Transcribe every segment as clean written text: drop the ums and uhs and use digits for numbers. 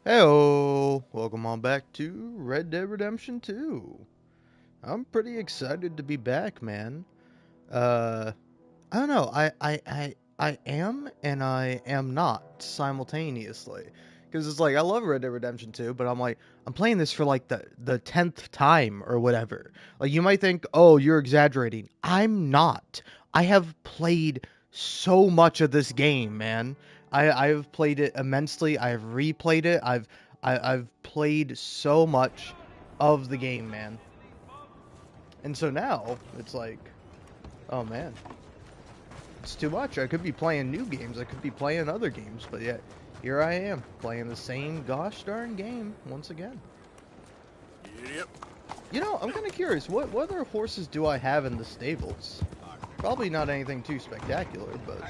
Heyo, welcome on back to Red Dead Redemption 2. I'm pretty excited to be back, man. Uh, I don't know. I am and I am not simultaneously. Because it's like I love Red Dead Redemption 2, but I'm playing this for like the 10th time or whatever. Like you might think, "Oh, you're exaggerating." I'm not. I have played so much of this game, man. I've played it immensely. I've replayed it. I've played so much of the game, man. And so now it's like, oh man, it's too much. I could be playing new games. I could be playing other games, but yet here I am playing the same gosh darn game once again. Yep. You know, I'm kind of curious. What other horses do I have in the stables? Probably not anything too spectacular, but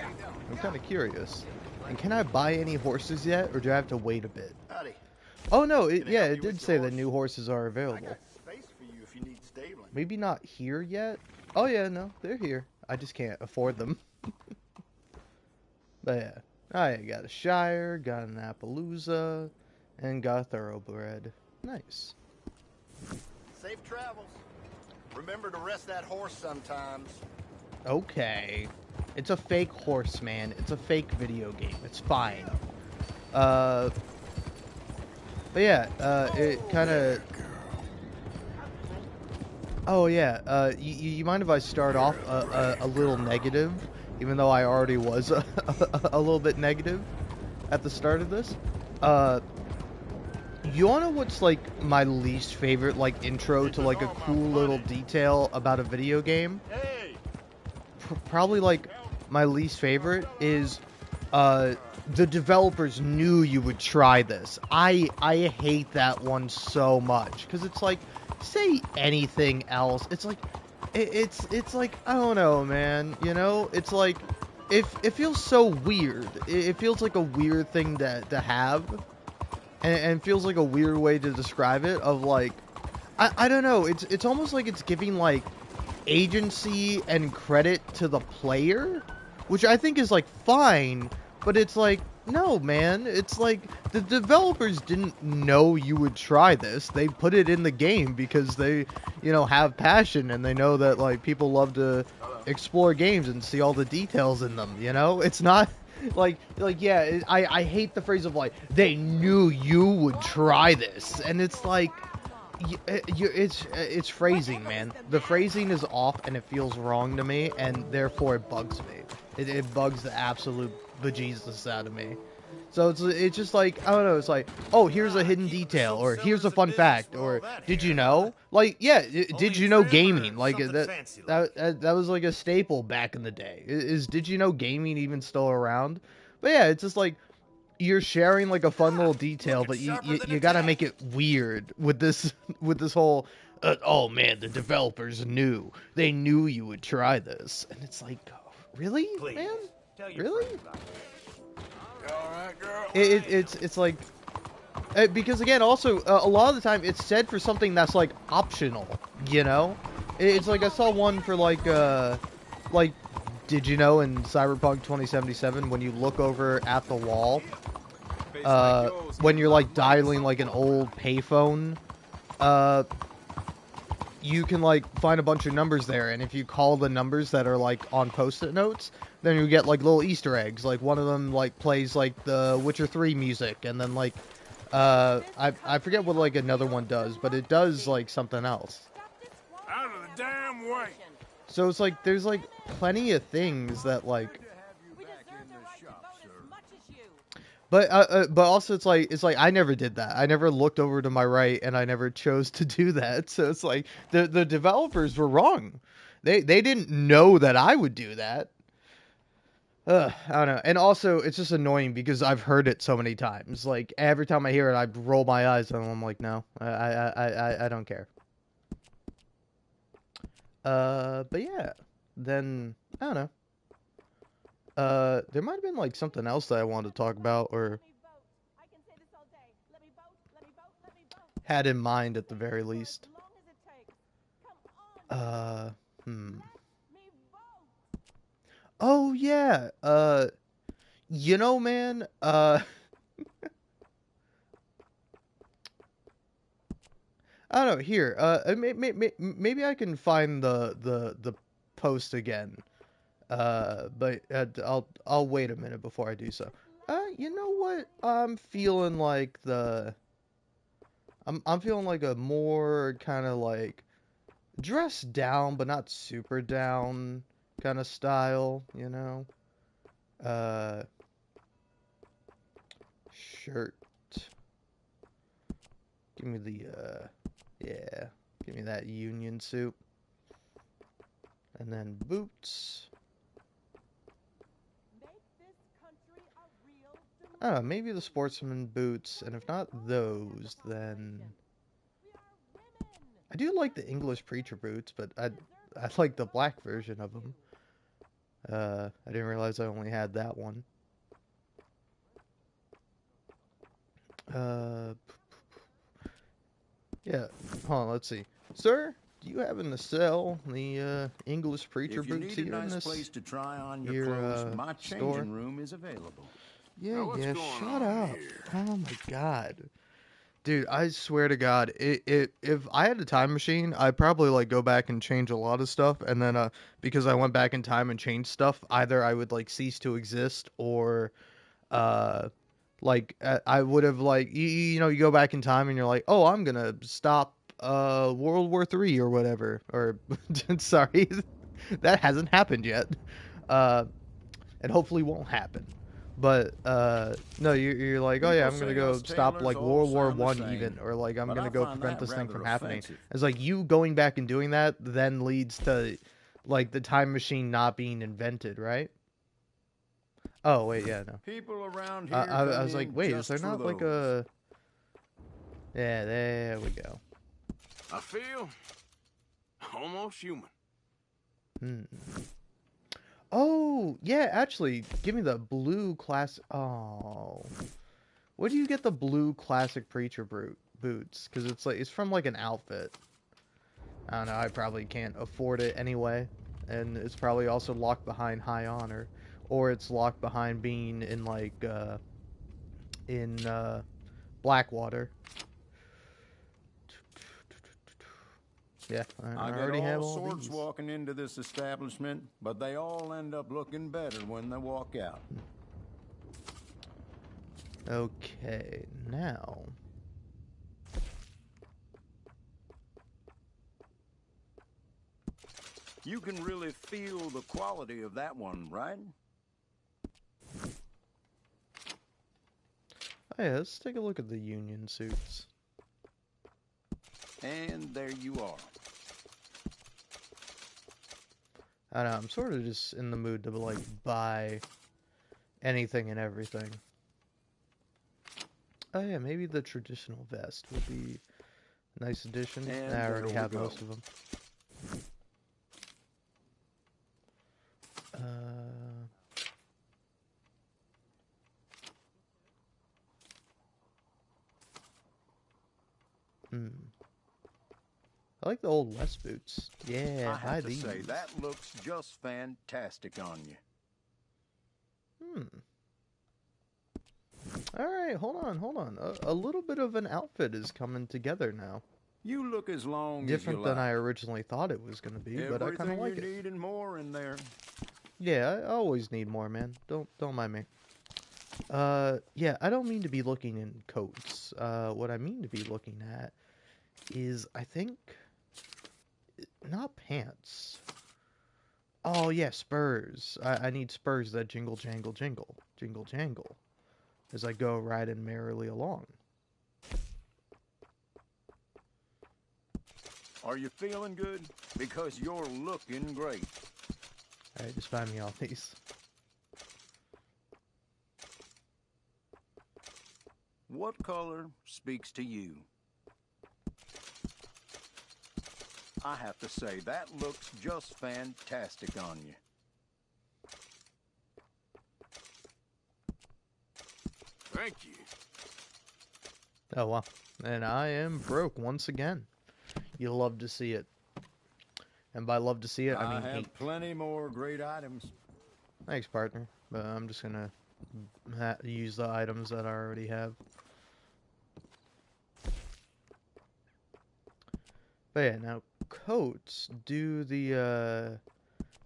I'm kind of curious. And can I buy any horses yet, or do I have to wait a bit? Howdy. Oh no, Can I yeah, help it you did with say your that horse? new horses are I available. got space for you if you need stabling. Maybe not here yet. Oh yeah, no, they're here. I just can't afford them. But yeah, I got a Shire, got an Appaloosa, and got a Thoroughbred. Nice. Safe travels. Remember to rest that horse sometimes. Okay. It's a fake horse, man. It's a fake video game. It's fine. Uh, but yeah, it kind of. Oh yeah. You mind if I start off a little negative, even though I already was a little bit negative at the start of this. Uh, you wanna know what's like my least favorite like intro to like a cool little detail about a video game? Hey! Probably like my least favorite is uh the developers knew you would try this. I hate that one so much because it's like say anything else. It's like it's like I don't know, man. You know, it's like if it feels so weird. It feels like a weird thing to have, and feels like a weird way to describe it. Of like I don't know. It's almost like it's giving like agency and credit to the player, which I think is like fine, but it's like no, man. It's like the developers didn't know you would try this. They put it in the game because they, have passion and they know that like people love to explore games and see all the details in them, It's not like yeah, I hate the phrase of like they knew you would try this and it's like it's phrasing, man. The phrasing is off, and it feels wrong to me, and therefore it bugs me. It bugs the absolute bejesus out of me. So it's just like I don't know. It's like, oh, here's a hidden detail, or here's a fun fact, or did you know? Like, yeah, did you know gaming? Like that was like a staple back in the day. Is did you know gaming even still around? But yeah, it's just like you're sharing like a fun little detail, but you gotta make it weird with this with this whole. Oh man, the developers knew. They knew you would try this, and it's like, really, man, really? All right, girl. It's like because again, also a lot of the time it's said for something that's like optional. You know, it's like I saw one for like did you know in Cyberpunk 2077 when you look over at the wall when you're like dialing like an old payphone, uh, you can like find a bunch of numbers there, and if you call the numbers that are like on post-it notes, then you get like little Easter eggs. Like one of them like plays like the Witcher 3 music, and then like I forget what like another one does, but it does like something else. Out of the damn way. So it's like there's like plenty of things that like. But also it's like I never did that. I never looked over to my right and I never chose to do that. So it's like the developers were wrong. They didn't know that I would do that. I don't know. And also it's just annoying because I've heard it so many times. Like every time I hear it, I roll my eyes and I'm like, no, I don't care. But yeah, then I don't know. There might have been like something else that I wanted to talk about or had in mind at the very least. Uh, hmm. Oh yeah. Man. I don't know. Here, maybe I can find the post again. But I'll wait a minute before I do so. You know what? I'm feeling like a more kind of like dressed down, but not super down kind of style. You know. Uh, Shirt. Give me yeah. Give me that union suit. And then boots. I don't know, maybe the sportsman boots, and if not those, then I do like the English preacher boots, but I like the black version of them. I didn't realize I only had that one. Uh, yeah. Hold on, let's see. Sir, do you happen to sell the English preacher If you boots need a here in nice this place to try on your here clothes, my store? changing room is available. Yeah, what's yeah. going Shut on up. here? Oh my God. Dude, I swear to God, if I had a time machine, I'd probably like go back and change a lot of stuff, and then because I went back in time and changed stuff, either I would like cease to exist, or uh I would have like you know, you go back in time and you're like, oh, I'm gonna stop World War III or whatever, or sorry, that hasn't happened yet, uh and hopefully won't happen. But no, you're like, oh yeah, People I'm gonna say go us stop tailors like all World War sound the One same, even, or like I'm but gonna I go find prevent that this thing from rather happening. offensive. It's like you going back and doing that then leads to like the time machine not being invented, right? Oh wait, yeah, no. People around I, here I, I come was like, in wait, is just there for not like those. a? Yeah, there we go. I feel almost human. Hmm. Oh yeah, actually, give me the blue class. Oh, where do you get the blue classic preacher boots? Because it's like it's from like an outfit. I don't know. I probably can't afford it anyway, and it's probably also locked behind High Honor, or it's locked behind being in like in Blackwater. Yeah, I I get already have all all sorts these. walking into this establishment, but they all end up looking better when they walk out. Okay, now. You can really feel the quality of that one, right? Oh yeah, let's take a look at the union suits. And there you are. I don't know, I'm sort of just in the mood to like buy anything and everything. Oh yeah, maybe the traditional vest would be a nice addition. And I there already we have go. most of them. Hmm. I like the old West boots. Yeah, I buy have to these. say, that looks just fantastic on you. Hmm. Alright, hold on. A little bit of an outfit is coming together now. You look as long Different as you than I like. originally thought it was going to be, but I kind of Everything like you it. need and more in there. Yeah, I always need more, man. Don't mind me. Yeah, I don't mean to be looking in coats. What I mean to be looking at is, I think, not pants. Oh yeah, spurs. I need spurs that jingle, jangle, jingle, jingle, jangle, as I go riding merrily along. Are you feeling good? Because you're looking great. All right, just buy me all these. What color speaks to you? I have to say, that looks just fantastic on you. Thank you. Oh well, and I am broke once again. You'll love to see it. And by love to see it, I mean have hate. plenty more great items. Thanks, partner. But I'm just gonna use the items that I already have. But yeah, now coats, do the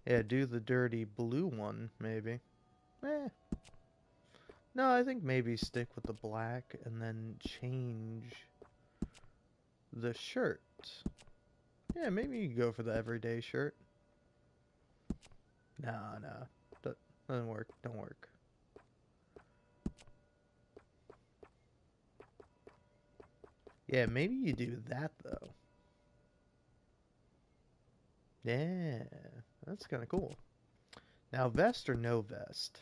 do the dirty blue one, maybe. Eh. No, I think maybe stick with the black and then change the shirt. Yeah, maybe you go for the everyday shirt. Nah, doesn't work, don't work. Yeah, maybe you do that, though. Yeah, that's kind of cool. Now, vest or no vest?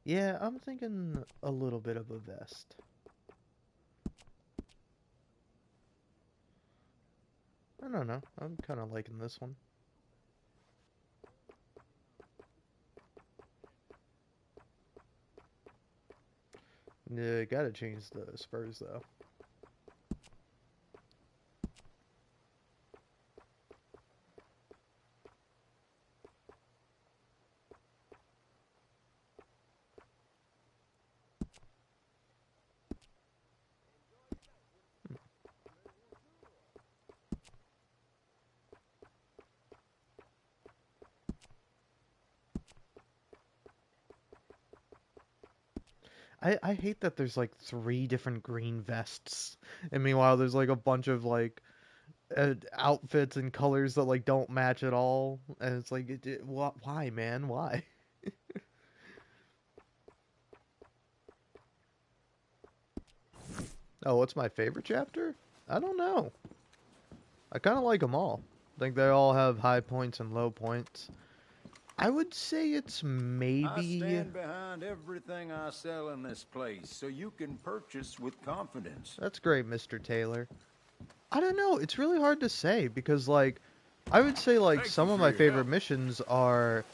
Yeah, I'm thinking a little bit of a vest. I don't know. I'm kind of liking this one. Yeah, gotta change the spurs, though. I hate that there's like 3 different green vests, and meanwhile there's like a bunch of like outfits and colors that like don't match at all, and it's like, why, man? Why? Oh, what's my favorite chapter? I don't know. I kind of like them all. I think they all have high points and low points. I would say it's maybe... I stand behind everything I sell in this place, so you can purchase with confidence. That's great, Mr. Taylor. I don't know. It's really hard to say, because, like, I would say, like, some of my favorite missions are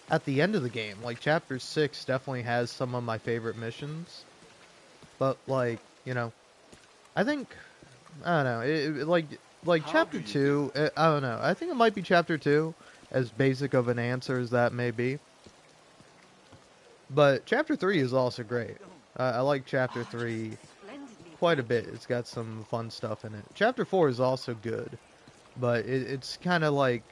at the end of the game. Like, Chapter 6 definitely has some of my favorite missions. But, like, you know, I think... I don't know. Like Chapter 2, I don't know. I think it might be Chapter 2, as basic of an answer as that may be. But Chapter 3 is also great. I like Chapter 3 quite a bit. It's got some fun stuff in it. Chapter 4 is also good. But it's kind of like...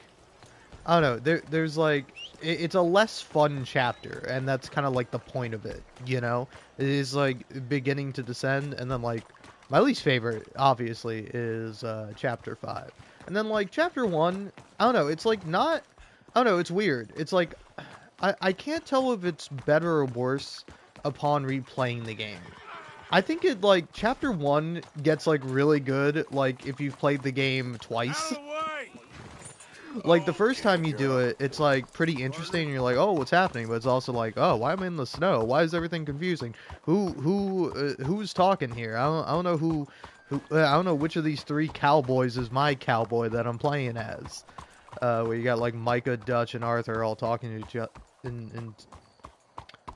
I don't know. There's like... It's a less fun chapter, and that's kind of like the point of it, you know? It is like beginning to descend, and then like... My least favorite, obviously, is Chapter 5. And then, like, Chapter 1, I don't know, it's, like, not... I don't know, it's weird. It's, like, I can't tell if it's better or worse upon replaying the game. I think it, like, Chapter 1 gets, like, really good, like, if you've played the game twice. Like, the first time you do it, it's, like, pretty interesting, and you're like, oh, what's happening? But it's also like, oh, why am I in the snow? Why is everything confusing? Who's talking here? I don't know who I don't know which of these 3 cowboys is my cowboy that I'm playing as. Where you got, like, Micah, Dutch, and Arthur all talking to each other, and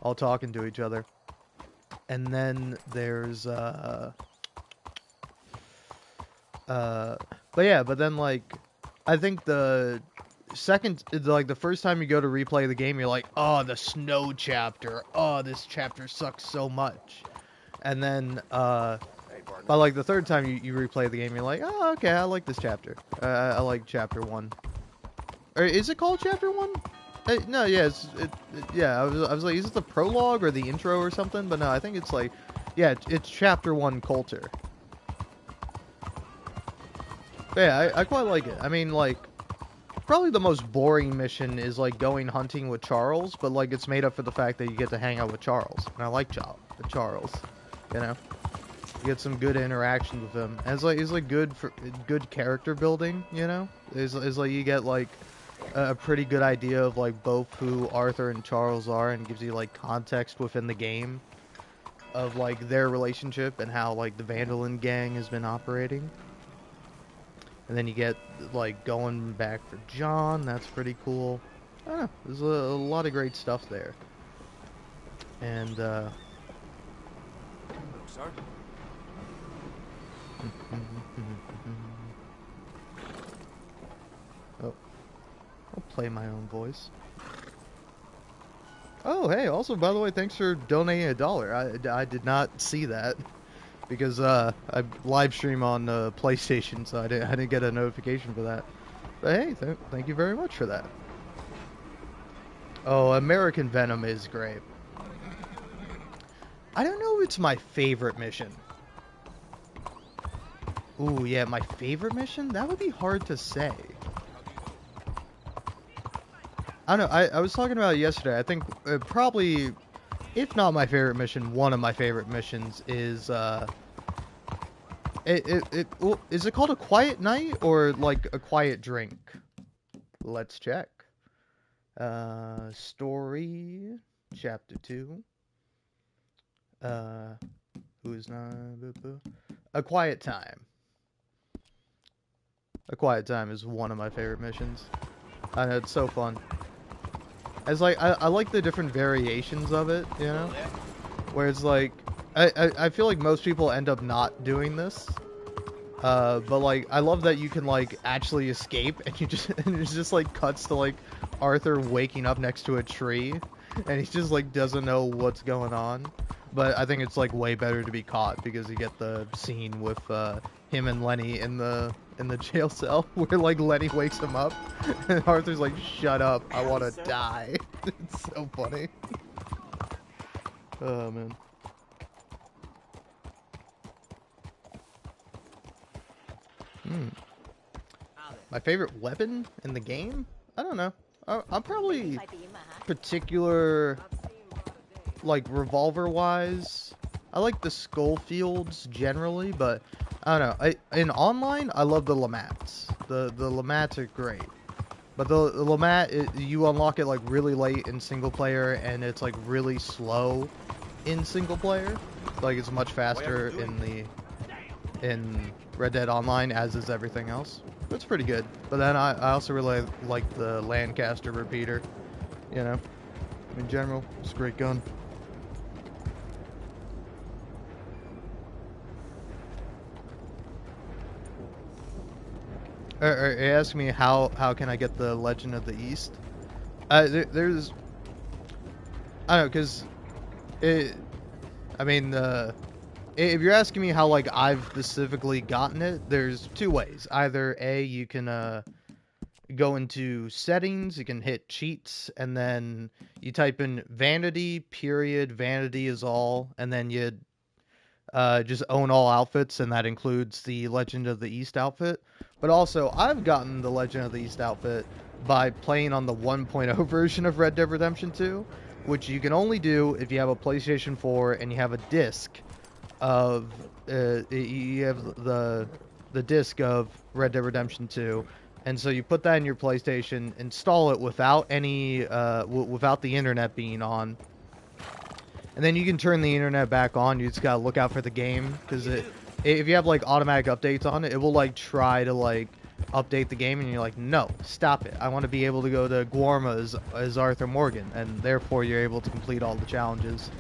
all talking to each other. And then there's, but then, like, I think the second, like, the first time you go to replay the game, you're like, oh, the snow chapter. Oh, this chapter sucks so much. And then, by, like, the third time you replay the game, you're like, oh, okay, I like this chapter. I like Chapter 1. Or is it called Chapter 1? No, yeah, yeah, I was like, is it the prologue or the intro or something? But no, I think it's like, yeah, it's Chapter 1 Coulter. But yeah, I quite like it. I mean, like, probably the most boring mission is, like, going hunting with Charles, but, like, it's made up for the fact that you get to hang out with Charles. And I like Charles, you know? You get some good interaction with him. And it's like good character building, you know? It's like you get, like, a pretty good idea of, like, both who Arthur and Charles are, and gives you, like, context within the game of, like, their relationship and how, like, the Vandalin gang has been operating. And then you get, like, going back for John. That's pretty cool. I don't know. There's a lot of great stuff there. And, Sir? Oh. I'll play my own voice. Oh, hey, also, by the way, thanks for donating $1. I did not see that. because I live stream on PlayStation, so I didn't get a notification for that. But hey, thank you very much for that. Oh, American Venom is great. I don't know if it's my favorite mission. Ooh, yeah, my favorite mission? That would be hard to say. I don't know, I was talking about it yesterday. I think probably, if not my favorite mission, one of my favorite missions is, well, is it called A Quiet Night or, like, A Quiet Drink? Let's check. Story, Chapter 2. Who is not... A Quiet Time. A Quiet Time is one of my favorite missions. I know, it's so fun. It's like, I like the different variations of it, you know? Where it's like, I feel like most people end up not doing this. But like, I love that you can like actually escape and you just, and it just like cuts to like Arthur waking up next to a tree and he just like doesn't know what's going on. But I think it's like way better to be caught because you get the scene with him and Lenny in the jail cell where like Lenny wakes him up and Arthur's like, shut up, I want to die. It's so funny. Oh man. My favorite weapon in the game? I don't know. I'm probably particular, like revolver wise. I like the Schofields generally, but I don't know. In online, I love the Lamats. The Lamats are great, but the Lamat, you unlock it like really late in single player, and it's like really slow in single player. Like it's much faster in Red Dead Online, as is everything else. It's pretty good. But then I also really like the Lancaster repeater. You know, in general, it's a great gun. You ask me how can I get the Legend of the East? There's, I don't know, cause I mean, if you're asking me how like I've specifically gotten it, there's two ways. Either A, you can go into settings, you can hit cheats, and then you type in vanity period, vanity is all, and then you just own all outfits, and that includes the Legend of the East outfit. But also, I've gotten the Legend of the East outfit by playing on the 1.0 version of Red Dead Redemption 2, which you can only do if you have a PlayStation 4 and you have a disc of you have the disc of Red Dead Redemption 2, and so you put that in your PlayStation, install it without any without the internet being on. And then you can turn the internet back on. You just gotta look out for the game, because if you have like automatic updates on it, it will like try to like update the game, and you're like, no, stop it. I want to be able to go to Guarma as Arthur Morgan, and therefore you're able to complete all the challenges.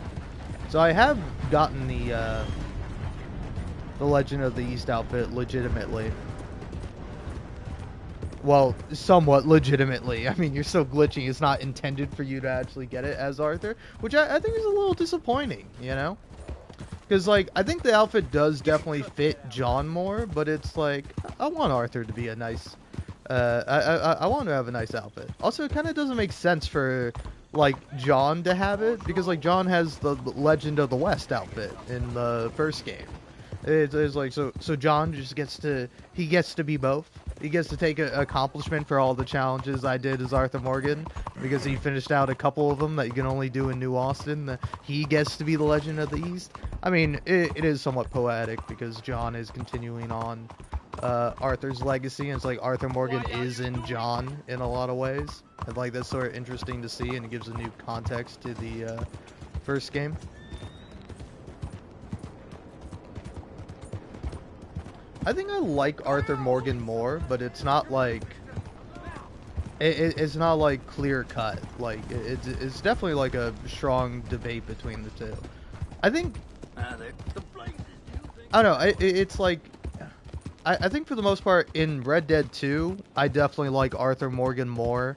So I have gotten the Legend of the East outfit legitimately. Well, somewhat legitimately. I mean, you're so glitchy, it's not intended for you to actually get it as Arthur, which I think is a little disappointing, you know? Because, like, I think the outfit does definitely fit John more, but it's like, I want Arthur to be a nice, I want to have a nice outfit. Also, it kind of doesn't make sense for, like, John to have it, because, like, John has the Legend of the West outfit in the first game. It's like, so John just gets to be both. He gets to take an accomplishment for all the challenges I did as Arthur Morgan, because he finished out a couple of them that you can only do in New Austin. He gets to be the Legend of the East. I mean, it is somewhat poetic, because John is continuing on Arthur's legacy, and it's like Arthur Morgan is in John in a lot of ways. And like, that's sort of interesting to see, and it gives a new context to the first game. I think I like Arthur Morgan more, but it's not like it's not like clear cut. Like it's definitely like a strong debate between the two. I think I don't know. It's like I think for the most part in Red Dead 2, I definitely like Arthur Morgan more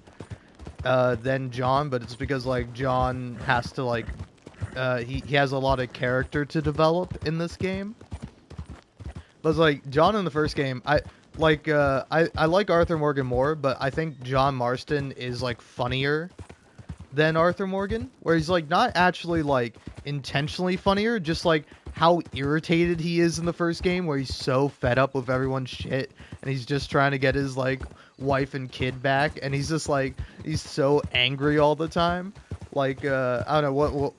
than John, but it's because like John has to like he has a lot of character to develop in this game. But it's like John in the first game, I like Arthur Morgan more, but I think John Marston is like funnier than Arthur Morgan, where he's like not actually like intentionally funnier, just like how irritated he is in the first game, where he's so fed up with everyone's shit and he's just trying to get his like wife and kid back, and he's just like he's so angry all the time. Like I don't know what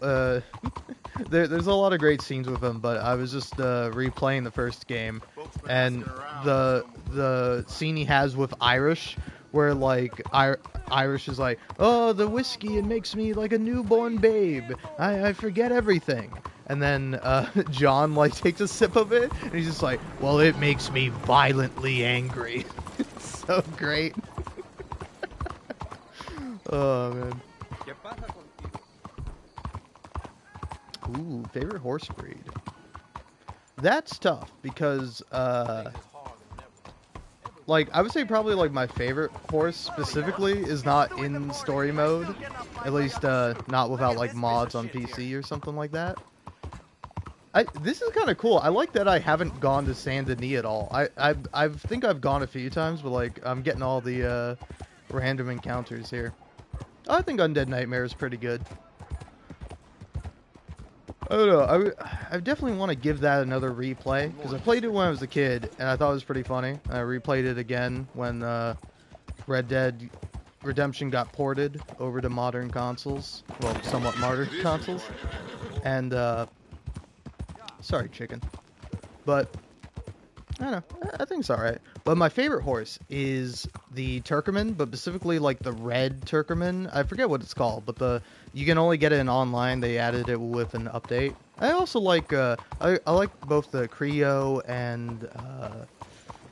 there's a lot of great scenes with him, but I was just replaying the first game, and the scene he has with Irish, where like Irish is like, oh, the whiskey, it makes me like a newborn babe. I forget everything. And then John like takes a sip of it, and he's just like, well, it makes me violently angry. It's so great. Oh man. Ooh, favorite horse breed. That's tough because like I would say probably like my favorite horse specifically is not in story mode, at least not without like mods on PC or something like that. This is kind of cool. I like that I haven't gone to Saint Denis at all. I think I've gone a few times, but like I'm getting all the random encounters here. I think Undead Nightmare is pretty good. I don't know. I definitely want to give that another replay, because I played it when I was a kid and I thought it was pretty funny. And I replayed it again when Red Dead Redemption got ported over to modern consoles, well, somewhat modern consoles. And sorry, chicken, but I don't know. I think it's all right. But my favorite horse is the Turkoman, but specifically like the red Turkoman. I forget what it's called, but you can only get it in online. They added it with an update. I also like I like both the Creole and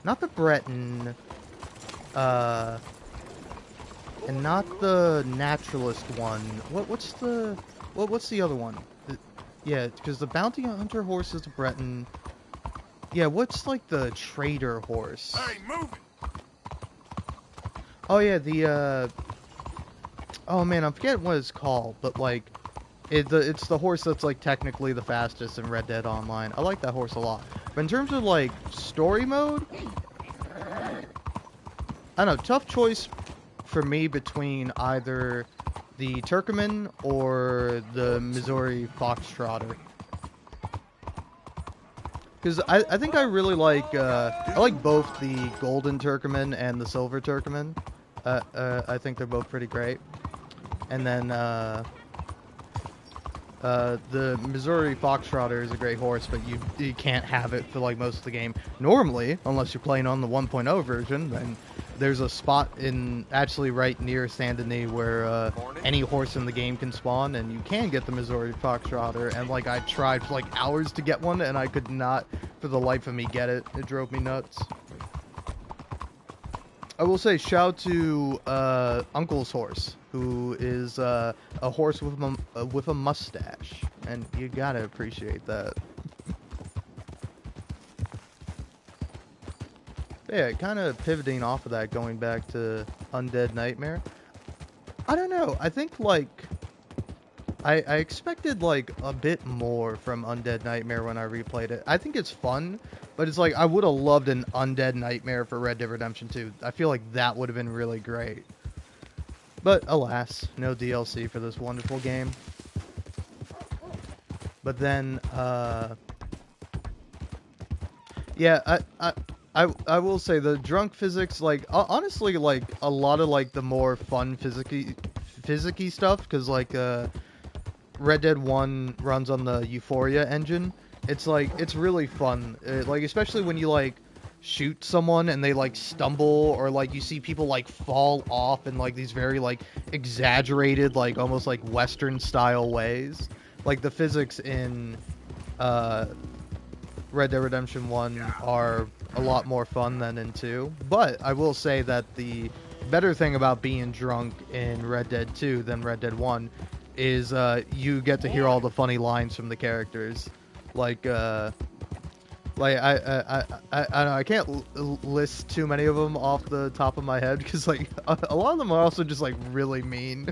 not the Breton, and not the naturalist one. What's the other one? Yeah, because the bounty hunter horse is the Breton. Yeah, what's like the trader horse? Hey, move it! Oh yeah, the oh man, I'm forgetting what it's called, but like it's the horse that's like technically the fastest in Red Dead Online. I like that horse a lot. But in terms of like story mode, I don't know, tough choice for me between either the Turkoman or the Missouri Foxtrotter. Because I think I really like I like both the Golden Turkoman and the Silver Turkoman. I think they're both pretty great. And then the Missouri Foxtrotter is a great horse, but you can't have it for like most of the game normally, unless you're playing on the 1.0 version. Then there's a spot in actually right near Saint Denis where any horse in the game can spawn, and you can get the Missouri Foxtrotter. And like I tried for like hours to get one, and I could not for the life of me get it. It drove me nuts. I will say shout to Uncle's horse, who is a horse with a mustache, and you gotta appreciate that. Yeah, kind of pivoting off of that, going back to Undead Nightmare. I don't know. I think like I expected like a bit more from Undead Nightmare when I replayed it. I think it's fun, but it's like I would have loved an Undead Nightmare for Red Dead Redemption 2. I feel like that would have been really great. But alas, no DLC for this wonderful game. But then, yeah, I will say the drunk physics, like honestly, like a lot of like the more fun physicky stuff, because like Red Dead 1 runs on the Euphoria engine. It's like it's really fun, like especially when you like shoot someone and they like stumble, or like you see people like fall off in like these very like exaggerated, like almost like Western style ways. Like the physics in Red Dead Redemption 1 are a lot more fun than in 2. But I will say that the better thing about being drunk in Red Dead 2 than Red Dead 1 is you get to hear all the funny lines from the characters. Like I can't list too many of them off the top of my head, because like a lot of them are also just like really mean.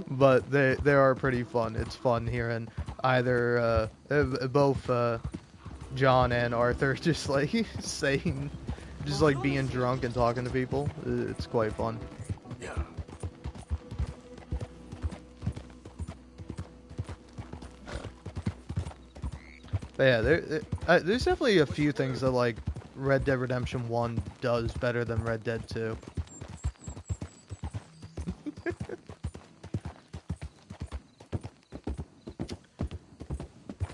But they are pretty fun. It's fun hearing either both John and Arthur just like saying, just like being drunk and talking to people. It's quite fun. Yeah. But yeah, there's definitely a few things that like Red Dead Redemption 1 does better than Red Dead 2.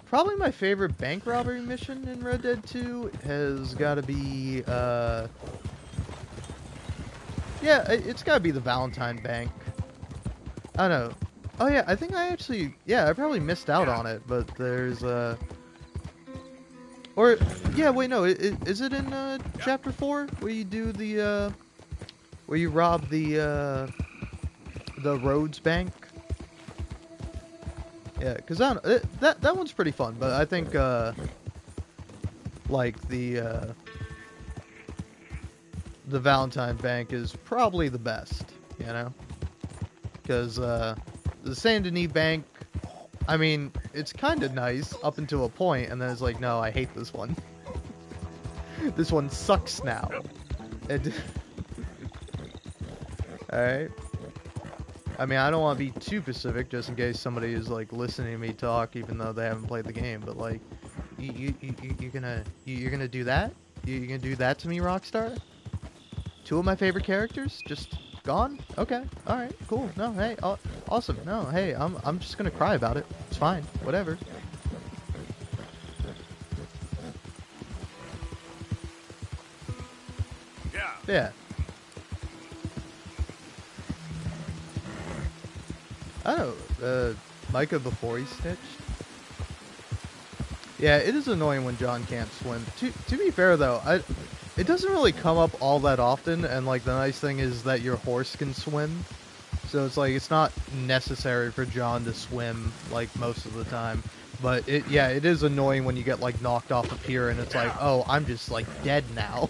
Probably my favorite bank robbery mission in Red Dead 2 has got to be, yeah, it's got to be the Valentine Bank. I don't know. Oh yeah, I think I actually, yeah, I probably missed out on it, but there's, or, yeah, wait, no, is it in, Chapter 4, where you do the, where you rob the Rhodes Bank? Yeah, because that one's pretty fun, but I think, like, the Valentine Bank is probably the best, you know? Because, the Saint Denis Bank, I mean, it's kind of nice up until a point, and then it's like, no, I hate this one. This one sucks now. Alright. I mean, I don't want to be too specific, just in case somebody is, like, listening to me talk, even though they haven't played the game, but, like, you're gonna do that? You're gonna do that to me, Rockstar? Two of my favorite characters? Just gone? Okay. Alright. Cool. No, hey. Awesome. No, hey. I'm just gonna cry about it. It's fine. Whatever. Yeah. Yeah. I don't know. Micah before he snitched? Yeah, it is annoying when John can't swim. To be fair, though, it doesn't really come up all that often, and, like, the nice thing is that your horse can swim. So it's, like, it's not necessary for John to swim, like, most of the time. But, yeah, it is annoying when you get, like, knocked off a pier, and it's like, oh, I'm just, like, dead now.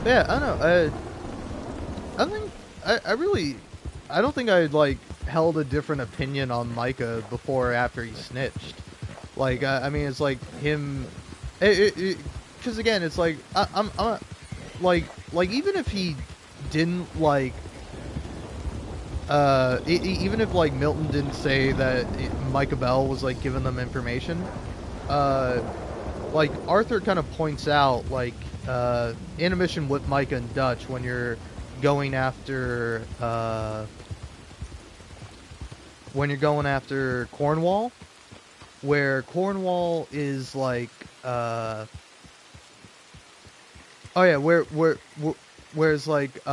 Yeah, I don't know. I think I don't think I like held a different opinion on Micah before or after he snitched. Like, I mean, it's like him, because again, it's like I'm like even if he didn't like, even if like Milton didn't say that Micah Bell was like giving them information, like Arthur kind of points out like. In a mission with Micah and Dutch, when you're going after Cornwall, where Cornwall is like oh yeah, where's like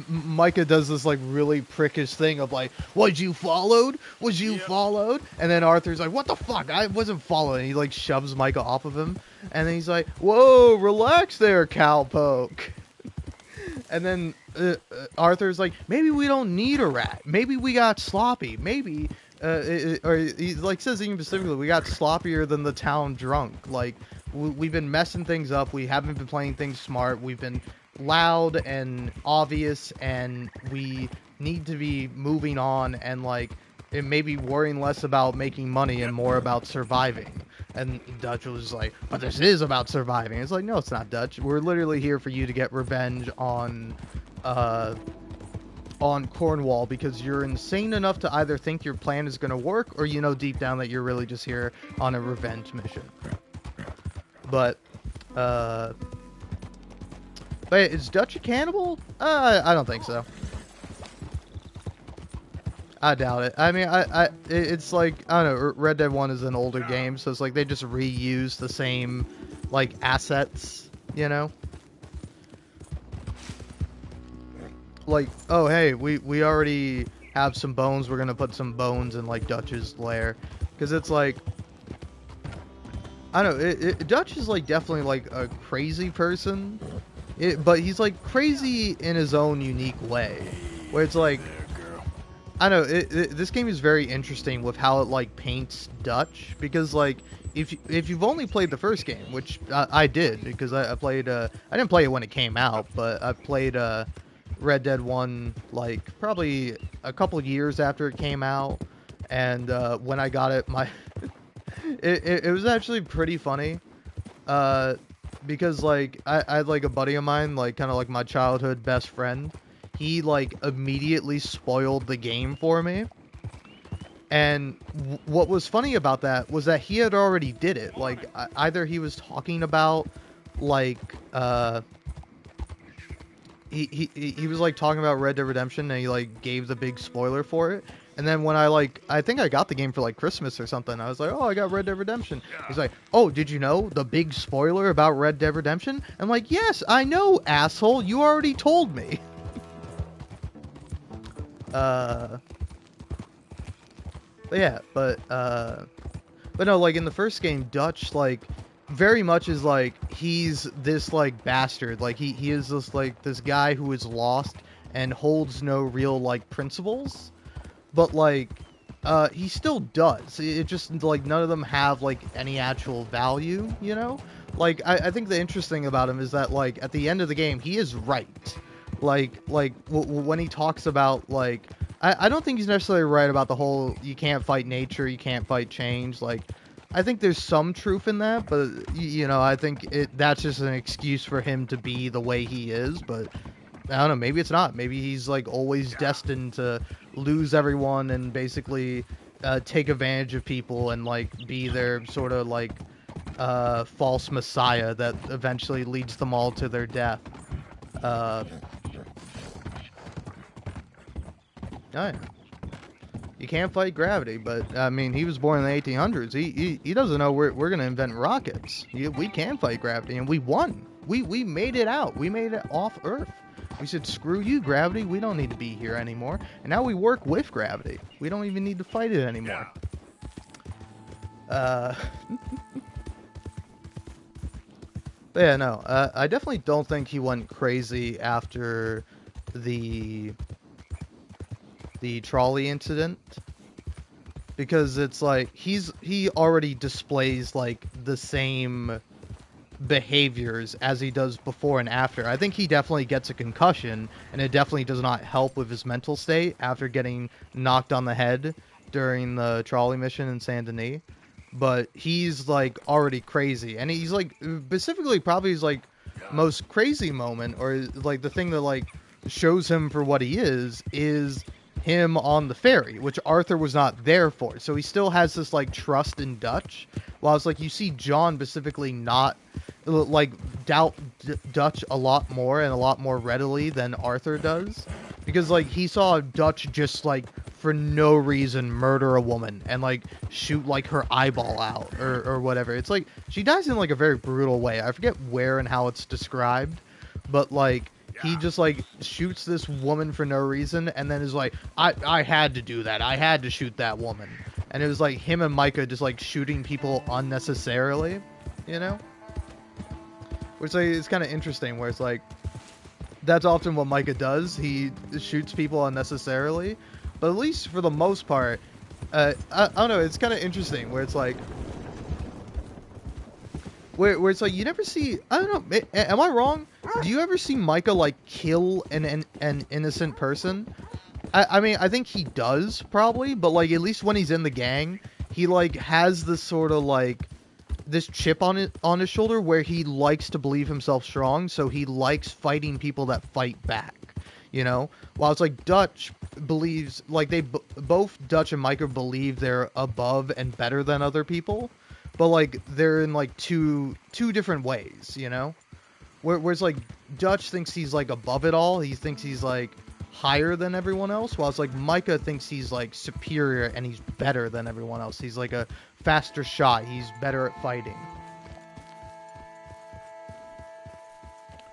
Micah does this like really prickish thing of like, was you followed? Was you followed? And then Arthur's like, what the fuck? I wasn't followed. And he like shoves Micah off of him. And then he's like, whoa, relax there, cowpoke. And then Arthur's like, maybe we don't need a rat. Maybe we got sloppy. Maybe, or he like says even specifically, we got sloppier than the town drunk. Like, we've been messing things up. We haven't been playing things smart. We've been loud and obvious, and we need to be moving on and like it may be worrying less about making money and more about surviving. And Dutch was like, but this is about surviving. It's like, no, it's not, Dutch. We're literally here for you to get revenge on Cornwall because you're insane enough to either think your plan is going to work or you know deep down that you're really just here on a revenge mission. But is Dutch a cannibal? I don't think so. I doubt it. I mean, it's like, I don't know, Red Dead 1 is an older game, so it's like they just reuse the same, like, assets, you know? Like, oh, hey, we already have some bones, we're gonna put some bones in, like, Dutch's lair. Because it's like, I don't know, Dutch is, like, definitely, like, a crazy person, but he's, like, crazy in his own unique way. Where it's like, I know, this game is very interesting with how it, like, paints Dutch, because, like, if you've only played the first game, which I did, because I played, I didn't play it when it came out, but I played, Red Dead 1 like probably a couple years after it came out, and when I got it, it was actually pretty funny, because like I had like a buddy of mine, like kind of like my childhood best friend. He like immediately spoiled the game for me. And what was funny about that was that he had already did it. Like, either he was talking about, like, he was, like, talking about Red Dead Redemption, and he, like, gave the big spoiler for it. And then when I think I got the game for, like, Christmas or something, I was like, oh, I got Red Dead Redemption. He's like, oh, did you know the big spoiler about Red Dead Redemption? I'm like, yes, I know, asshole. You already told me. But yeah, but no, like in the first game, Dutch like very much is like he's this like bastard, like he is this guy who is lost and holds no real like principles, but like he still does. It just like none of them have like any actual value, you know? Like I think the interesting about him is that like at the end of the game he is right. Like when he talks about like I don't think he's necessarily right about the whole you can't fight nature, you can't fight change. Like, I think there's some truth in that, but, you know, I think that's just an excuse for him to be the way he is. But, I don't know, maybe it's not. Maybe he's, like, always destined to lose everyone and basically take advantage of people and, like, be their sort of, like, false messiah that eventually leads them all to their death. Oh, yeah. You can't fight gravity, but I mean, he was born in the 1800s. He doesn't know we're gonna invent rockets. We can fight gravity, and we won. We made it out. We made it off Earth. We said, screw you, gravity. We don't need to be here anymore. And now we work with gravity. We don't even need to fight it anymore. But yeah, no. I definitely don't think he went crazy after the trolley incident, because it's like he already displays like the same behaviors as he does before and after. I think he definitely gets a concussion, and it definitely does not help with his mental state after getting knocked on the head during the trolley mission in Saint Denis. But he's like already crazy, and he's like specifically probably his like most crazy moment, or like the thing that like shows him for what he is him on the ferry, which Arthur was not there for. So he still has this like trust in Dutch, while it's like you see John specifically not like doubt Dutch a lot more and a lot more readily than Arthur does, because like he saw Dutch just like for no reason murder a woman and like shoot like her eyeball out or whatever. It's like she dies in like a very brutal way. I forget where and how it's described, but like he just like shoots this woman for no reason, and then is like, I had to do that. I had to shoot that woman. And it was like him and Micah just like shooting people unnecessarily, you know? Which like, it's kind of interesting, where it's like, that's often what Micah does. He shoots people unnecessarily. But at least for the most part, I don't know, it's kind of interesting, where it's like, where it's like you never see, I don't know, am I wrong? Do you ever see Micah like kill an innocent person? I mean, I think he does probably, but like at least when he's in the gang, he like has this sort of like this chip on his shoulder where he likes to believe himself strong, so he likes fighting people that fight back, you know? While it's like Dutch believes, like they both Dutch and Micah believe they're above and better than other people. But, like, they're in, like, two different ways, you know? Whereas, like, Dutch thinks he's, like, above it all. He thinks he's, like, higher than everyone else. While it's, like, Micah thinks he's, like, superior and he's better than everyone else. He's, like, a faster shot. He's better at fighting.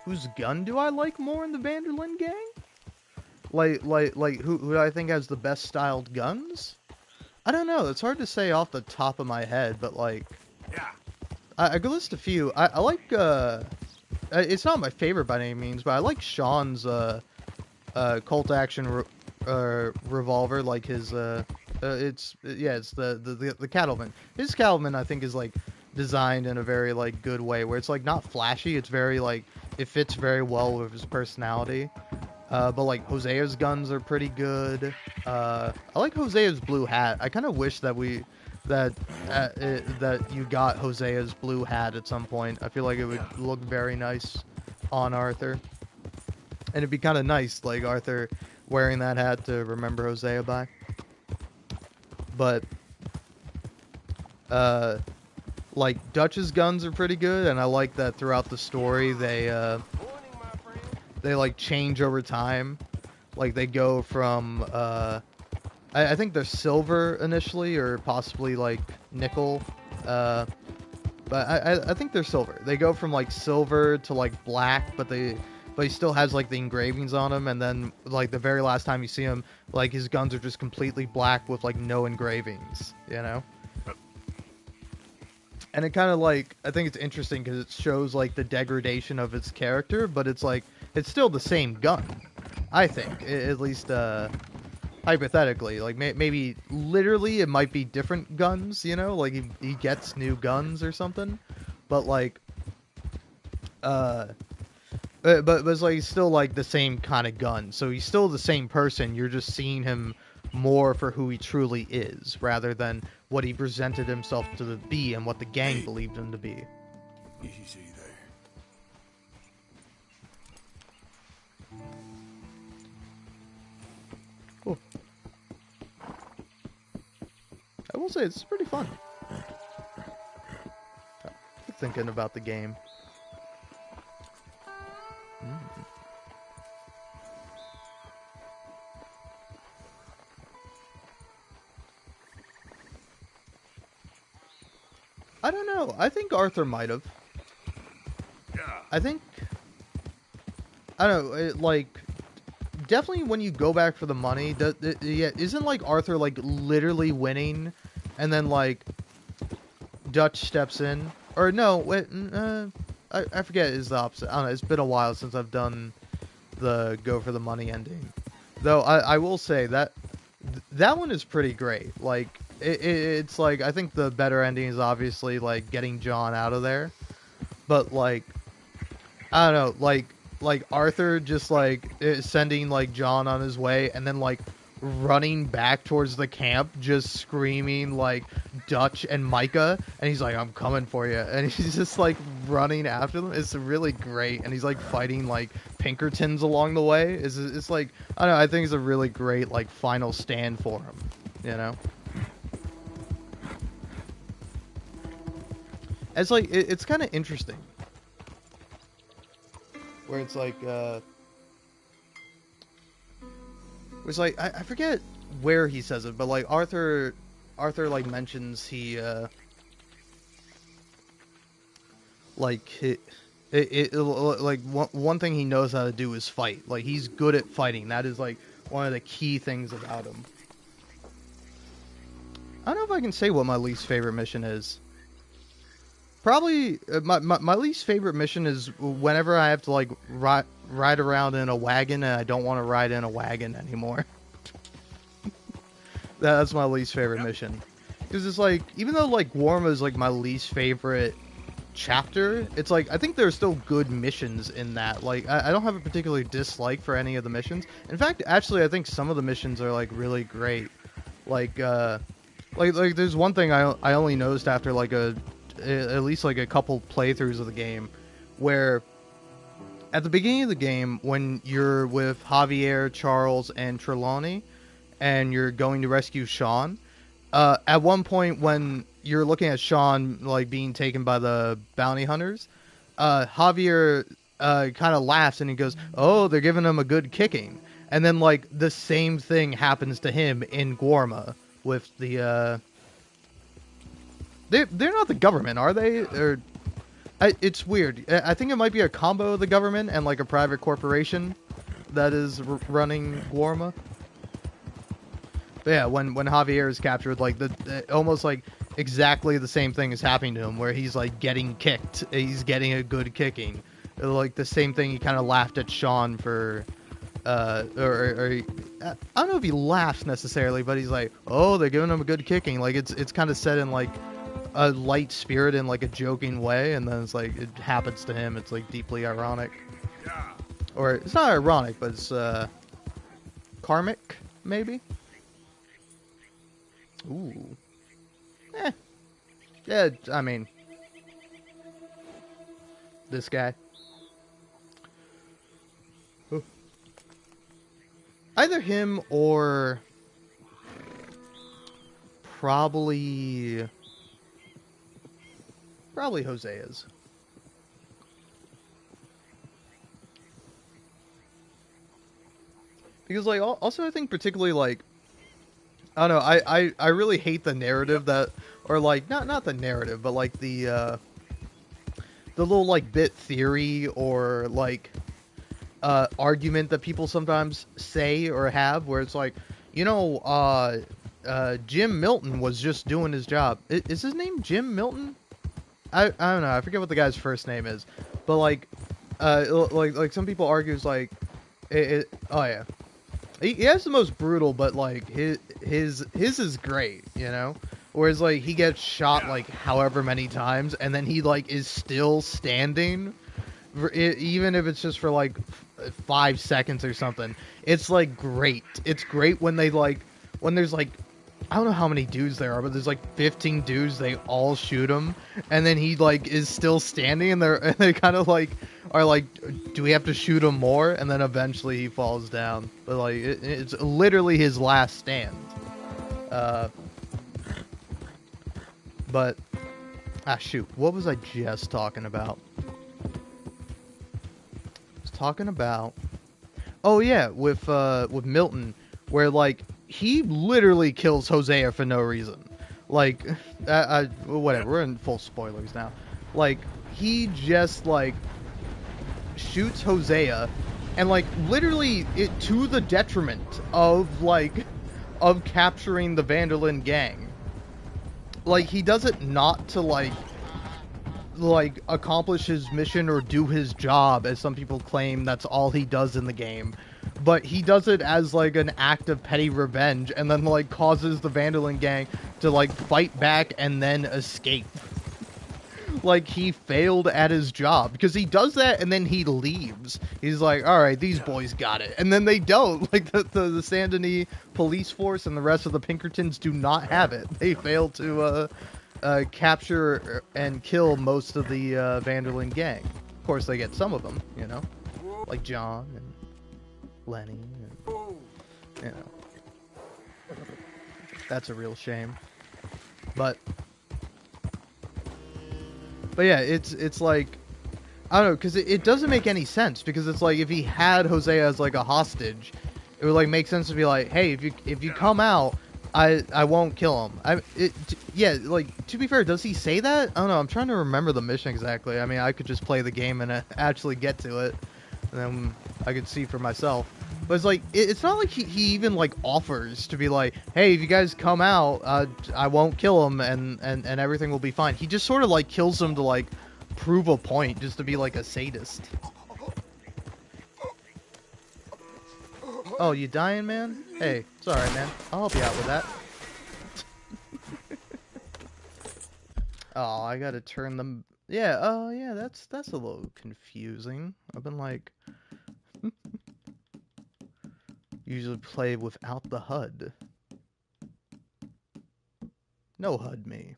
Whose gun do I like more in the Van der Linde gang? Like, who do I think has the best styled guns? I don't know. It's hard to say off the top of my head, but like, I could list a few. I like. It's not my favorite by any means, but I like Sean's Colt action revolver. Like his it's the Cattleman. His Cattleman I think is like designed in a very like good way, where it's like not flashy. It's very like it fits very well with his personality. But like Hosea's guns are pretty good. I like Hosea's blue hat. I kind of wish that that you got Hosea's blue hat at some point. I feel like it would look very nice on Arthur, and it'd be kind of nice, like Arthur wearing that hat to remember Hosea by. But like Dutch's guns are pretty good, and I like that throughout the story they like change over time. Like they go from I think they're silver initially, or possibly like nickel, but I think they're silver. They go from like silver to like black, but he still has like the engravings on him, and then like the very last time you see him, like his guns are just completely black with like no engravings, you know? And it kind of like, I think it's interesting because it shows like the degradation of its character, but it's like, it's still the same gun, I think, at least hypothetically. Like maybe literally it might be different guns, you know, like he gets new guns or something, but like but it's like still like the same kind of gun, so he's still the same person. You're just seeing him more for who he truly is rather than what he presented himself to be and what the gang believed him to be. Easy there. Cool. I will say it's pretty fun. Thinking about the game. I don't know. I think Arthur might have. I don't know. Like, definitely when you go back for the money, yeah, isn't like Arthur like literally winning, and then like Dutch steps in, or no? Wait, I forget. Is the opposite? I don't know. It's been a while since I've done the go for the money ending. Though I will say that that one is pretty great. Like it's like, I think the better ending is obviously like getting John out of there. But like, I don't know, like Arthur just like sending like John on his way, and then like running back towards the camp, just screaming like Dutch and Micah, and he's like, I'm coming for you, and he's just like running after them. It's really great, and he's like fighting like Pinkertons along the way. It's like, I don't know, I think it's a really great like final stand for him, you know? It's like, it's kind of interesting where it's like it's like, I forget where he says it, but like Arthur like mentions he like it like one thing he knows how to do is fight. Like he's good at fighting. That is like one of the key things about him. I don't know if I can say what my least favorite mission is. Probably my least favorite mission is whenever I have to like ride around in a wagon and I don't want to ride in a wagon anymore. That's my least favorite mission. Because it's like, even though like Warma is like my least favorite chapter, it's like, I think there are still good missions in that. Like I don't have a particular dislike for any of the missions. In fact, actually, I think some of the missions are like really great. Like there's one thing I only noticed after like at least like a couple playthroughs of the game, where at the beginning of the game, when you're with Javier, Charles, and Trelawney, and you're going to rescue Sean, at one point when you're looking at Sean like being taken by the bounty hunters, Javier kind of laughs and he goes, "Oh, they're giving him a good kicking." And then like the same thing happens to him in Guarma with the They're not the government, are they? Or it's weird. I think it might be a combo of the government and like a private corporation that is running Guarma. But yeah, when Javier is captured, like the almost like exactly the same thing is happening to him, where he's like getting kicked. He's getting a good kicking. Like the same thing he kind of laughed at Sean for. Or I don't know if he laughs necessarily, but he's like, "Oh, they're giving him a good kicking." Like it's kind of said in like a light spirit in like a joking way, and then it's like it happens to him. It's like deeply ironic. Or, it's not ironic, but it's, karmic, maybe? Ooh. Eh. Yeah, I mean... This guy. Oh. Either him or... Probably Hosea's. Because, like, also I think particularly, like, I don't know, I really hate the narrative that, or, like, not the narrative, but, like, the little, like, bit theory or, like, argument that people sometimes say or have, where it's like, you know, Jim Milton was just doing his job. Is his name Jim Milton? I don't know. I forget what the guy's first name is, but like some people argue it's like, oh yeah, he has the most brutal, but like his is great, you know. Whereas like he gets shot like however many times, and then he like is still standing, even if it's just for like 5 seconds or something. It's like great. It's great when they like when there's like. I don't know how many dudes there are, but there's like 15 dudes. They all shoot him, and then he like is still standing, and they kind of like are like, do we have to shoot him more? And then eventually he falls down. But like it's literally his last stand. But shoot, what was I just talking about? I was talking about, oh yeah, with Milton, where like. He literally kills Hosea for no reason. Like, whatever, we're in full spoilers now. Like, he just, like, shoots Hosea, and, like, literally, it to the detriment of, like, of capturing the Van der Linde gang. Like, he does it not to, like, accomplish his mission or do his job, as some people claim that's all he does in the game. But he does it as, like, an act of petty revenge, and then, like, causes the Van der Linde gang to, like, fight back and then escape. Like, he failed at his job. Because he does that, and then he leaves. He's like, alright, these boys got it. And then they don't. Like, the Saint Denis police force and the rest of the Pinkertons do not have it. They fail to, capture and kill most of the, Van der Linde gang. Of course, they get some of them, you know? Like John and... Lenny, and, you know, that's a real shame. But yeah, it's like, I don't know, because it doesn't make any sense, because it's like, if he had Hosea as like a hostage, it would like make sense to be like, hey, if you come out, I won't kill him. Yeah, like, to be fair, does he say that? I don't know, I'm trying to remember the mission exactly. I mean, I could just play the game and actually get to it, and then I could see for myself. But it's like, it's not like he even, like, offers to be like, hey, if you guys come out, I won't kill him, and everything will be fine. He just sort of, like, kills him to, like, prove a point, just to be, like, a sadist. Oh, you dying, man? Hey, it's alright, man. I'll help you out with that. Oh, I gotta turn them... Yeah, oh, yeah, that's a little confusing. I've been, like... Usually play without the HUD. No HUD me.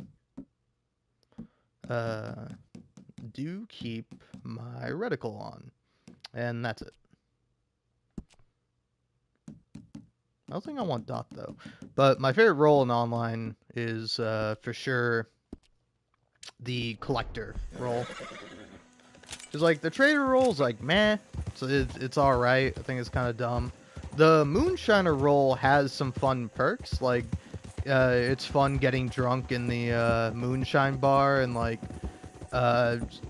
Do keep my reticle on. And that's it. I don't think I want Dot though. But my favorite role in online is for sure the collector role. Cause like the trader role is like meh. So it's alright. I think it's kinda dumb. The Moonshiner role has some fun perks, like, it's fun getting drunk in the, Moonshine bar, and, like,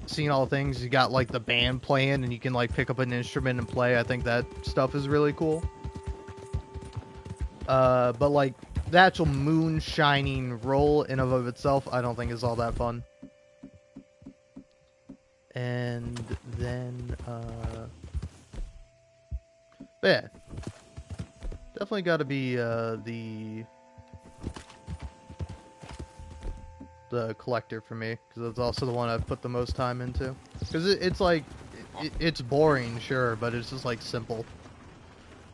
seeing all the things. You got, like, the band playing, and you can, like, pick up an instrument and play. I think that stuff is really cool. But, like, the actual moonshining role in and of itself, I don't think is all that fun. And then, but yeah. Definitely got to be the collector for me, because it's also the one I've put the most time into. Because it's like, it's boring, sure, but it's just like simple.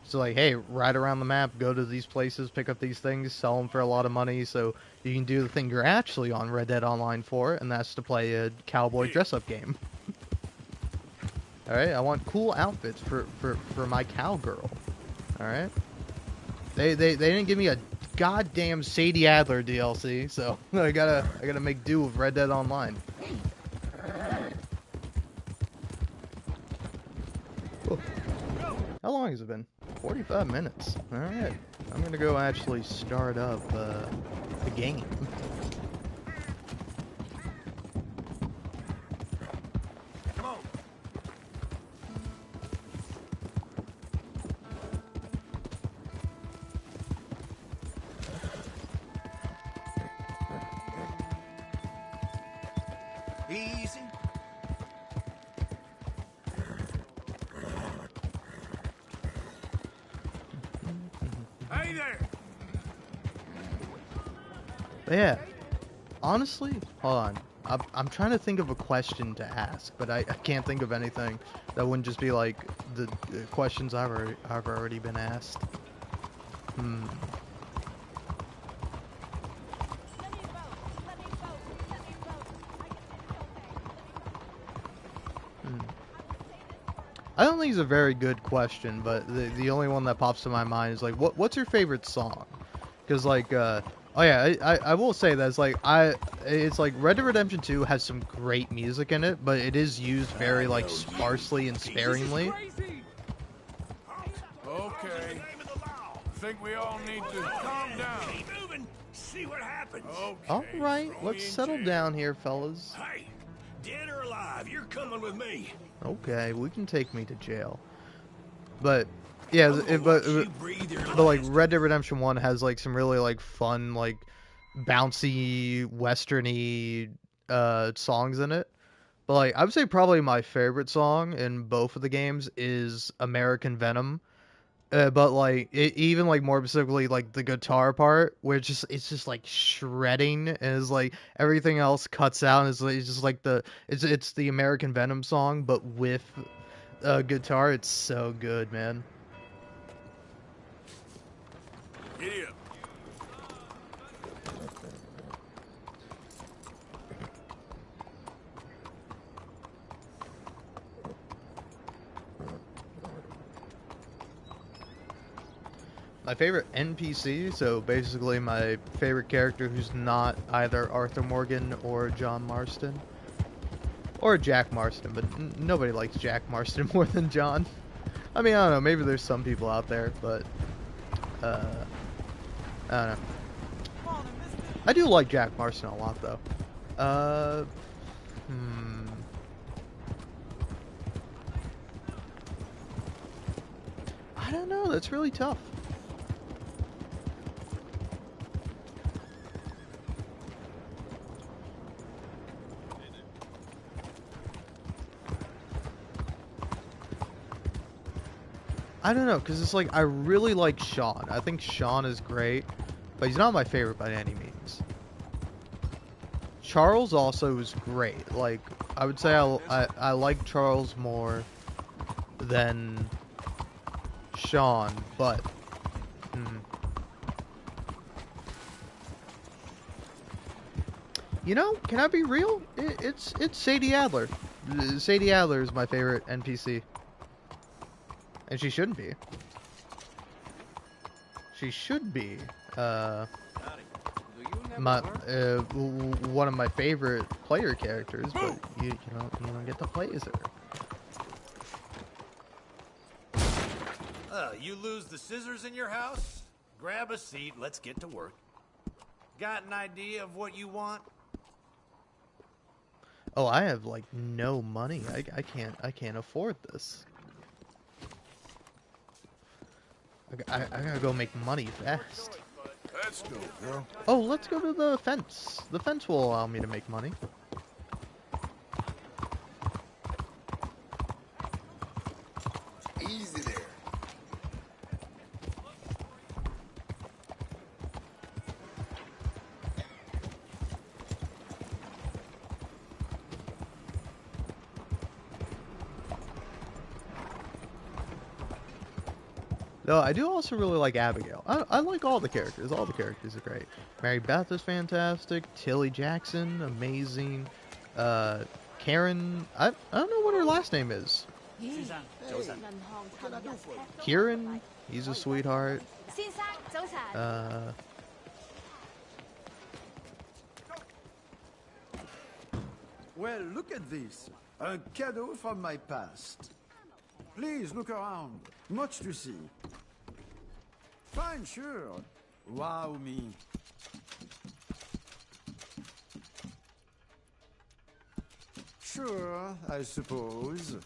So like, hey, ride around the map, go to these places, pick up these things, sell them for a lot of money, so you can do the thing you're actually on Red Dead Online for, and that's to play a cowboy dress-up game. All right, I want cool outfits for my cowgirl. All right, they didn't give me a goddamn Sadie Adler DLC, so I gotta make do with Red Dead Online. Oh. How long has it been? 45 minutes. All right, I'm gonna go actually start up the game. Easy. Hey there! But yeah, honestly, hold on. I'm trying to think of a question to ask, but I can't think of anything that wouldn't just be like the questions I've already been asked. I don't think it's a very good question, but the only one that pops to my mind is like, what's your favorite song? Because like, oh yeah, I will say that it's like Red Dead Redemption 2 has some great music in it, but it is used very like sparsely and sparingly. Okay. Think we all need to calm down. Keep moving. See what happens. Okay. All right, throw let's me in settle jail. down here, fellas. Hey, dead or alive, you're coming with me. Okay, we can take me to jail. But yeah, I'm gonna but watch you breathe your but like last. Red Dead Redemption 1 has like some really like fun like bouncy westerny songs in it. But like I would say probably my favorite song in both of the games is American Venom. But like even like more specifically like the guitar part, where it's just like shredding, and is like everything else cuts out, and it's just like it's the American Venom song, but with guitar. It's so good, man. Giddy up. My favorite NPC, so basically my favorite character who's not either Arthur Morgan or John Marston. Or Jack Marston, but nobody likes Jack Marston more than John. I mean, I don't know, maybe there's some people out there, but, I don't know. I do like Jack Marston a lot, though. I don't know, that's really tough. I don't know, because it's like, I really like Sean. I think Sean is great, but he's not my favorite by any means. Charles also is great. Like, I would say I like Charles more than Sean, but... You know, can I be real? It's Sadie Adler. Sadie Adler is my favorite NPC. And she shouldn't be. She should be, one of my favorite player characters, but you don't get to play as her. You lose the scissors in your house? Grab a seat, let's get to work. Got an idea of what you want? Oh, I have like no money. I can't afford this. I gotta go make money fast. Let's go, girl. Oh, let's go to the fence. The fence will allow me to make money. Easy there. Though I do also really like Abigail. I like all the characters. All the characters are great. Mary Beth is fantastic. Tilly Jackson, amazing. Karen, I don't know what her last name is. Kieran, he's a sweetheart. Well, look at this. A cadeau from my past. Please look around. Much to see. Fine, sure. Wow me. Sure, I suppose.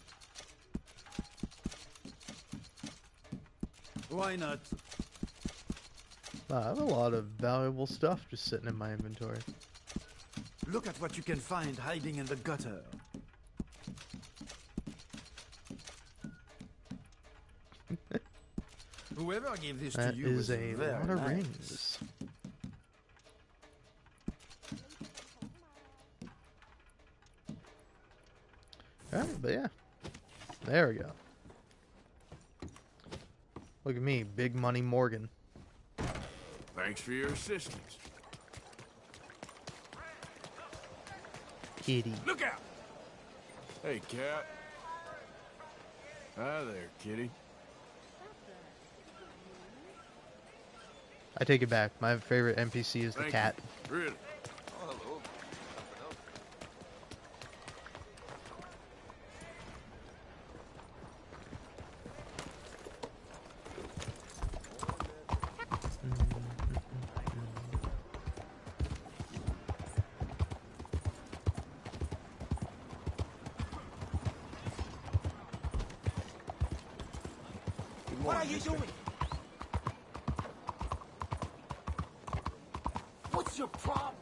Why not? I have a lot of valuable stuff just sitting in my inventory. Look at what you can find hiding in the gutter. Whoever gave this That to you is was a very lot of nice. rings. Alright, but yeah. There we go. Look at me, Big Money Morgan. Thanks for your assistance. Kitty. Look out! Hey, cat. Hi there, kitty. I take it back. My favorite NPC is the Thank cat. you. Really? What are you doing? What's your problem?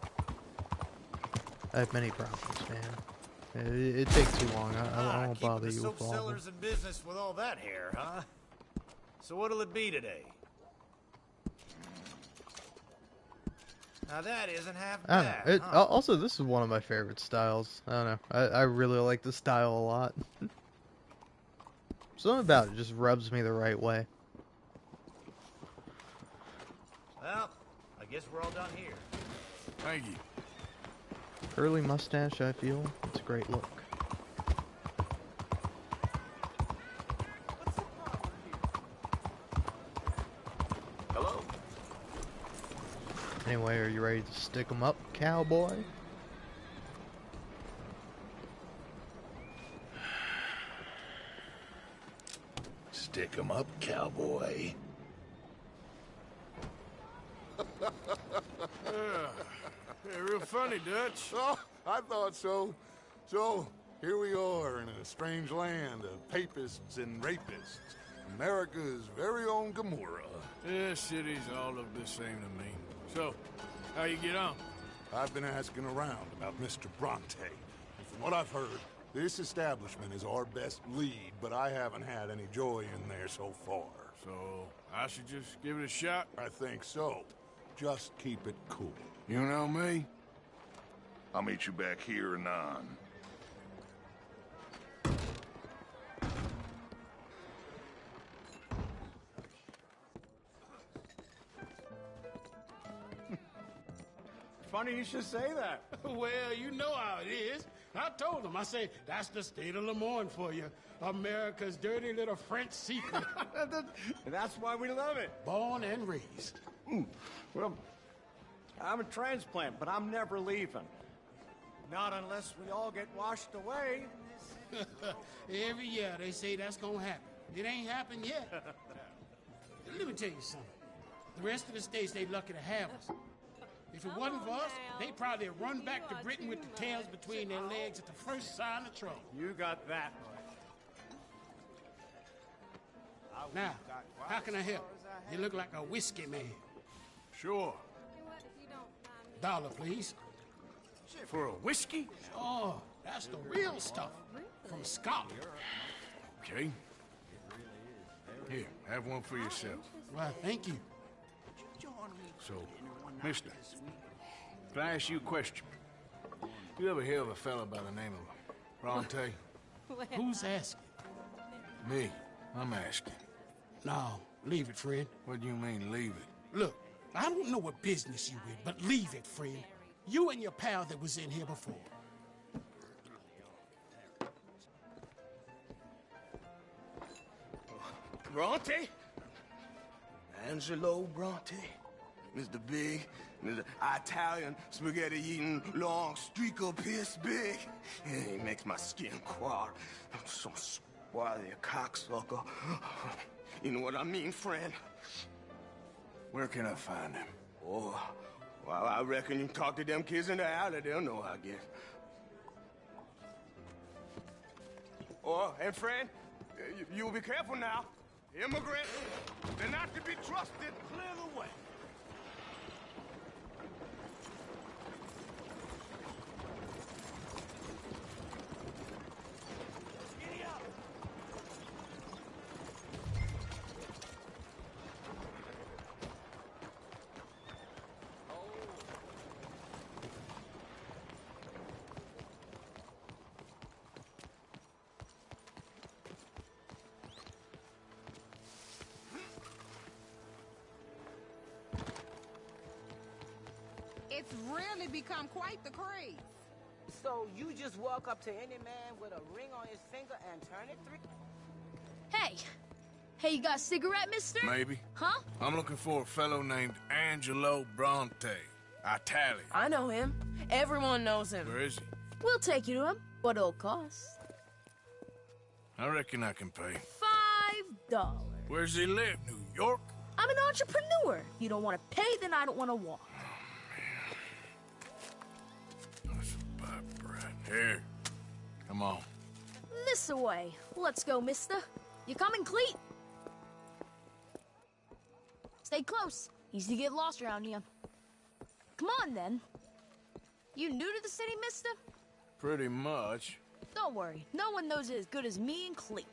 I have many problems, man. It takes too long. I won't keeping bother the you soap with all of them. sellers in business with all that hair, huh? So what'll it be today? Now that isn't half I don't bad, know. huh? Also, this is one of my favorite styles. I don't know. I really like the style a lot. Something about it just rubs me the right way. Well, I guess we're all done here. Thank you. Curly mustache, I feel. It's a great look. Hello? Anyway, are you ready to stick 'em up, cowboy? Stick 'em up, cowboy. Yeah, real funny, Dutch. Oh, I thought so. So, here we are in a strange land of papists and rapists. America's very own Gomorrah. Yeah, cities all look the same to me. So, how you get on? I've been asking around about Mr. Bronte. And from what I've heard, this establishment is our best lead, but I haven't had any joy in there so far. So, I should just give it a shot? I think so. Just keep it cool. You know me? I'll meet you back here anon. Funny you should say that. Well, you know how it is. I told him. I say, that's the state of Lemoyne for you. America's dirty little French secret. That's why we love it. Born and raised. Well, I'm a transplant, but I'm never leaving. Not unless we all get washed away. Every year they say that's gonna happen. It ain't happened yet. Let me tell you something. The rest of the states, they lucky to have us. If it wasn't for us, they'd probably run back to Britain with the tails between their legs at the first sign of trouble. You got that. Now, how can I help? You look like a whiskey man. Sure. $1, please. For a whiskey? Oh, that's the real stuff. From Scotland. Okay. Here, have one for yourself. Well, thank you. So, mister, can I ask you a question? You ever hear of a fella by the name of Bronte? Who's asking? Me. I'm asking. No, Leave it, friend. What do you mean, leave it? Look, I don't know what business you in, but leave it, friend. You and your pal that was in here before. Bronte? Angelo Bronte? Mr. Big, Mr. Italian spaghetti-eating long streaker piss big. He makes my skin crawl. So swarthy a cocksucker. You know what I mean, friend? Where can I find him? Oh, well, I reckon you can talk to them kids in the alley. They'll know, I guess. Oh, and friend, you'll be careful now. Immigrants, they're not to be trusted. Clear the way. It's really become quite the craze. So you just walk up to any man with a ring on his finger and turn it 3? Hey! Hey, you got a cigarette, mister? Maybe. Huh? I'm looking for a fellow named Angelo Bronte. Italian. I know him. Everyone knows him. Where is he? We'll take you to him. What it'll cost? I reckon I can pay. $5. Where's he live? New York? I'm an entrepreneur. If you don't want to pay, then I don't want to walk. Here. Come on. This away. Let's go, mister. You coming, Cleet? Stay close. Easy to get lost around here. Come on, then. You new to the city, mister? Pretty much. Don't worry. No one knows it as good as me and Cleet.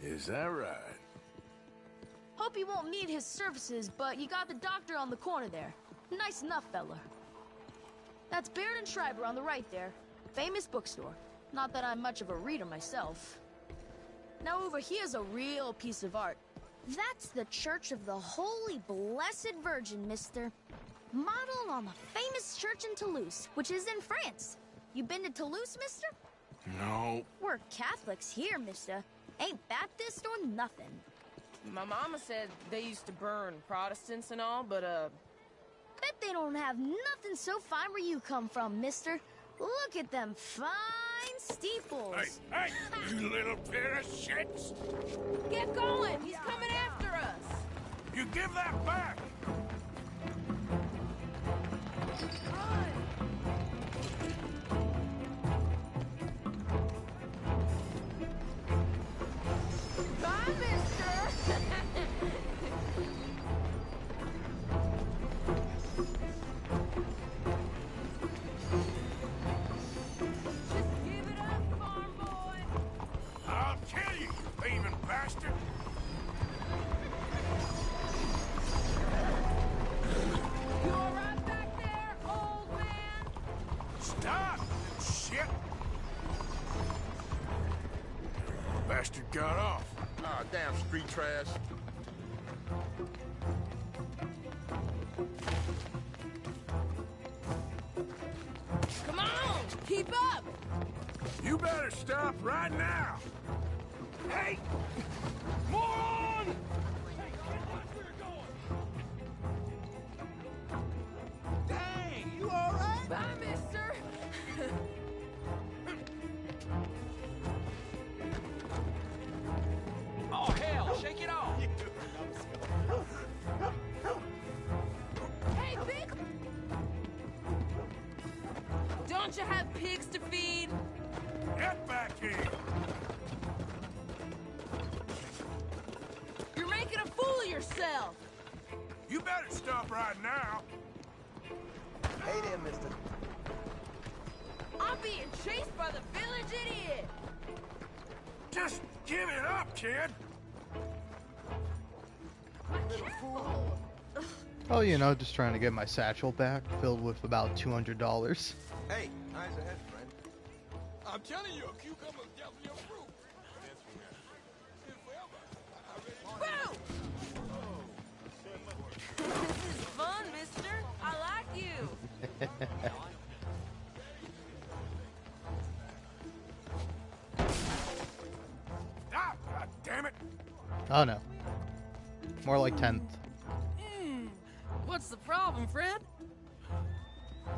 Is that right? Hope you won't need his services, but you got the doctor on the corner there. Nice enough, fella. That's Baird and Schreiber on the right there. Famous bookstore. Not that I'm much of a reader myself. Now over here's a real piece of art. That's the Church of the Holy Blessed Virgin, mister. Modeled on the famous church in Toulouse, which is in France. You been to Toulouse, mister? No. We're Catholics here, mister. Ain't Baptist or nothing. My mama said they used to burn Protestants and all, but, Bet they don't have nothing so fine where you come from, mister. Look at them fine steeples. Hey, you little pair of shits! get going! He's coming after us! You give that back! Bye, mister! I'll kill you, thieving bastard! You alright back there, old man? Stop, shit! Bastard got off. Ah, damn street trash. Come on! Keep up! You better stop right now! Hey! Moron! Dang, you all right? Bye, mister! Oh, hell, shake it off! Hey, big... Don't you have pigs to feed? Get back here! You're making a fool of yourself! You better stop right now! Hey there, mister. I'm being chased by the village idiot! Just give it up, kid! Little fool. Oh, you know, just trying to get my satchel back, filled with about $200. Hey, eyes ahead, friend. I'm telling you, a cucumber definitely a fruit. Boo! Oh no. More like 10th. What's the problem, friend?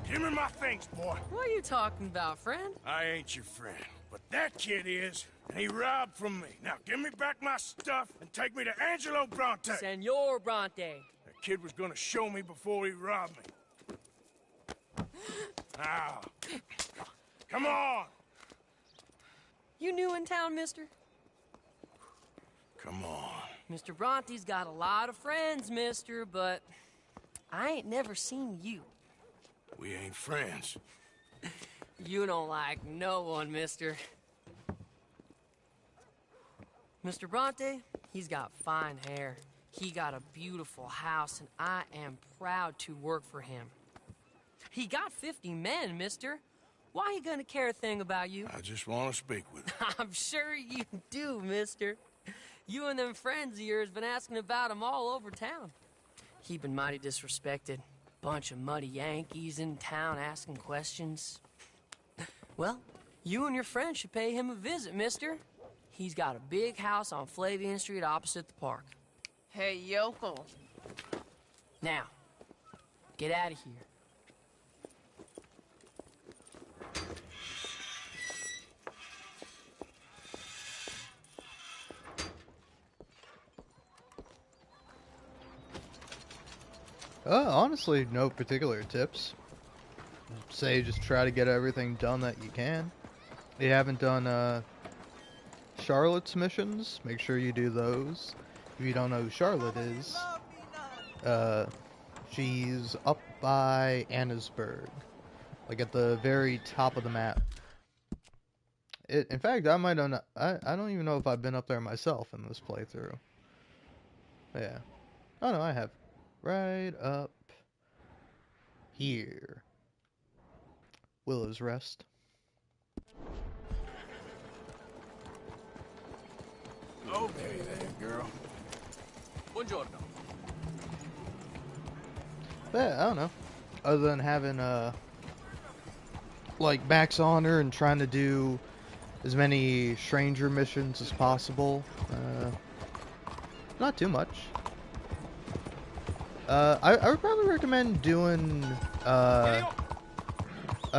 Give me my things, boy. What are you talking about, friend? I ain't your friend, but that kid is, and he robbed from me. Now give me back my stuff and take me to Angelo Bronte. Senor Bronte. That kid was gonna show me before he robbed me. Now, come on. You new in town, mister? Come on. Mr. Bronte's got a lot of friends, mister, but I ain't never seen you. We ain't friends. You don't like no one, mister. Mr. Bronte, he's got fine hair. He got a beautiful house, and I am proud to work for him. He got 50 men, mister. Why he gonna care a thing about you? I just want to speak with him. I'm sure you do, mister. You and them friends of yours been asking about him all over town. He been mighty disrespected. Bunch of muddy Yankees in town asking questions. Well, you and your friend should pay him a visit, mister. He's got a big house on Flavian Street opposite the park. Hey, yokel. Now, get out of here. Honestly, no particular tips. Say just try to get everything done that you can. If you haven't done Charlotte's missions, make sure you do those. If you don't know who Charlotte is, she's up by Annesburg, like at the very top of the map. In fact, I might not. I don't even know if I've been up there myself in this playthrough. Yeah. Oh no, I have. Right up here. Willow's Rest. Okay then, girl. Buongiorno. Yeah, I don't know. Other than having like max honor and trying to do as many stranger missions as possible. Not too much. I would probably recommend doing a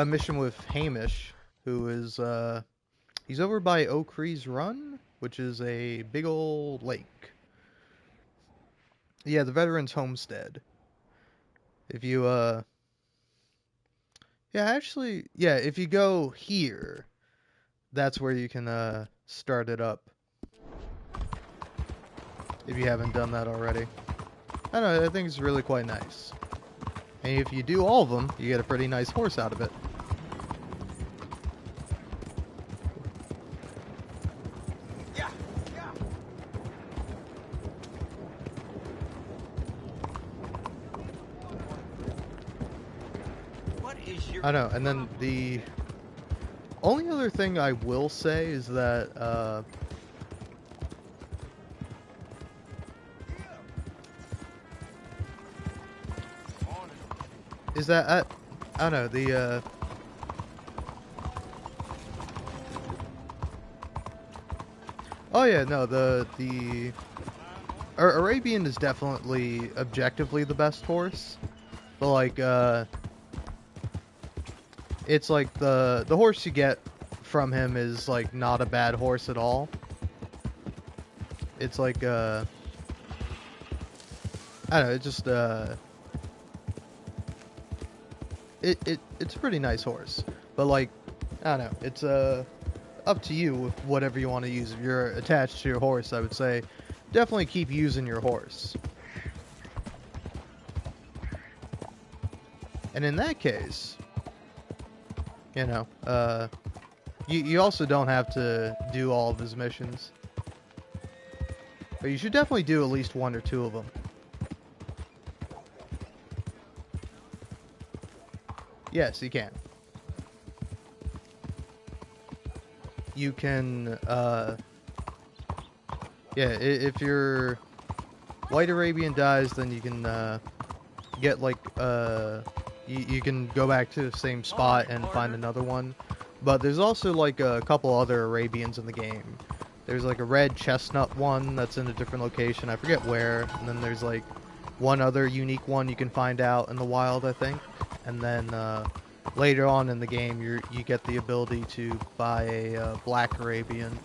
mission with Hamish, who is he's over by O'Cree's Run, which is a big old lake. Yeah, the Veterans Homestead. If you if you go here, that's where you can start it up. If you haven't done that already. I don't know, I think it's really quite nice. And if you do all of them, you get a pretty nice horse out of it. Yeah. What is your... I know, and then the only other thing I will say is that, I don't know, the, oh yeah, no, the Arabian is definitely objectively the best horse, but like, it's like the horse you get from him is like not a bad horse at all. It's like, I don't know, it just, it's a pretty nice horse, but like, I don't know, it's up to you with whatever you want to use. If you're attached to your horse, I would say definitely keep using your horse. And in that case, you know, you also don't have to do all of his missions, but you should definitely do at least one or two of them. Yes, you can. You can, yeah, if your White Arabian dies, then you can, get, like, you can go back to the same spot and find another one. But there's also, like, a couple other Arabians in the game There's like a red chestnut one that's in a different location. I forget where. And then there's like one other unique one you can find out in the wild, I think. And then later on in the game, you get the ability to buy a Black Arabian.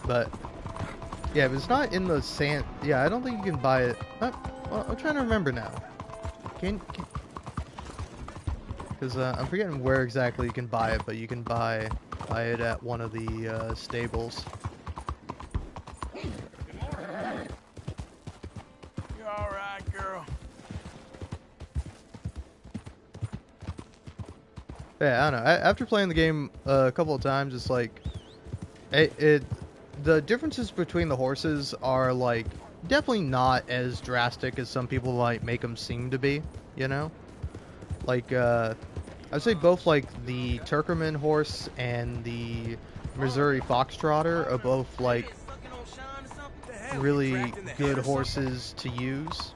But yeah, if it's not in the sand, yeah, I don't think you can buy it. Well, I'm trying to remember now. Because I'm forgetting where exactly you can buy it, but you can buy it at one of the stables. You all right, girl? Yeah, I don't know. After playing the game a couple of times, it's like the differences between the horses are like definitely not as drastic as some people might make them seem to be. You know, like I'd say both like the Turkoman horse and the Missouri Foxtrotter are both like really good horses to use.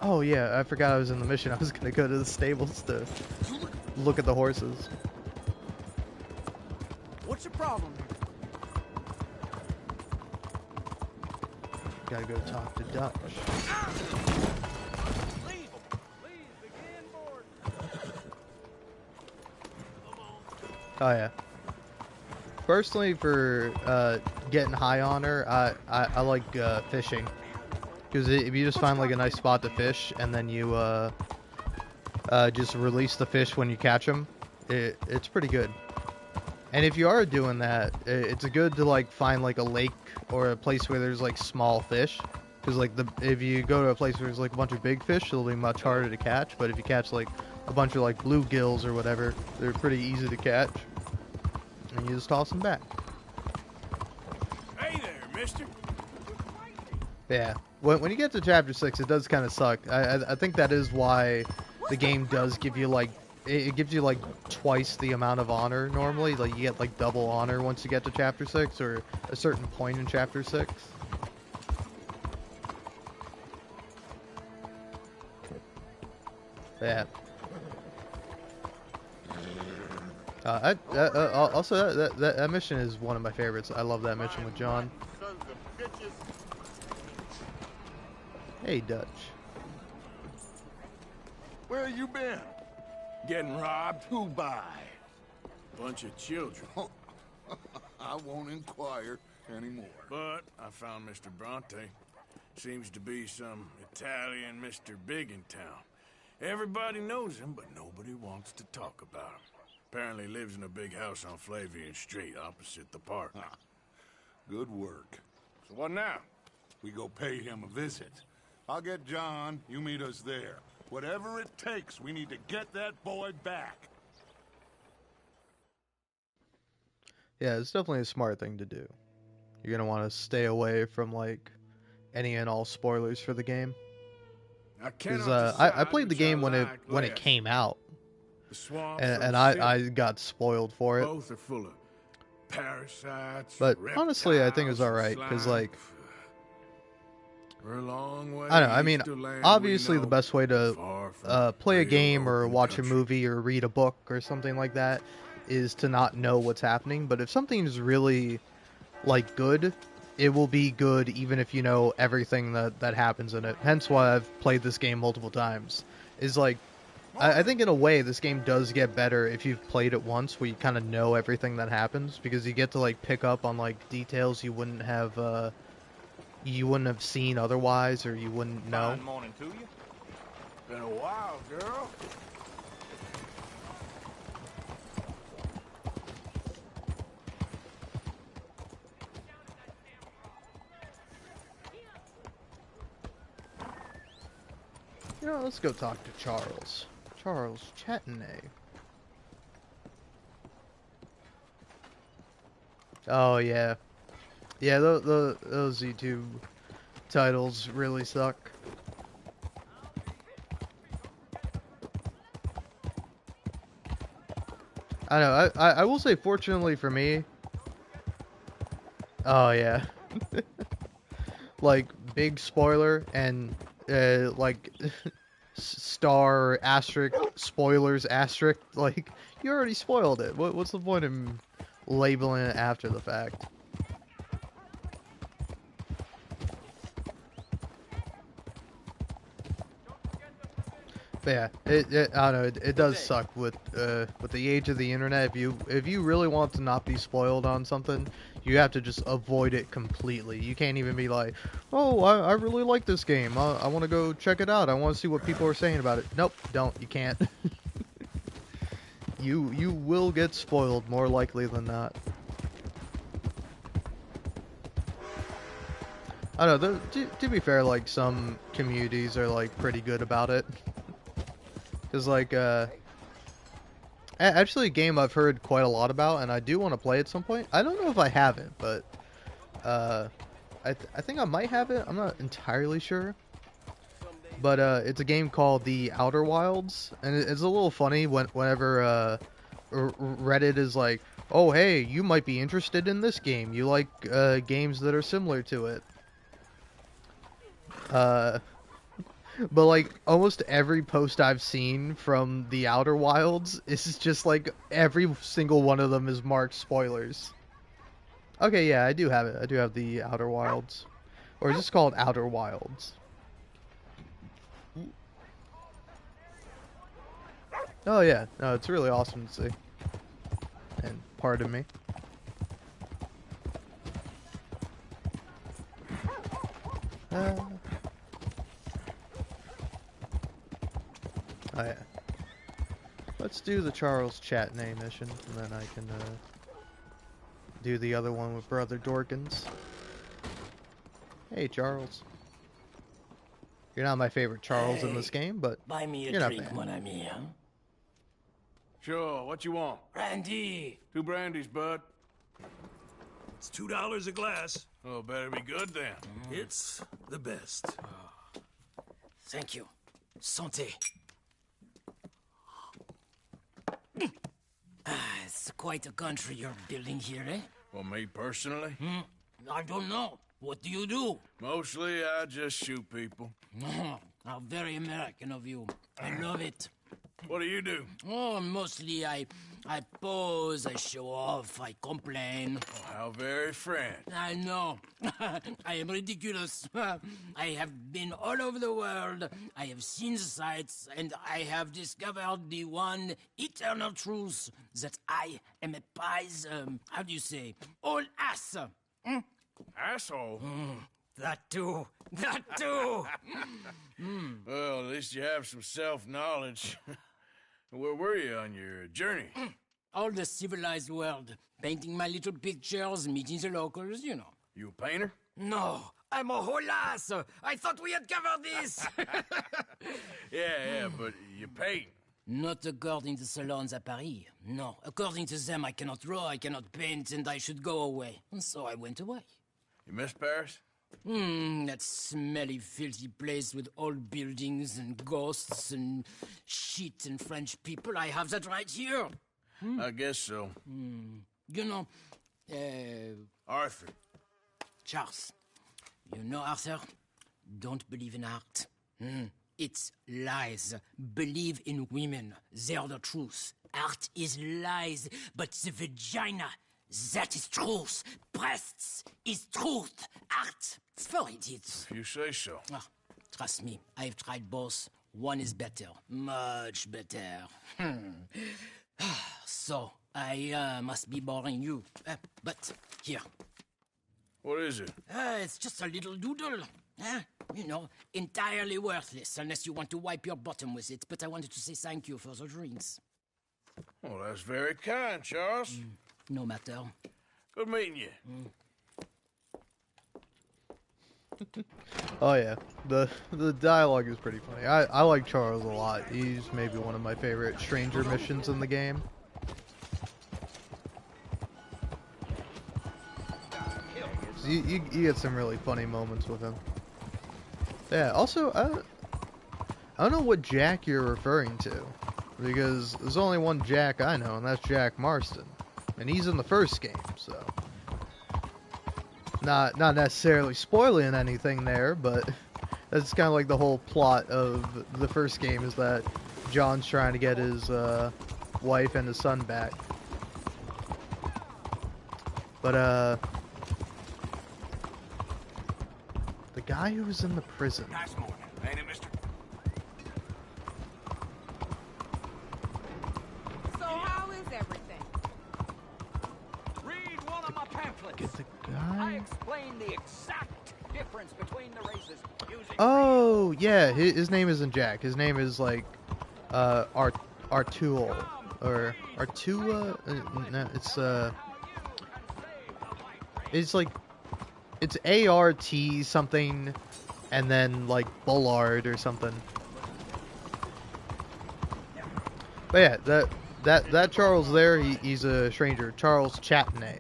Oh yeah, I forgot I was in the mission. I was gonna go to the stables to look at the horses. What's your problem? Gotta go talk to Dutch. Oh yeah. Personally, for getting high on her, I like fishing, because if you just find like a nice spot to fish and then you just release the fish when you catch them, it's pretty good. And if you are doing that, it's good to like find like a lake or a place where there's like small fish, because like if you go to a place where there's like a bunch of big fish, it'll be much harder to catch. But if you catch like a bunch of like bluegills or whatever, they're pretty easy to catch, and you just toss them back. Hey there, mister. Yeah, when you get to chapter 6, it does kind of suck. I think that is why the game does give you like, it gives you like twice the amount of honor normally. Like you get like double honor once you get to chapter 6 or a certain point in chapter 6. Yeah. Also, that mission is one of my favorites. I love that mission with John. Hey, Dutch. Where you been? Getting robbed? Who by? Bunch of children. I won't inquire anymore. But I found Mr. Bronte. Seems to be some Italian Mr. Big in town. Everybody knows him, but nobody wants to talk about him. Apparently lives in a big house on Flavian Street, opposite the park. Good work. So what now? We go pay him a visit. I'll get John, you meet us there. Whatever it takes, we need to get that boy back. Yeah, it's definitely a smart thing to do. You're gonna want to stay away from like any and all spoilers for the game. Because I played the game when it came out, and I got spoiled for it. Both are full of parasites. But honestly, I think it was alright, because like, we're a long way I don't know, I mean, east of land obviously we the know, best way to far from play a real game or open watch a country. movie or read a book or something like that is to not know what's happening. But if something's really like good, it will be good even if you know everything that happens in it. Hence why I've played this game multiple times. Is like, I think in a way this game does get better if you've played it once, where you kind of know everything that happens, because you get to like pick up on like details you wouldn't have seen otherwise, or you wouldn't know. Fine morning to you. Been a while, girl. You know, let's go talk to Charles. Charles Chattenay. Oh yeah, yeah. Those YouTube titles really suck. I know. I will say, fortunately for me. Oh yeah. Like, big spoiler, and like star asterisk spoilers asterisk, like, you already spoiled it. What's the point in labeling it after the fact. But yeah, I don't know. It does suck with the age of the internet. If you really want to not be spoiled on something, you have to just avoid it completely. You can't even be like, oh, I really like this game. I want to go check it out. I want to see what people are saying about it. Nope, don't. You can't. You will get spoiled more likely than not. I don't know. To be fair, like some communities are like pretty good about it. Cause like actually a game I've heard quite a lot about, and I do want to play at some point. I don't know if I have it, but I think I might have it. I'm not entirely sure. But it's a game called The Outer Wilds, and it's a little funny whenever Reddit is like, "Oh, hey, you might be interested in this game. You like games that are similar to it." But like almost every post I've seen from The Outer Wilds is just like every single one of them is marked spoilers. Okay, yeah, I do have it. I do have The Outer Wilds. Or is this called Outer Wilds? Oh yeah, no, it's really awesome to see. And pardon me. Oh yeah. Let's do the Charles Chatney mission, and then I can do the other one with Brother Dorkins. Hey Charles. You're not my favorite Charles in this game, but buy me you're a not drink, bad. mon ami, huh? Sure, what you want? Brandy. 2 brandies, bud. It's $2 a glass. Oh, better be good then. It's the best. Thank you. Santé. It's quite a country you're building here, eh? Well, me personally? I don't know. What do you do? Mostly, I just shoot people. Oh, how very American of you. I love it. What do you do? Oh, mostly I pose, I show off, I complain. Oh, how very French. I know. I am ridiculous. I have been all over the world. I have seen the sights, and I have discovered the one eternal truth that I am a pies, how do you say, old ass. Asshole? That too. That too. Well, at least you have some self-knowledge. Where were you on your journey? All the civilized world. Painting my little pictures, meeting the locals, you know. You a painter? No, I'm a whole ass. I thought we had covered this. Yeah, but you paint. Not according to salons at Paris. No, according to them, I cannot draw, I cannot paint, and I should go away. And so I went away. You miss Paris? That smelly, filthy place with old buildings and ghosts and shit and French people. I have that right here. I guess so. You know, Arthur. Charles. You know, Arthur? Don't believe in art. It's lies. Believe in women. They're the truth. Art is lies, but the vagina, that is truth. Breasts is truth. Art, it's for idiots. If you say so. Trust me, I've tried both. One is better. Much better. So, I must be boring you. But, here. What is it? It's just a little doodle. You know, entirely worthless unless you want to wipe your bottom with it. But I wanted to say thank you for the drinks. Well, that's very kind, Charles. No matter. Good meeting you. Oh yeah, the dialogue is pretty funny. I like Charles a lot. He's maybe one of my favorite stranger missions in the game. So you get some really funny moments with him. Yeah. Also, I don't know what Jack you're referring to, because there's only one Jack I know, and that's Jack Marston, and he's in the first game, so. Not necessarily spoiling anything there, but that's kind of like the whole plot of the first game is that John's trying to get his wife and his son back. But the guy who was in the prison. Nice morning, ain't it, mister? So how is everything? Read one of my pamphlets. Get the I guy. explain the exact difference between the races using Oh yeah, his name isn't Jack. His name is like Artual or Artua. No, it's like it's ART something, and then like Bullard or something. But yeah, that Charles there, he's a stranger. Charles Chapney,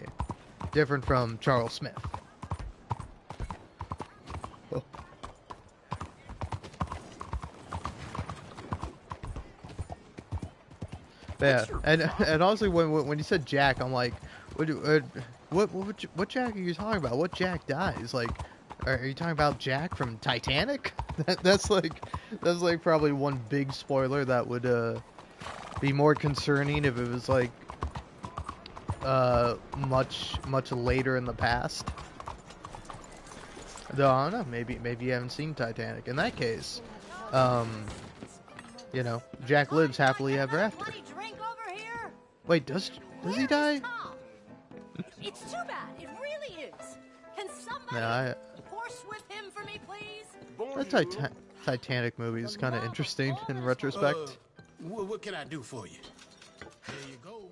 different from Charles Smith. Oh. Yeah, and honestly, when you said Jack, I'm like, what Jack are you talking about? What Jack dies? Like, are you talking about Jack from Titanic? That's like probably one big spoiler that would be more concerning if it was like much later in the past. Though I don't know, maybe you haven't seen Titanic. In that case, you know, Jack lives happily ever after. Wait, does he die? It's too bad. It really is. Can somebody No, horse with him for me, please? that Titanic movie is kind of interesting in retrospect. What can I do for you? There you go.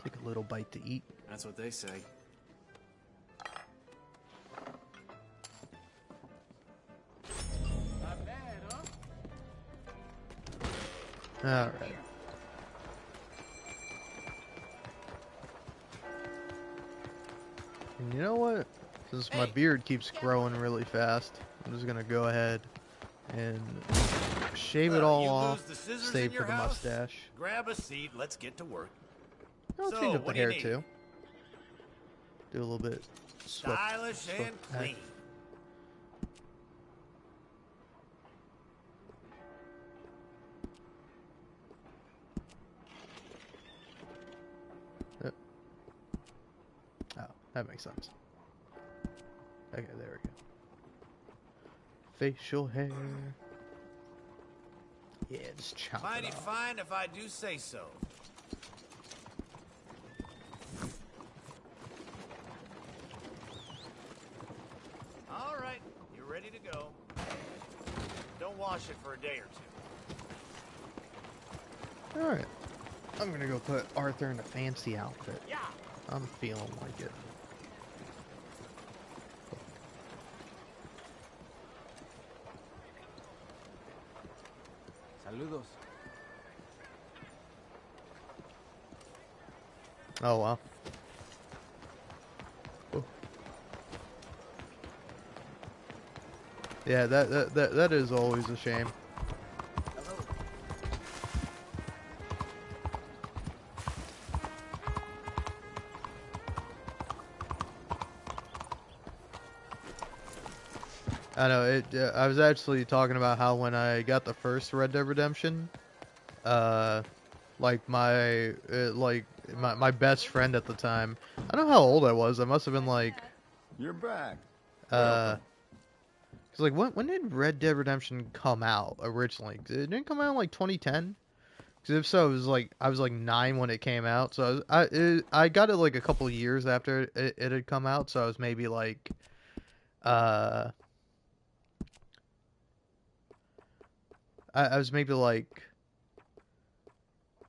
Take a little bite to eat. That's what they say. Not bad, huh? All right. And you know what? Since my beard keeps growing really fast, I'm just gonna go ahead and shave it all off, save for the mustache. Grab a seat. Let's get to work. I'll So, change up the what do you hair need? too. Do a little bit. Stylish and clean. Oh, that makes sense. Okay, there we go. Facial hair. Yeah, just chop Mighty it off. fine if I do say so. All right, you're ready to go. Don't wash it for a day or two. Alright. I'm gonna go put Arthur in a fancy outfit. Yeah. I'm feeling like it. Saludos. Oh wow. Oh. Yeah, that is always a shame. I know it. I was actually talking about how when I got the first Red Dead Redemption, like my best friend at the time. I don't know how old I was. I must have been like. You're back. Cause like when did Red Dead Redemption come out originally? 'Cause it didn't come out in like 2010. Cause if so, it was like I was like 9 when it came out. So I got it like a couple of years after it had come out. So I was maybe like I was maybe like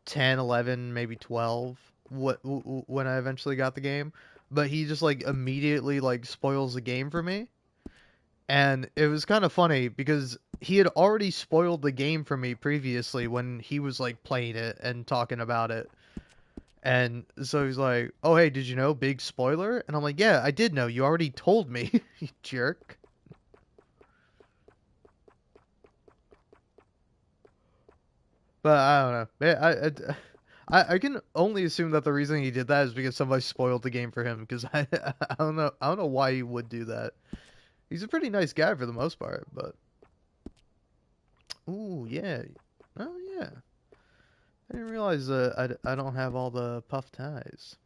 10, 11, maybe 12 when I eventually got the game. But he just like immediately like spoils the game for me. And it was kind of funny because he had already spoiled the game for me previously when he was like playing it and talking about it. And so he's like, "Oh, hey, did you know? Big spoiler." And I'm like, "Yeah, I did know. You already told me, you jerk." But I don't know. I can only assume that the reason he did that is because somebody spoiled the game for him. Because I don't know. I don't know why he would do that. He's a pretty nice guy for the most part, but. Ooh, yeah. Oh, yeah. I didn't realize I don't have all the puff ties.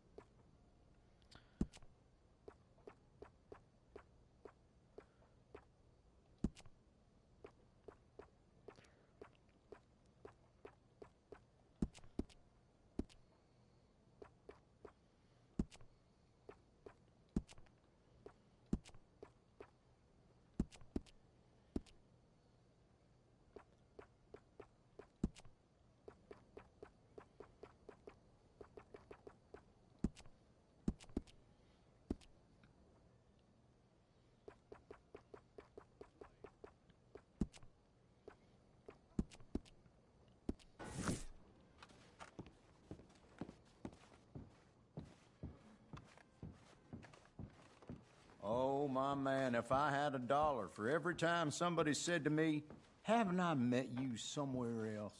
Oh, my man, if I had $1 for every time somebody said to me, haven't I met you somewhere else?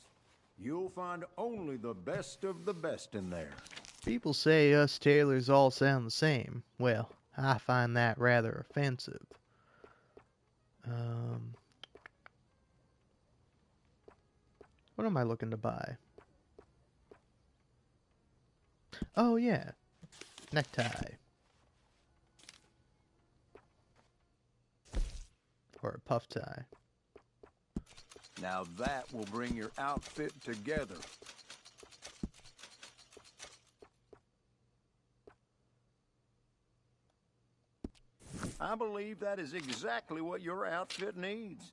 You'll find only the best of the best in there. People say us tailors all sound the same. Well, I find that rather offensive. What am I looking to buy? Oh, yeah. Necktie. Or a puff tie. Now that will bring your outfit together. I believe that is exactly what your outfit needs.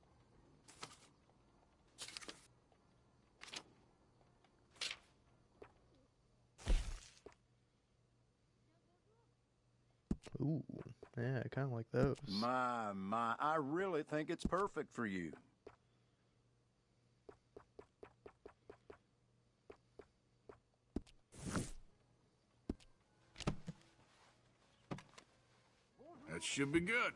Ooh, yeah, I kind of like those. My, I really think it's perfect for you. That should be good.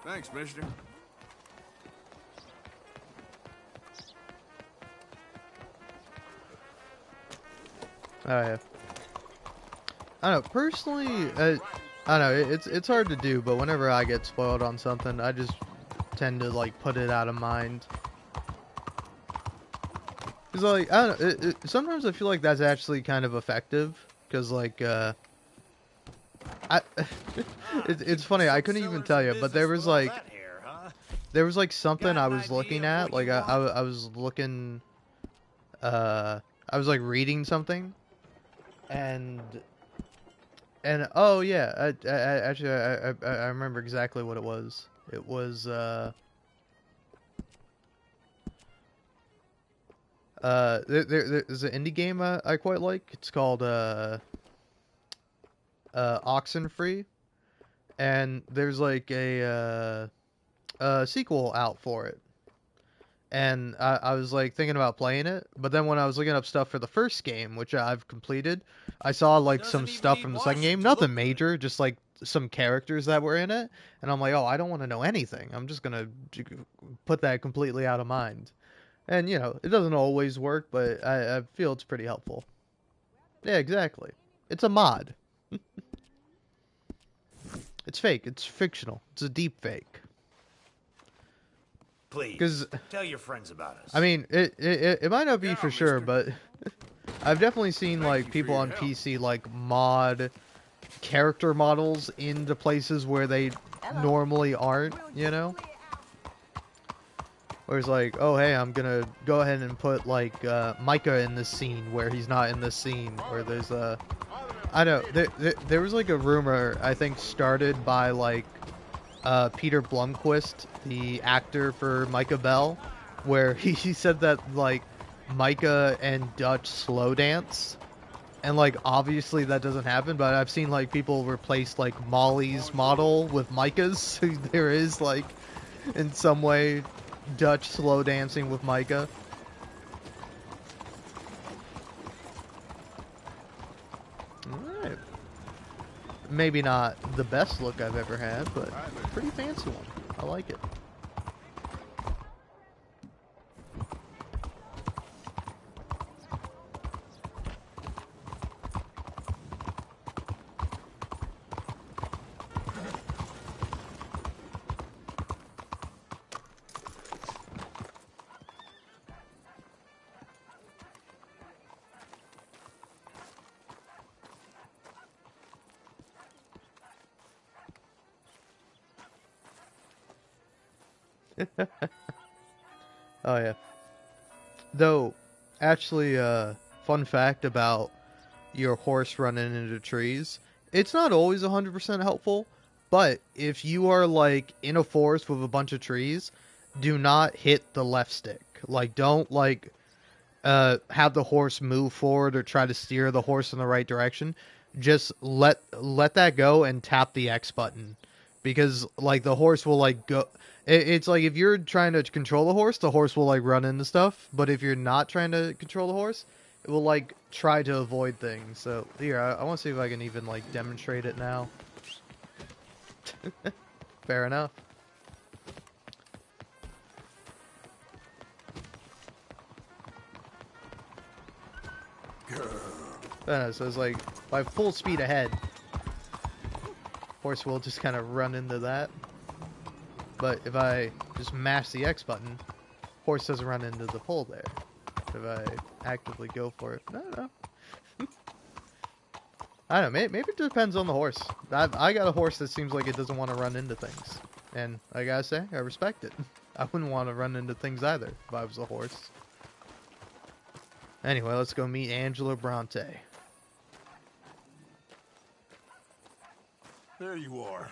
Thanks, mister. Oh, yeah. I don't know, personally, I don't know, it's hard to do, but whenever I get spoiled on something, I just tend to, like, put it out of mind. Because, like, I don't know, sometimes I feel like that's actually kind of effective, because, like, it's funny, I couldn't even tell you, but there was, like, something I was looking at, like, I was looking, I was, like, reading something, and oh yeah, actually I remember exactly what it was. It was there's an indie game I quite like. It's called Oxenfree, and there's like a sequel out for it. And I was like thinking about playing it, but then when I was looking up stuff for the first game, which I've completed, I saw like some stuff from the second game, nothing major, just like some characters that were in it, and I'm like, oh, I don't want to know anything. I'm just gonna put that completely out of mind. And you know, it doesn't always work, but I feel it's pretty helpful. Yeah, exactly. It's a mod. It's fake. It's fictional. It's a deep fake. Please, tell your friends about us. I mean, it might not be for sure, but I've definitely seen like people on PC like mod character models into places where they normally aren't, you know? Where it's like, oh hey, I'm gonna go ahead and put like Micah in this scene where he's not in this scene, or there's I don't know, there was like a rumor, I think started by like Peter Blumquist, the actor for Micah Bell, where he said that like Micah and Dutch slow dance, and like obviously that doesn't happen, but I've seen like people replace like Molly's model with Micah's, so there is like in some way Dutch slow dancing with Micah. Alright. Maybe not the best look I've ever had, but pretty fancy one. I like it. Oh yeah. Though, actually, fun fact about your horse running into trees, it's not always 100% helpful, but if you are like in a forest with a bunch of trees, do not hit the left stick. Like, don't like have the horse move forward or try to steer the horse in the right direction. Just let that go and tap the X button, because like the horse will like go. It's like if you're trying to control the horse will like run into stuff. But if you're not trying to control the horse, it will like try to avoid things. So here, I want to see if I can even like demonstrate it now. Fair enough. So it's like by full speed ahead, horse will just kind of run into that. But if I just mash the X button, horse doesn't run into the pole there. If I actively go for it, I don't know. I don't know. Maybe it depends on the horse. I got a horse that seems like it doesn't want to run into things, and I gotta say, I respect it. I wouldn't want to run into things either if I was a horse. Anyway, let's go meet Angelo Bronte. There you are.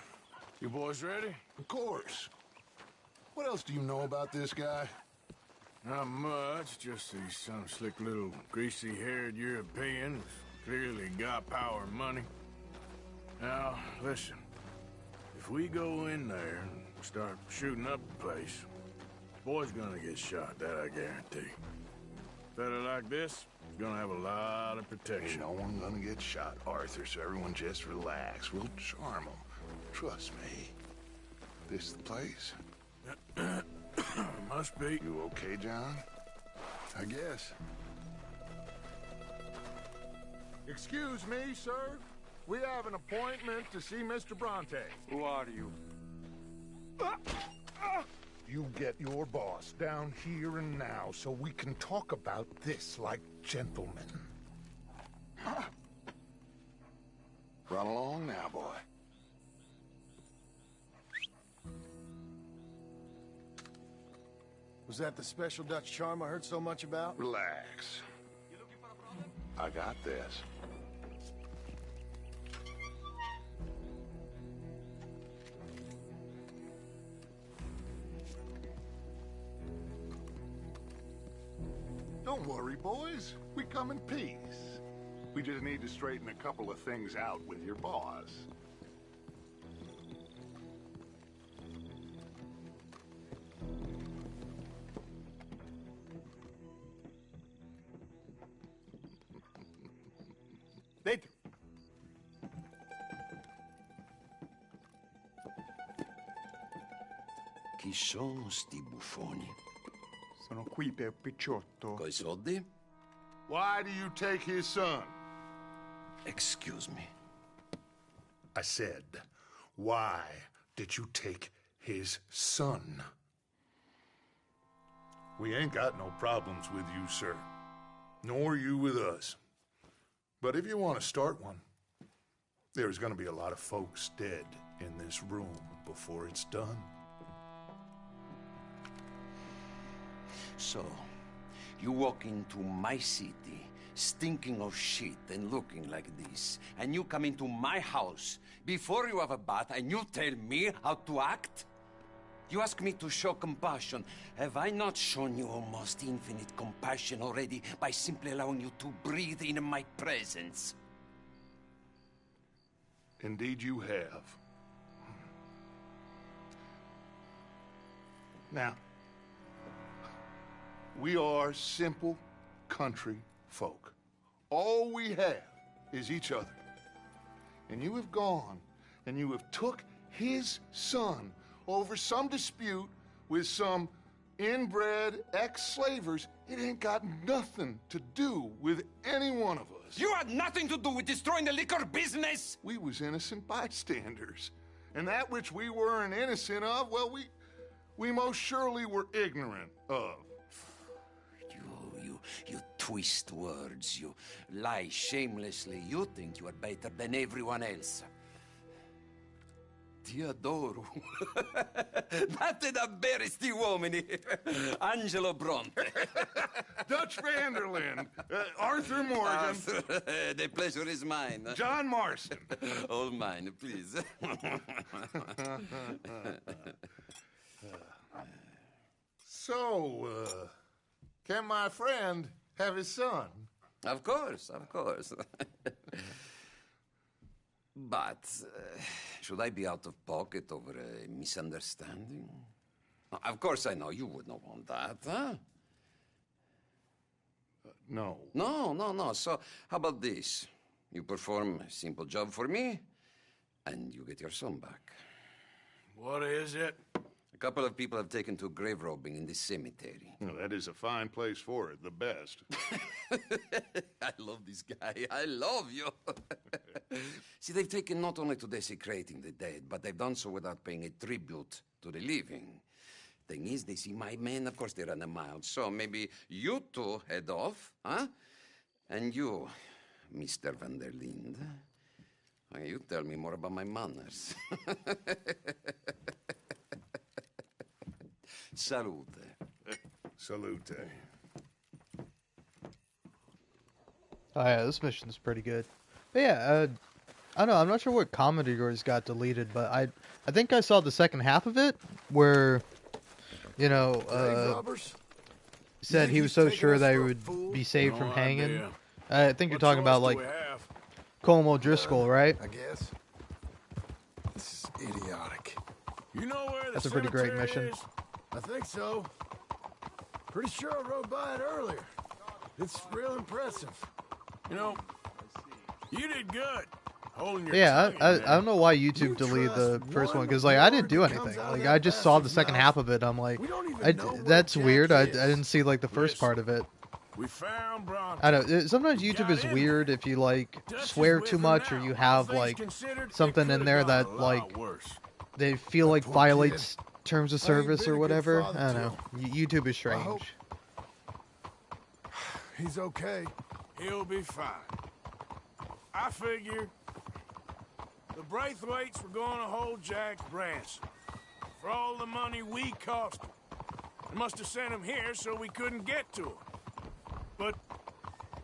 You boys ready? Of course. What else do you know about this guy? Not much, just he's some slick little greasy-haired European. Clearly got power and money. Now, listen. If we go in there and start shooting up the place, the boy's gonna get shot, that I guarantee. A fella like this is gonna have a lot of protection. Ain't no one gonna get shot, Arthur, so everyone just relax. We'll charm them. Trust me. This the place? Must be. You okay, John? I guess. Excuse me, sir. We have an appointment to see Mr. Bronte. Who are you? You get your boss down here and now so we can talk about this like gentlemen. Run along now, boy. Was that the special Dutch charm I heard so much about? Relax. I got this. Don't worry, boys. We come in peace. We just need to straighten a couple of things out with your boss. Dentro. Chi sono sti buffoni? Sono qui per Picciotto. Coi soldi? Why do you take his son? Excuse me. I said, why did you take his son? We ain't got no problems with you, sir. Nor you with us. But if you want to start one, there's going to be a lot of folks dead in this room before it's done. So, you walk into my city, stinking of shit and looking like this, and you come into my house before you have a bath and you tell me how to act? You ask me to show compassion. Have I not shown you almost infinite compassion already by simply allowing you to breathe in my presence? Indeed you have. Now, we are simple country folk. All we have is each other. And you have gone and you have took his son over some dispute with some inbred ex-slavers. It ain't got nothing to do with any one of us. You had nothing to do with destroying the liquor business! We was innocent bystanders. And that which we weren't innocent of, well, we most surely were ignorant of. You twist words, you lie shamelessly. You think you are better than everyone else. Ti adoro. Batte davvero sti uomini. Angelo Bronte. Dutch Vanderlyn. Arthur Morgan. Arthur, the pleasure is mine. John Marston. All mine, please. So, can my friend have his son? Of course, of course. But, should I be out of pocket over a misunderstanding? Of course I know you would not want that, huh? No. No. So, how about this? You perform a simple job for me, and you get your son back. What is it? A couple of people have taken to grave robbing in this cemetery. Well, that is a fine place for it, the best. I love this guy. I love you. See, they've taken not only to desecrating the dead, but they've done so without paying a tribute to the living. Thing is, they see my men, of course they run a mile. So maybe you two head off, huh? And you, Mr. Van der Linde, you tell me more about my manners. Salute. Salute. Oh yeah, this mission's pretty good. But yeah, I don't know. I'm not sure what comment of yours got deleted, but I think I saw the second half of it where, you know, said he was so sure that he would be saved from hanging. I think you're talking about like Colm O'Driscoll, right? I guess. This is idiotic. You know where the That's a pretty great mission. is? I think so. Pretty sure I rode by it earlier. It's real impressive. You know, you did good. Holding your Yeah, tongue I in there. don't know why YouTube deleted the first one, because like I didn't do anything. Like I just saw the second half of it. I'm like, that's weird. I didn't see like the first part of it. We found Bronte. I don't. Sometimes YouTube is weird if you like swear too much or you have like something in there that like they feel like violates terms of service or whatever. I don't know. YouTube is strange. He's okay. He'll be fine. I figure the Braithwaites were going to hold Jack ransom for all the money we cost him. They must have sent him here so we couldn't get to him. But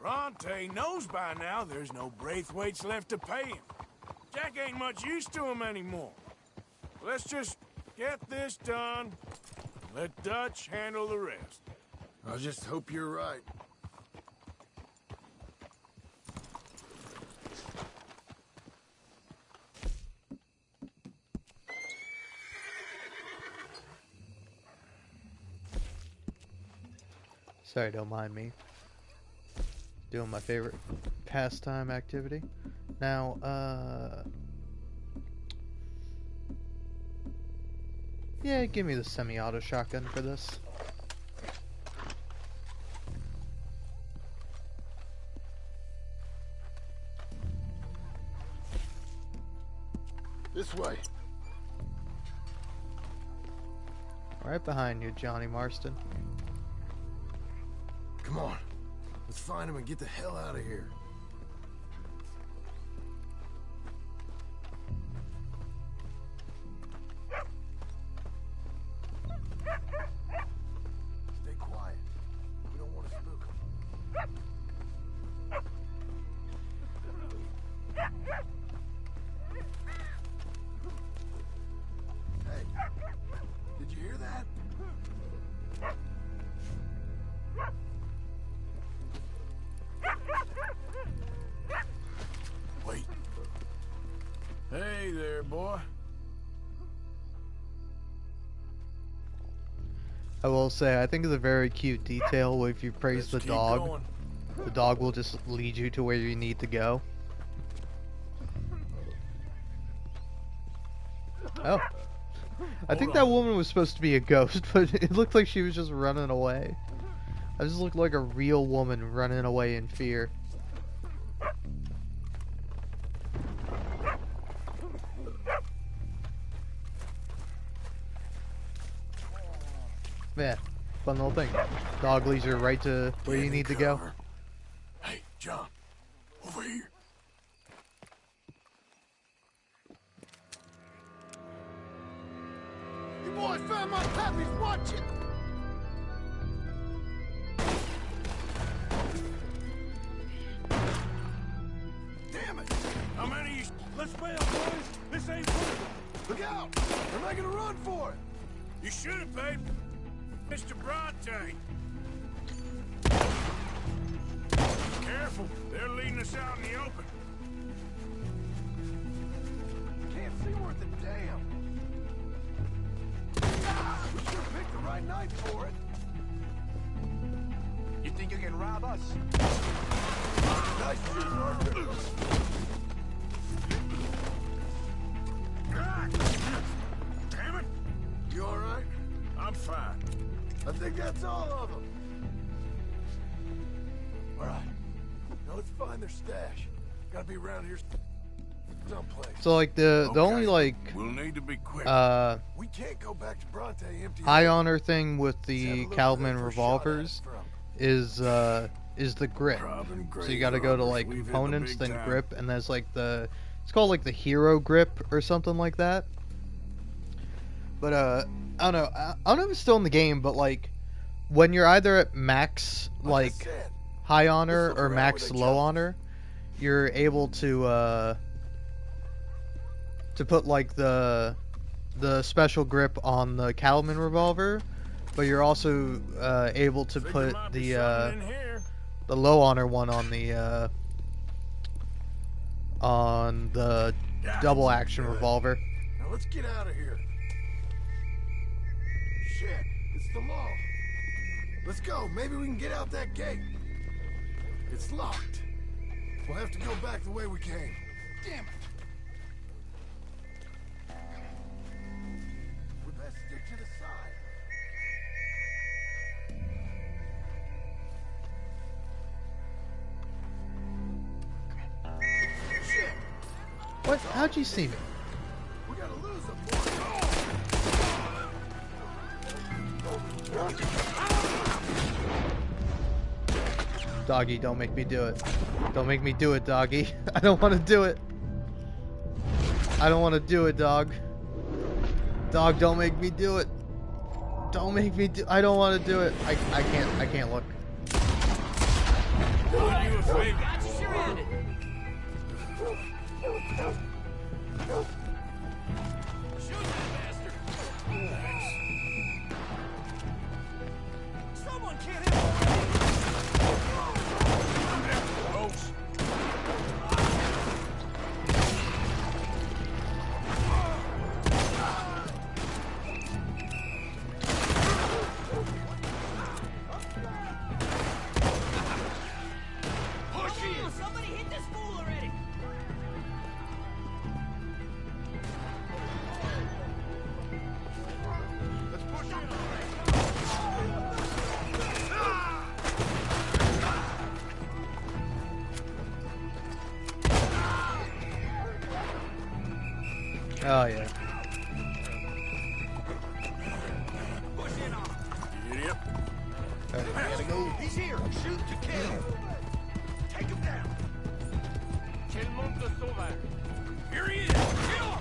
Bronte knows by now there's no Braithwaites left to pay him. Jack ain't much use to him anymore. Let's just get this done. Let Dutch handle the rest. I just hope you're right. Sorry, don't mind me. Doing my favorite pastime activity. Now, yeah, give me the semi-auto shotgun for this. This way. Right behind you, Johnny Marston. Come on. Let's find him and get the hell out of here. Stay quiet. We don't want to spook him. Hey, did you hear that? Wait. Hey there, boy. I will say, I think it's a very cute detail if you praise the dog. The dog will just lead you to where you need to go. Oh. I think that woman was supposed to be a ghost, but it looked like she was just running away. I just looked like a real woman running away in fear. Yeah, fun little thing. Dog leads you right to where you need to go. Hey, John, over here. You boys found my puppies. Watch it. Damn it! How many of you? Let's bail, boys. This ain't fun. Look out! They're making a run for it. You should have paid Mr. Bronte. Careful, they're leading us out in the open. Can't see worth a damn. We sure picked the right night for it. You think you can rob us? Nice shooting, Arthur. Damn it! You all right? I'm fine. I think that's all of them. All right. Now let's find their stash. Gotta be around here someplace. So like the only like We'll need to be quick. We can't go back to Bronte empty. high honor thing with the Calvin revolvers is the grip. So you got to go to like components, then grip, and there's like it's called like the hero grip or something like that. But I don't know. I don't know if it's still in the game, but like when you're either at max like high honor or max low honor, you're able to put like the special grip on the Calvin revolver, but you're also able to put the low honor one on the double action revolver. Now let's get out of here. Shit, it's the law. Let's go. Maybe we can get out that gate. It's locked. We'll have to go back the way we came. Damn it. We best stick to the side. Shit. What? How'd you see me? We gotta lose them. Doggy, don't make me do it. Don't make me do it, doggy. I don't want to do it. I don't want to do it, dog. Dog, don't make me do it. Don't make me do. I don't want to do it. I can't look. Someone can't hit. Somebody hit this fool already! Let's push in. Oh yeah. Push in on him. Idiot. Gotta go. He's here. Shoot to kill. Take him down. Quel monde de sauvage. Here he is. Kill him.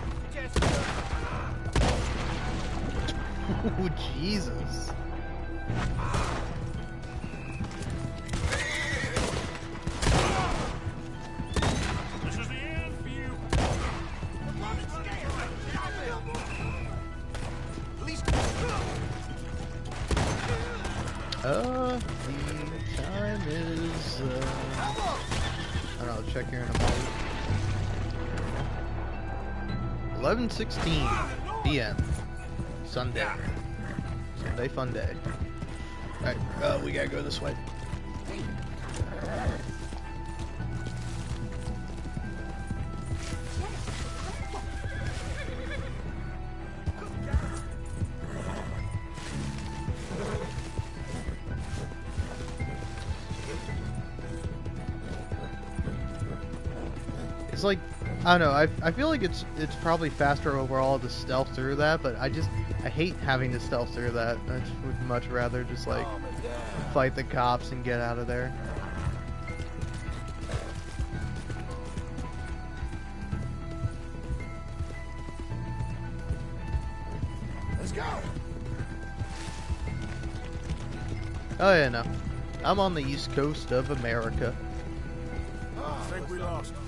Oh Jesus. This is the end for you. The time is I don't know, check here in a moment. 11:16 p.m. Sunday. Sunday fun day. Alright, we gotta go this way. It's like, I don't know, I feel like it's probably faster overall to stealth through that, but I hate having to stealth through that. I would much rather just like fight the cops and get out of there. Let's go. Oh yeah, no. I'm on the east coast of America. I think we lost him.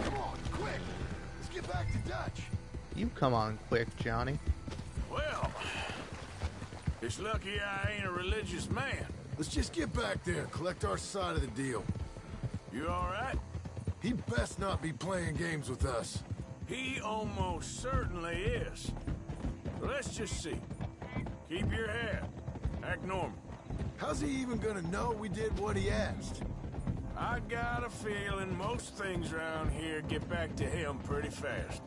Come on, quick. Let's get back to Dutch. You come on quick, Johnny. Well, it's lucky I ain't a religious man. Let's just get back there and collect our side of the deal. You all right? He best not be playing games with us. He almost certainly is. Let's just see. Keep your head. Act normal. How's he even gonna know we did what he asked? I got a feeling most things around here get back to him pretty fast.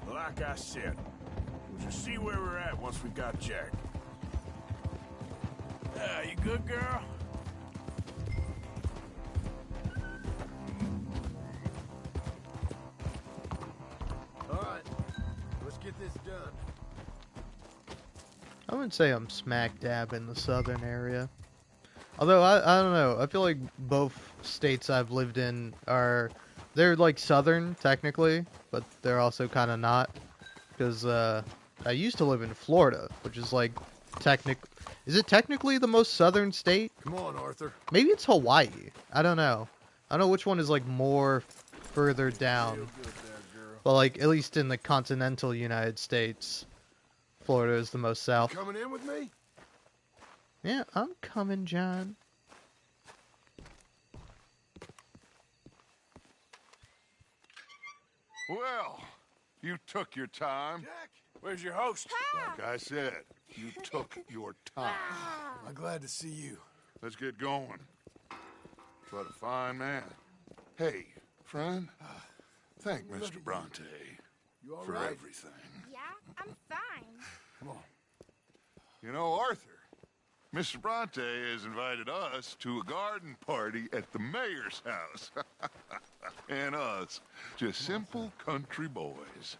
Like I said, we'll just see where we're at once we got Jack. You good, girl? All right, let's get this done. I wouldn't say I'm smack dab in the southern area. Although, I don't know, I feel like both states I've lived in they're like southern, technically, but they're also kind of not. Because, I used to live in Florida, which is like, is it technically the most southern state? Come on, Arthur. Maybe it's Hawaii. I don't know. I don't know which one is like more further down. But like, at least in the continental United States, Florida is the most south. Coming in with me? Yeah, I'm coming, John. Well, you took your time. Jack, where's your host? Like I said, you took your time. I'm glad to see you. Let's get going. What a fine man. Hey, friend, thank Mr. Bronte for right? everything. Yeah, I'm fine. Come on. You know, Arthur, Mr. Bronte has invited us to a garden party at the mayor's house. And us, just simple country boys.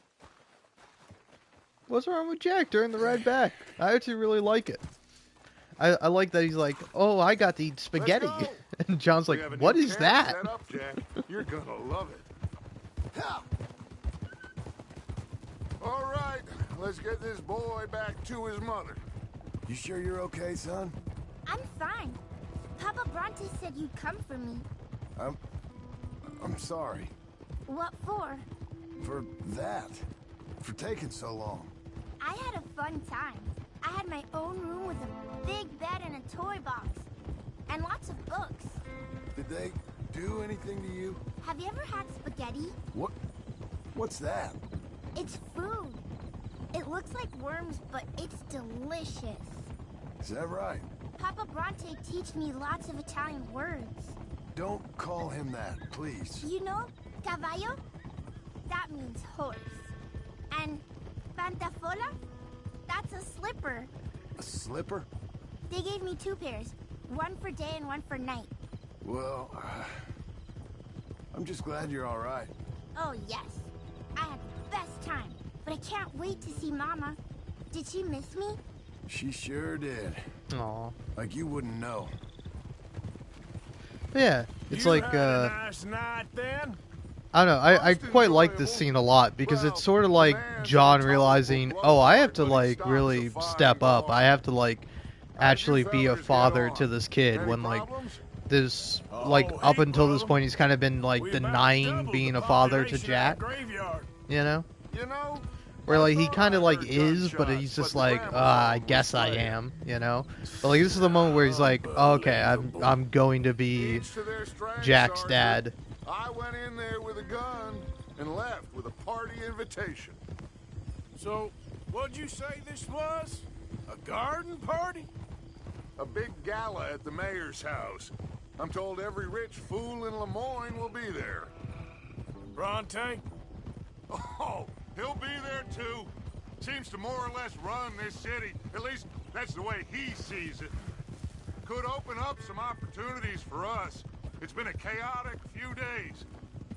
What's wrong with Jack during the ride back? I actually really like it. I like that he's like, oh, I got to eat spaghetti. And John's like, what is that? Set up, Jack. You're gonna love it. All right, let's get this boy back to his mother. You sure you're okay, son? I'm fine. Papa Bronte said you'd come for me. I'm sorry. What for? For that. For taking so long. I had a fun time. I had my own room with a big bed and a toy box. And lots of books. Did they do anything to you? Have you ever had spaghetti? What's that? It's food. It looks like worms, but it's delicious. Is that right? Papa Bronte teach me lots of Italian words. Don't call him that, please. You know, caballo? That means horse. And pantafola? That's a slipper. A slipper? They gave me 2 pairs. One for day and one for night. Well, I'm just glad you're all right. Oh, yes. I had the best time. But I can't wait to see Mama. Did she miss me? She sure did. Aw. Like you wouldn't know. Yeah, it's You like, had a nice night then? I don't know, I quite like this scene a lot, because it's sort of like John realizing, oh, I have to, like, really step up. I have to, like, actually be a father to this kid, when, like, this, like, up until this point, he's kind of been, like, denying being a father to Jack, you know? Where, like, he kind of, like, is, but he's just like, I guess I am, you know? But, like, this is the moment where he's like, oh, okay, I'm going to be Jack's dad. I went in there with a gun and left with a party invitation. So, what'd you say this was? A garden party? A big gala at the mayor's house. I'm told every rich fool in Lemoyne will be there. Bronte? Oh, he'll be there too. Seems to more or less run this city. At least that's the way he sees it. Could open up some opportunities for us. It's been a chaotic few days,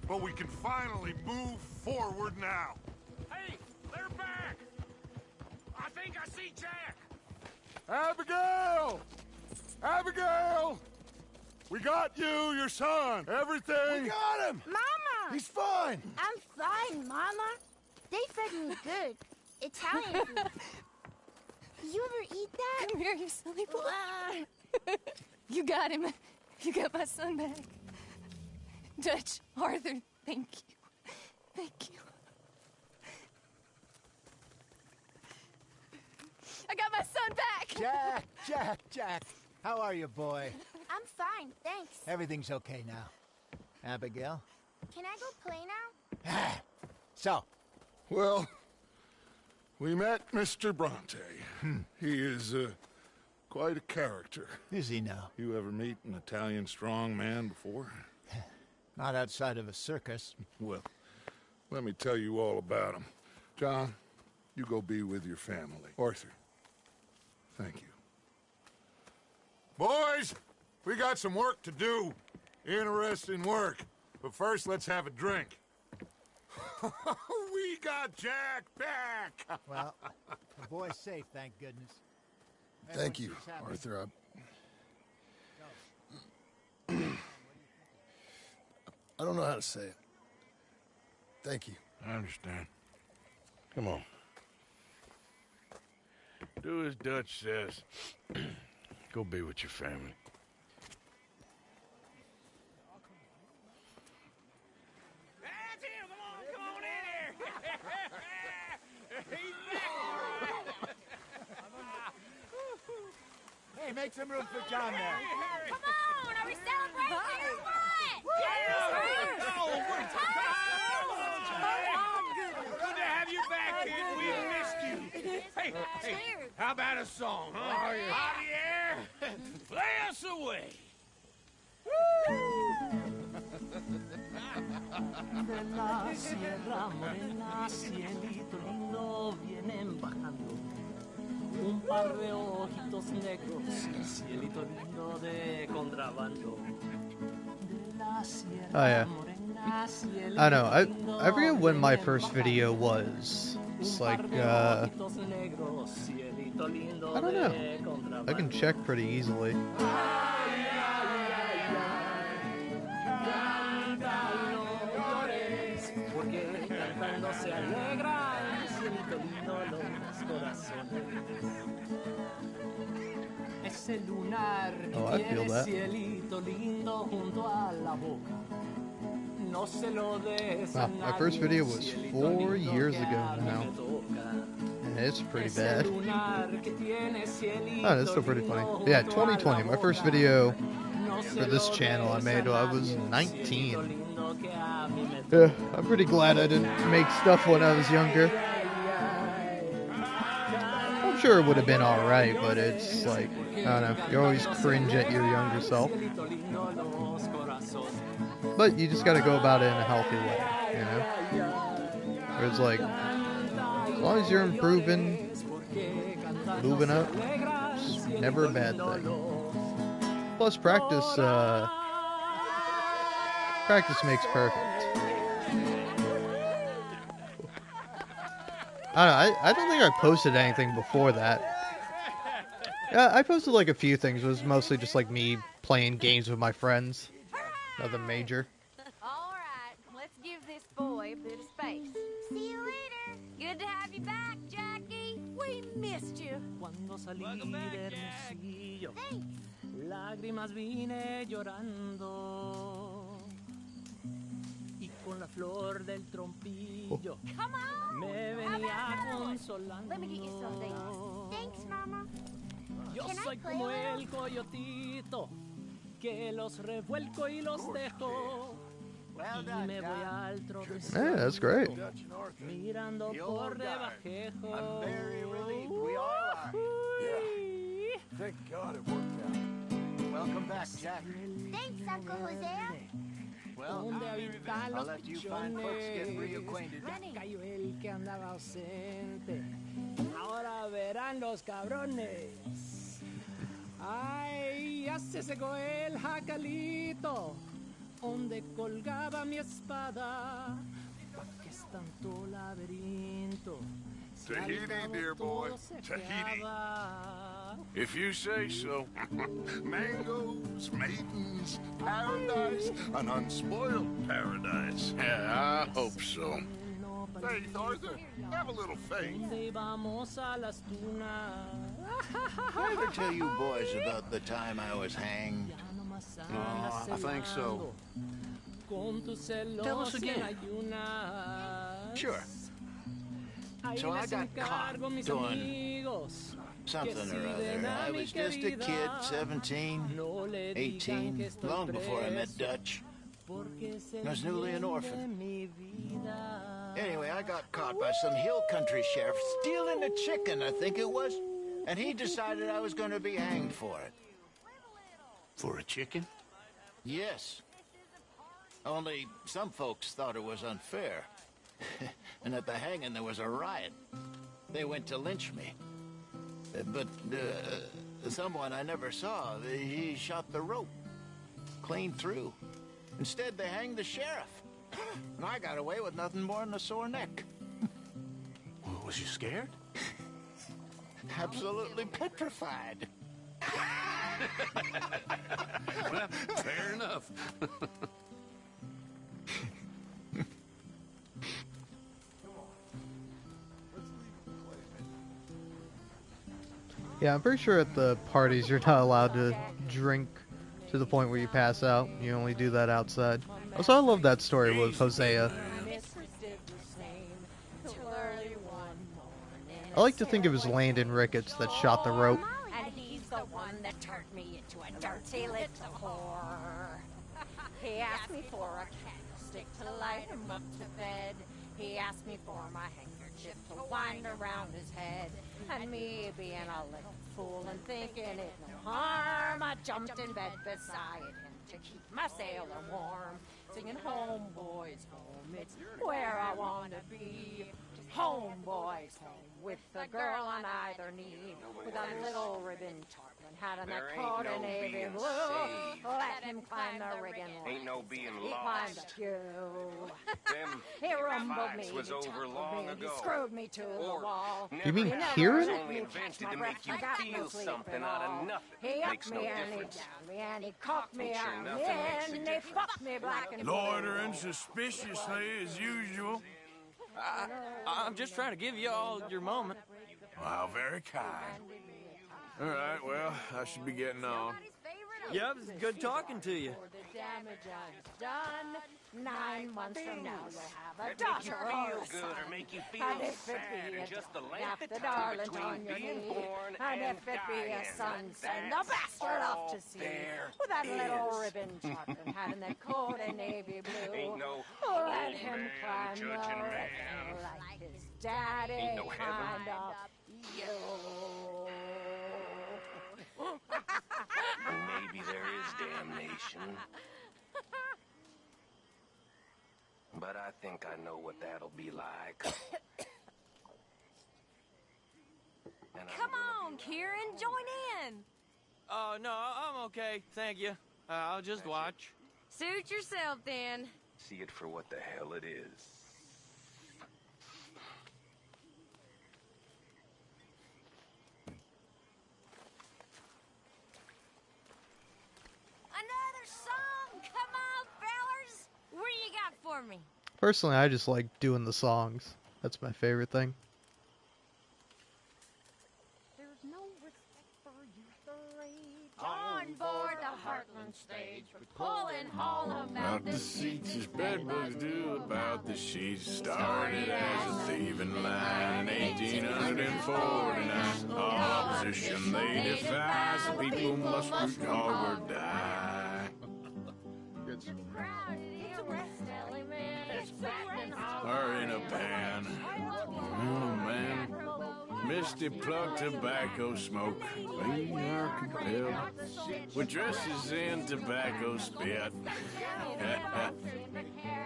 but we can finally move forward now. Hey, they're back! I think I see Jack! Abigail! Abigail! We got you, your son, everything. We got him! Mama! He's fine! I'm fine, Mama. They fed me good. Italian food. Did you ever eat that? Come here, you silly boy. You got him. You got my son back. Dutch, Arthur, thank you. Thank you. I got my son back! Jack. How are you, boy? I'm fine, thanks. Everything's okay now. Abigail? Can I go play now? So? Well, We met Mr. Bronte. He is quite a character. Is he now? You ever meet an Italian strong man before? Not outside of a circus. Well, let me tell you all about him. John, you go be with your family. Arthur, thank you. Boys, we got some work to do. Interesting work. But first, let's have a drink. We got Jack back! Well, the boy's safe, thank goodness. Thank you, Arthur. I don't know how to say it. Thank you. I understand. Come on. Do as Dutch says. Go be with your family. That's him! Come on in here! He's back! Hey, make some room for John there. Come on! Are we celebrating or what? Good to have you back, kid. We missed you. Hey, how about a song, huh? Javier, play us away. De la Sierra Morena, cielito lindo, vienen bajando un par de ojitos negros, cielito lindo de contrabando. Oh yeah. I know. I forget when my first video was. It's like I don't know. I can check pretty easily. Oh, I feel that. Wow, my first video was 4 years ago now. And it's pretty bad. Oh, it's still pretty funny. Yeah, 2020, my first video for this channel I made when I was 19. Yeah, I'm pretty glad I didn't make stuff when I was younger. I'm sure it would have been alright, but it's like, I don't know, you always cringe at your younger self. But you just gotta go about it in a healthy way, you know? Where it's like, as long as you're improving, moving up, it's never a bad thing. Plus practice makes perfect. I don't think I posted anything before that. Yeah, I posted like a few things. It was mostly just like me playing games with my friends. Nothing major. All right, let's give this boy a bit of space. See you later. Good to have you back, Jackie. We missed you. Welcome back, Jack. Thanks. Lágrimas vine llorando y con la flor del trompillo Come on. me venía consolando. Let me get you something. Thanks, Mama. Yo Can I soy play como a little? el coyotito que los revuelco y los dejo y me voy al trote. Yeah, that's great. Mirando por debajejo. I'm very relieved we all are. Yeah. Thank God it worked out. Welcome back, Jack. Thanks, Uncle Hosea. Well, Donde habitan I'll los let you fine folks get pichones. reacquainted. Cayó el que andaba ausente. Ahora verán los cabrones. Ay, ya se secó el jacalito. Donde colgaba mi espada. ¿Pa' qué es tanto laberinto? Si al Tahiti, cabo dear boy. todo se Tahiti. acaba. If you say so. Mangoes, maidens, paradise, an unspoiled paradise. Yeah, I hope so. Faith, Arthur, have a little faith. ¿Dónde vamos a las tunas? Did I ever tell you boys about the time I was hanged? I think so. Tell us again. Sure. So I got caught doing something or other. I was just a kid, 17, 18, long before I met Dutch. I was newly an orphan. Anyway, I got caught by some hill country sheriff stealing a chicken, I think it was. And he decided I was going to be hanged for it. For a chicken? Yes. Only some folks thought it was unfair. And at the hanging, there was a riot. They went to lynch me. But someone I never saw, he shot the rope clean through. Instead, they hanged the sheriff. And I got away with nothing more than a sore neck. Well, was you scared? Absolutely petrified. Well, fair enough. Yeah, I'm pretty sure at the parties you're not allowed to drink to the point where you pass out. You only do that outside. Also, I love that story with Hosea. I like to think it was Landon Ricketts that shot the rope. And he's the one that turned me into a dirty little whore. He asked me for a candlestick to light him up to bed. He asked me for my handkerchief to wind around his head. And me being a little fool and thinking it no harm, I jumped in bed beside him to keep my sailor warm. Singing home, boys, home, it's where I want to be. Home, boys, home, with the girl on either knee, with a little ribbon tartan hat and a coat and navy blue. Let him climb the rigging ladder. Ain't no being He climbed lost. a few. Them He rumbled fights me, was he over tackled long me, ago. he screwed me to the wall. You mean He never Kieran? let Only me invented catch my to breath, make you I got no feel sleep something at out of all. nothing. He upped Makes me no and he difference. down me and he cocked me Ain't sure out nothing makes a and they difference. fucked me black and blue. Loitering suspiciously as usual. I'm just trying to give you all your moment. Wow, very kind. All right, well, I should be getting on. Yep, it's good talking to you. For the damage I've done, 9 months from now you'll have a That make you daughter or feel a good son. or make you feel And if it sad, be a and just the daughter, length left of the time darling between on your being knee. born And and if it be a dying, son, send the that's bastard off all to sea. there With that little is. ribbon tartan hat and that coat and navy blue. Ain't no Let old him man climb the judging rigging man. like his daddy Ain't no heaven. kind of you. Maybe there is damnation. But I think I know what that'll be like. Come on, Kieran, join in. Oh, no, I'm okay. Thank you. I'll just watch. Suit yourself then. See it for what the hell it is. Another song. Come on, fellers. What do you got for me? Personally, I just like doing the songs. That's my favorite thing. There's no respect for youth or age on board the Heartland stage, but pulling all About the seats as bedbugs do about the sheets. Started as a thieving line in 1849. All opposition they defy, so people must root hog or die. Or in a pan. Oh man. Misty plug tobacco smoke. We are compelled. With dresses in tobacco spit.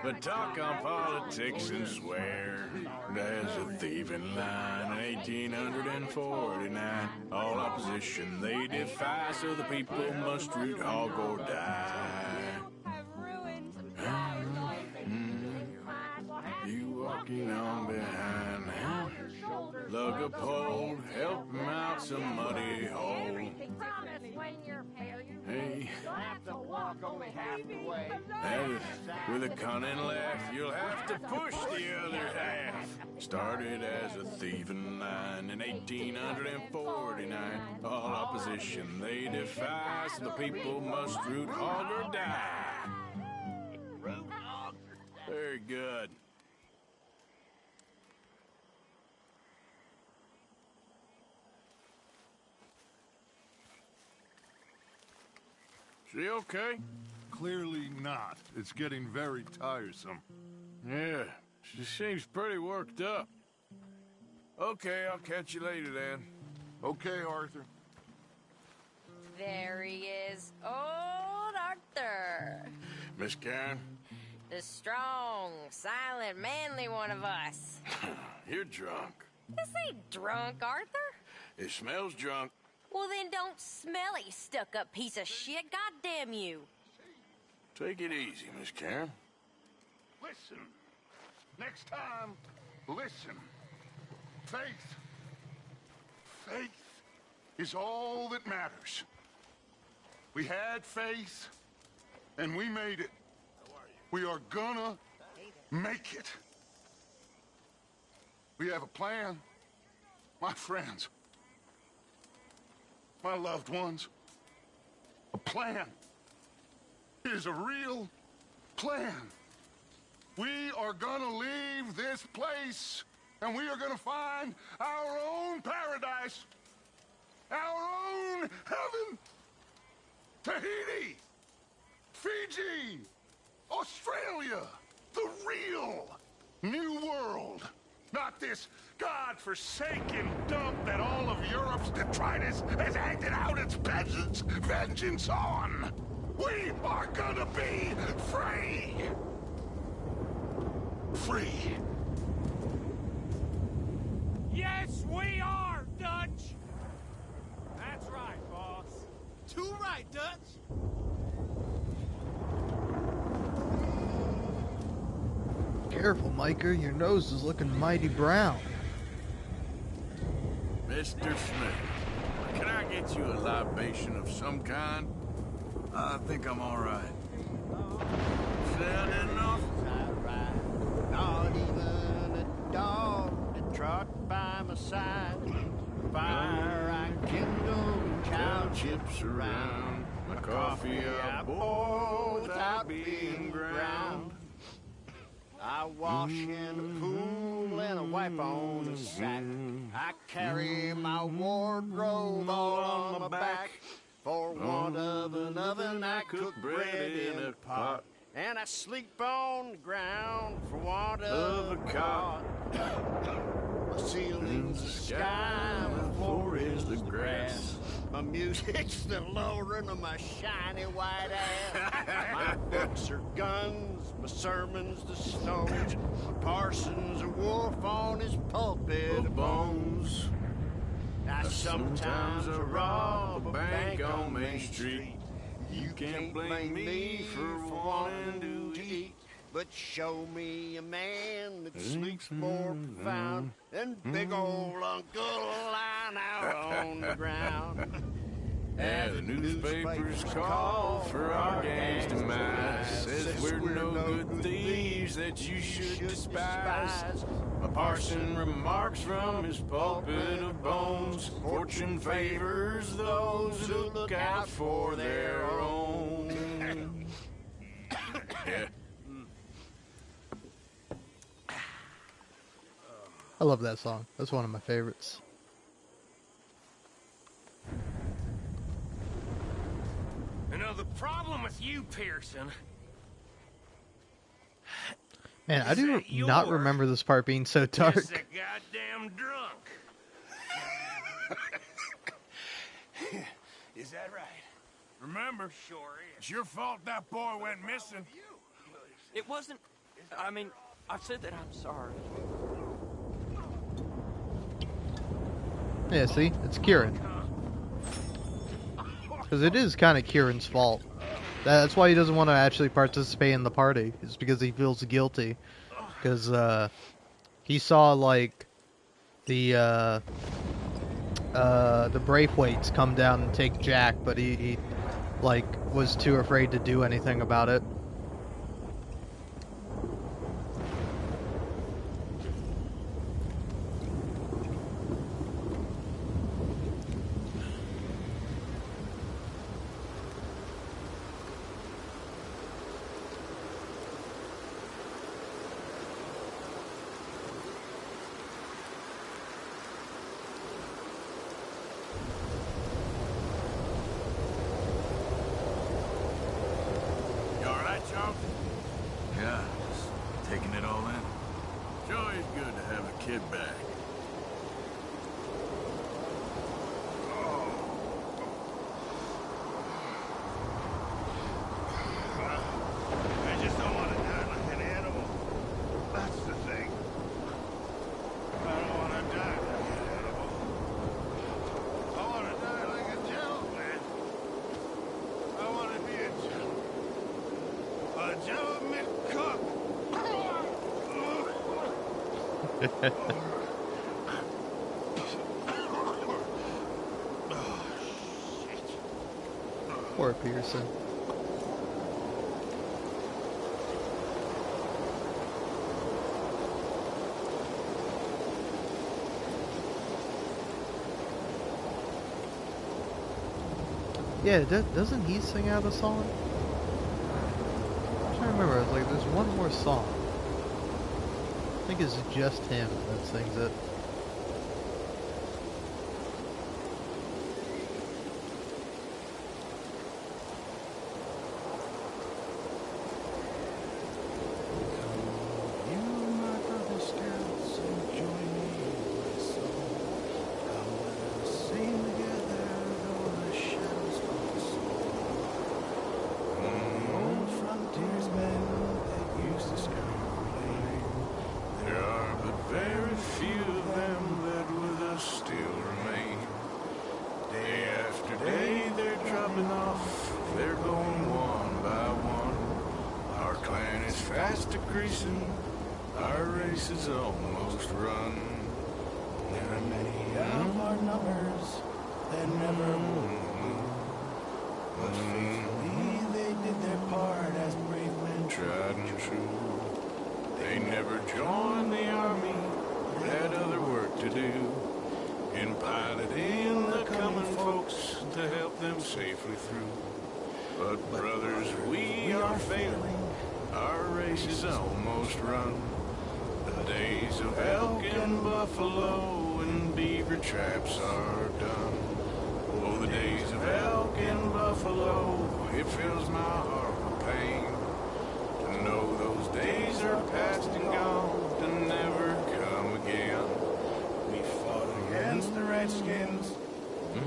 But talk on politics and swear. There's a thieving line in 1849. All opposition they defy, so the people must root hog or die. You walking on behind him. Lug a pole, help him out some muddy hole. Hey, and with a cunning laugh, you'll have to push the other half. Started as a thieving line in 1849. All opposition they defy, so the people must root hog or die. Very good. She okay? Clearly not. It's getting very tiresome. Yeah, She seems pretty worked up. Okay, I'll catch you later then. Okay, Arthur. There he is, old Arthur. Miss Karen, The strong, silent, manly one of us. you're drunk. This ain't drunk, Arthur. It smells drunk. Well, then don't smell it, you stuck-up piece of shit. Goddamn you. Take it easy, Miss Karen. Listen. Next time, listen. Faith. Faith is all that matters. We had faith, and we made it. We are gonna make it. We have a plan. My friends. My loved ones. A plan. It is a real plan. We are gonna leave this place, and we are gonna find our own paradise. Our own heaven. Tahiti. Fiji. Australia. The real new world. Not this God-forsaken dump that all of Europe's detritus has acted out its peasants' vengeance on. We are gonna be free! Free. Yes, we are, Dutch! That's right, boss. Too right, Dutch. Careful, Micah. Your nose is looking mighty brown. Mr. Smith, can I get you a libation of some kind? I think I'm all right. Said enough? Not even a dog that trot by my side. Fire I kindle, cow chips around. My coffee I boil without being ground. I wash in a pool and I wipe on a sack. I carry my wardrobe all on my back. For want of an oven, I cook bread in a pot. And I sleep on the ground for want of a cot. My ceiling's the sky, my floor is the grass. My music's the lowering of my shiny white ass. My books are guns, my sermons the stones. My parson's a wolf on his pulpit of bones. Now sometimes I rob a bank on Main Street. You can't blame me for wanting to eat. But show me a man that sleeps more profound than big old Uncle lying out on the ground. And the newspapers call for our gang's demise. Says we're no good thieves that you should despise. My parson remarks from his pulpit of bones. Fortune favors those who look out for their own. Yeah. I love that song. That's one of my favorites. You know, the problem with you, Pearson... Man, I do not remember this part being so dark. Is a goddamn drunk. Is that right? Remember, it's your fault that boy went missing. It wasn't... I mean, I said that I'm sorry. Yeah, see? It's Kieran. Because it is kind of Kieran's fault. That's why he doesn't want to actually participate in the party. It's because he feels guilty. Because he saw, like, the Braithwaites come down and take Jack, but he like, was too afraid to do anything about it. You all right? it good to have a kid back. I just don't want to die like an animal. That's the thing. I don't want to die like an animal. I want to die like a gentleman. I want to be a gentleman cook. Poor Pearson. Yeah, doesn't he sing out a song? I'm trying to remember. I was like, there's one more song. I think it's just him that sings it. There are but very few of them that with us still remain. Day after day they're dropping off, they're going one by one. Our clan is fast decreasing, our race is almost run. There are many of our numbers that never move. But faithfully they did their part as brave men tried and true. They never joined the army, but had other work to do in piloting the coming folks to help them safely through. But brothers, we are failing, our race is almost run. The days of elk and buffalo and beaver traps are done. Oh, the days of elk and buffalo, it fills my heart with pain. To know those days are past and gone, to never come again. We fought against the Redskins. We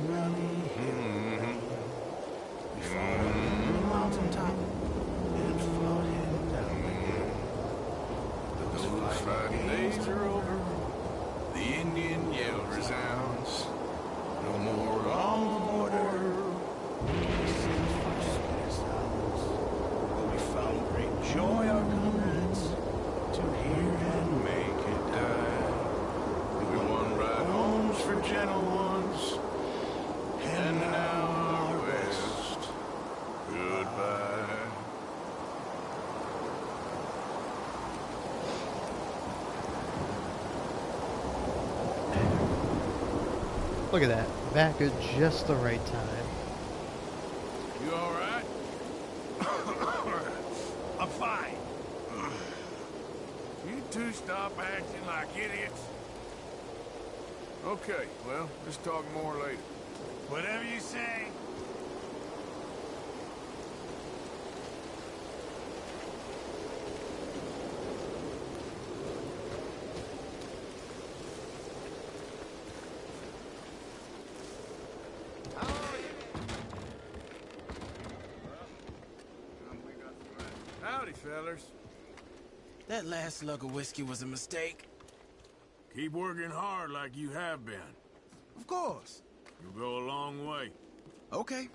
fought on the mountaintop and fought him down again. But those fighting days are over. The Indian yell resounds. No more on the border. We found great joy, our comrades, to hear and make it die. We won right homes for gentle ones, and now our West, goodbye. Look at that. Back at just the right time. You all right? I'm fine. You two stop acting like idiots. Okay, well, let's talk more later. Whatever you say. Howdy, fellers. That last slug of whiskey was a mistake. Keep working hard like you have been. Of course. You'll go a long way. Okay.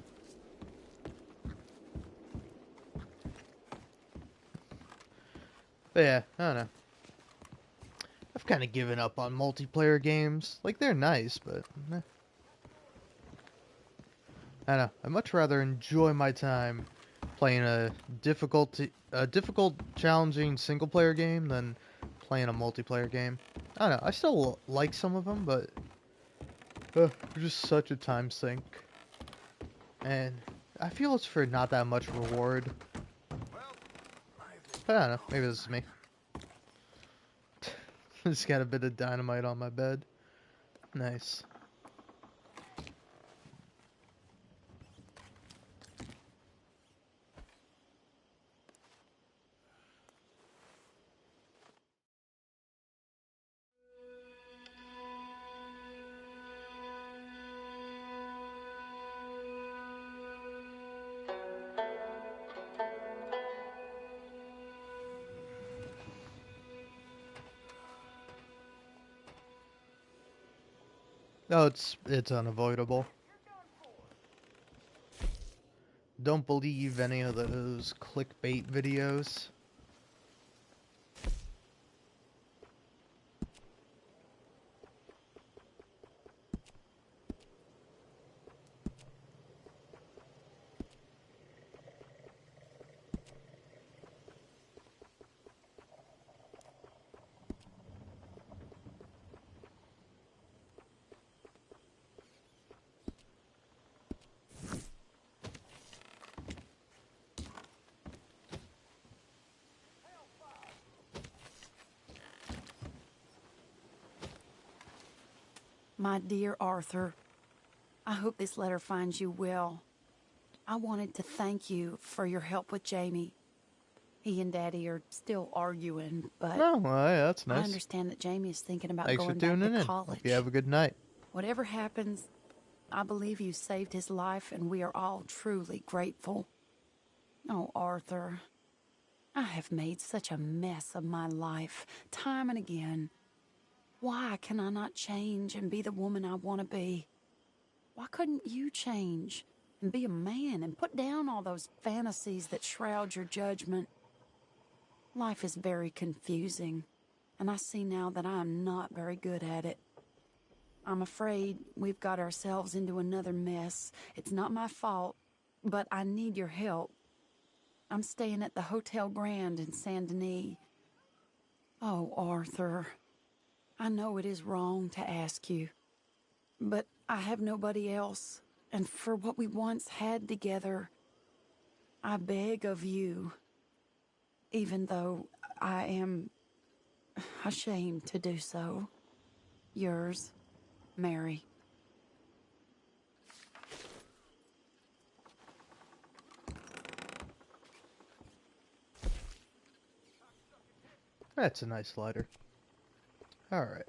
But yeah, I don't know. I've kind of given up on multiplayer games. Like, they're nice, but I don't know. I'd much rather enjoy my time playing a difficult, challenging single-player game than playing a multiplayer game. I don't know. I still like some of them, but they're just such a time sink. And I feel it's for not that much reward. But I don't know. Maybe this is me. Just got a bit of dynamite on my bed. Nice. No, it's unavoidable. Don't believe any of those clickbait videos. My dear Arthur, I hope this letter finds you well. I wanted to thank you for your help with Jamie. He and Daddy are still arguing, but Oh, well, yeah, that's nice. I understand that Jamie is thinking about Thanks for going back tuning to in. college. Hope you have a good night. Whatever happens, I believe you saved his life, and we are all truly grateful. Oh, Arthur, I have made such a mess of my life, time and again. Why can I not change and be the woman I want to be? Why couldn't you change and be a man and put down all those fantasies that shroud your judgment? Life is very confusing, and I see now that I am not very good at it. I'm afraid we've got ourselves into another mess. It's not my fault, but I need your help. I'm staying at the Hotel Grand in Saint Denis. Oh, Arthur, I know it is wrong to ask you, but I have nobody else, and for what we once had together, I beg of you, even though I am ashamed to do so. Yours, Mary. That's a nice letter. All right.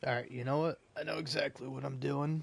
Alright, you know what? I know exactly what I'm doing.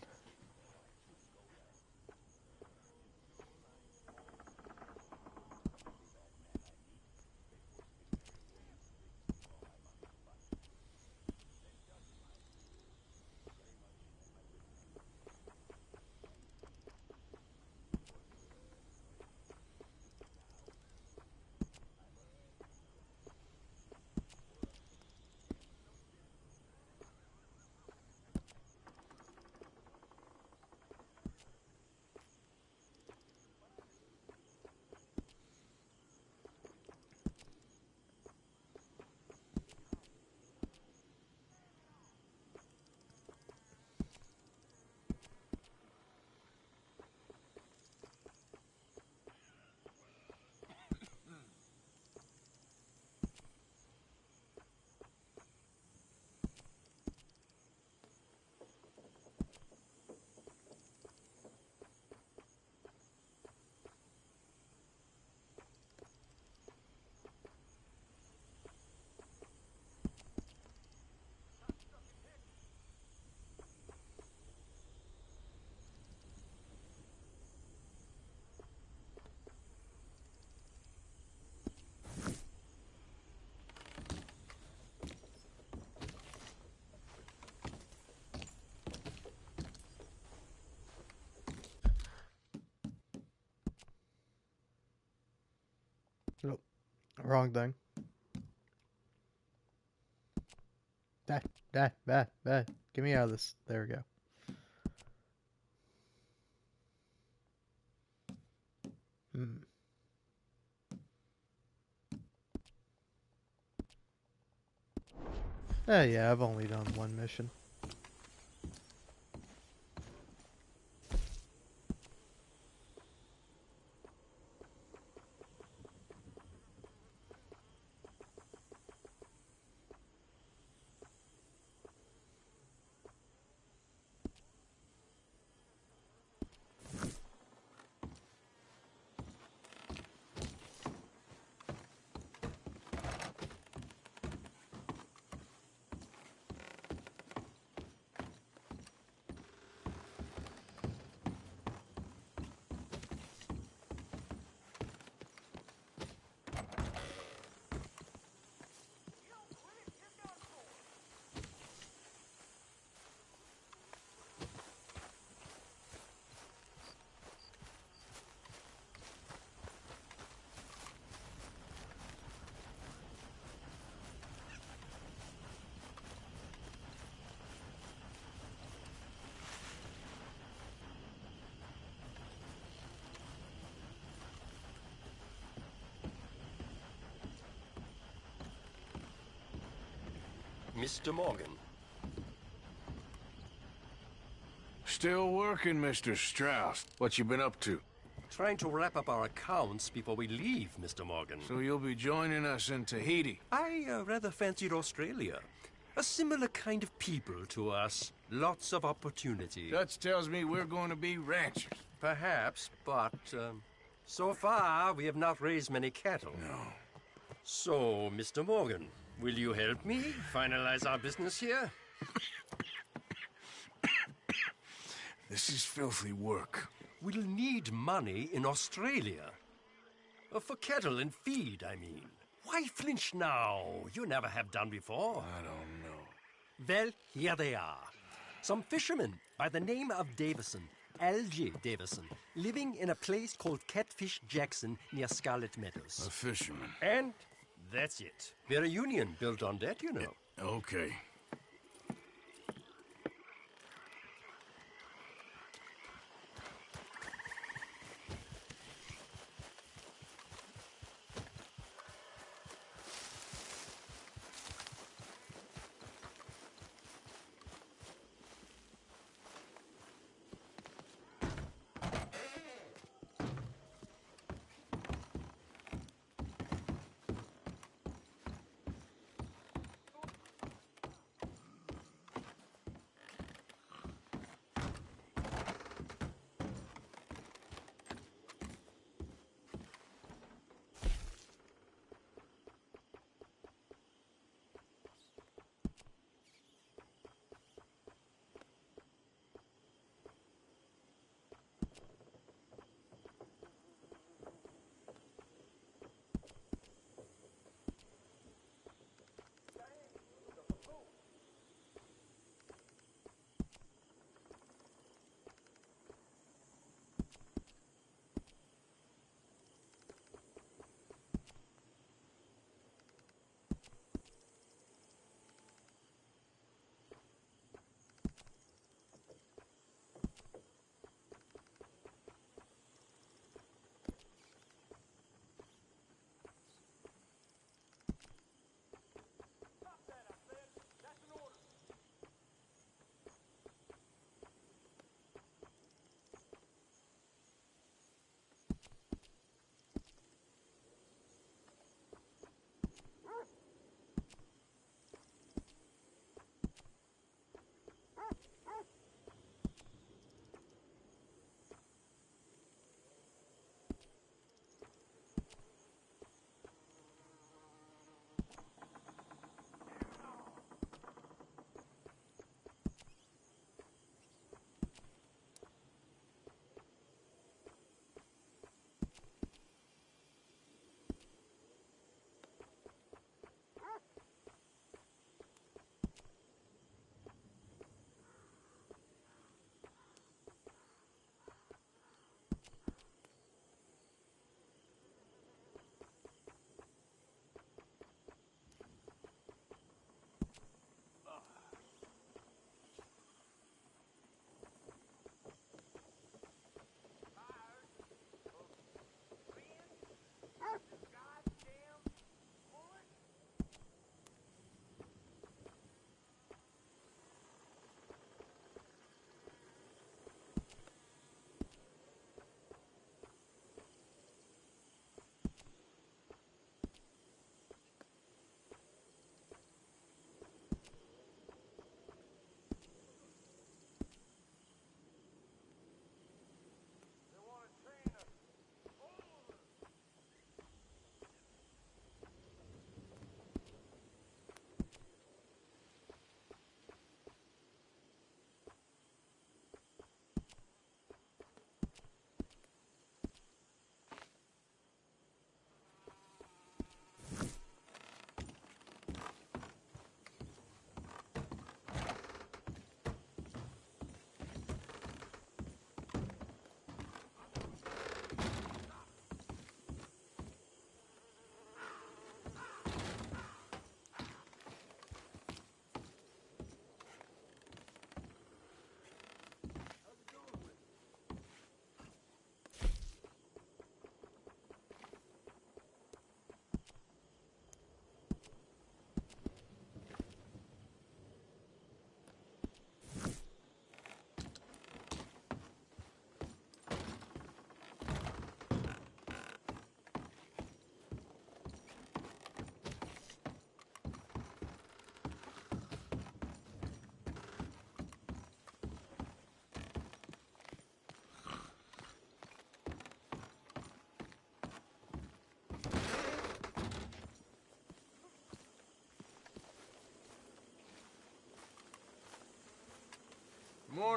Nope. Wrong thing. Get me out of this. There we go. Yeah, I've only done one mission. Mr. Morgan. Still working, Mr. Strauss. What you been up to? Trying to wrap up our accounts before we leave, Mr. Morgan. So you'll be joining us in Tahiti? I rather fancied Australia. A similar kind of people to us. Lots of opportunity. Dutch tells me we're going to be ranchers. Perhaps, but so far we have not raised many cattle. No. So, Mr. Morgan, will you help me finalize our business here? This is filthy work. We'll need money in Australia. For cattle and feed, I mean. Why flinch now? You never have done before. I don't know. Well, here they are. Some fishermen by the name of Davison, Algie Davison, living in a place called Catfish Jackson near Scarlet Meadows. A fisherman. And that's it. We're a union built on that, you know. Okay.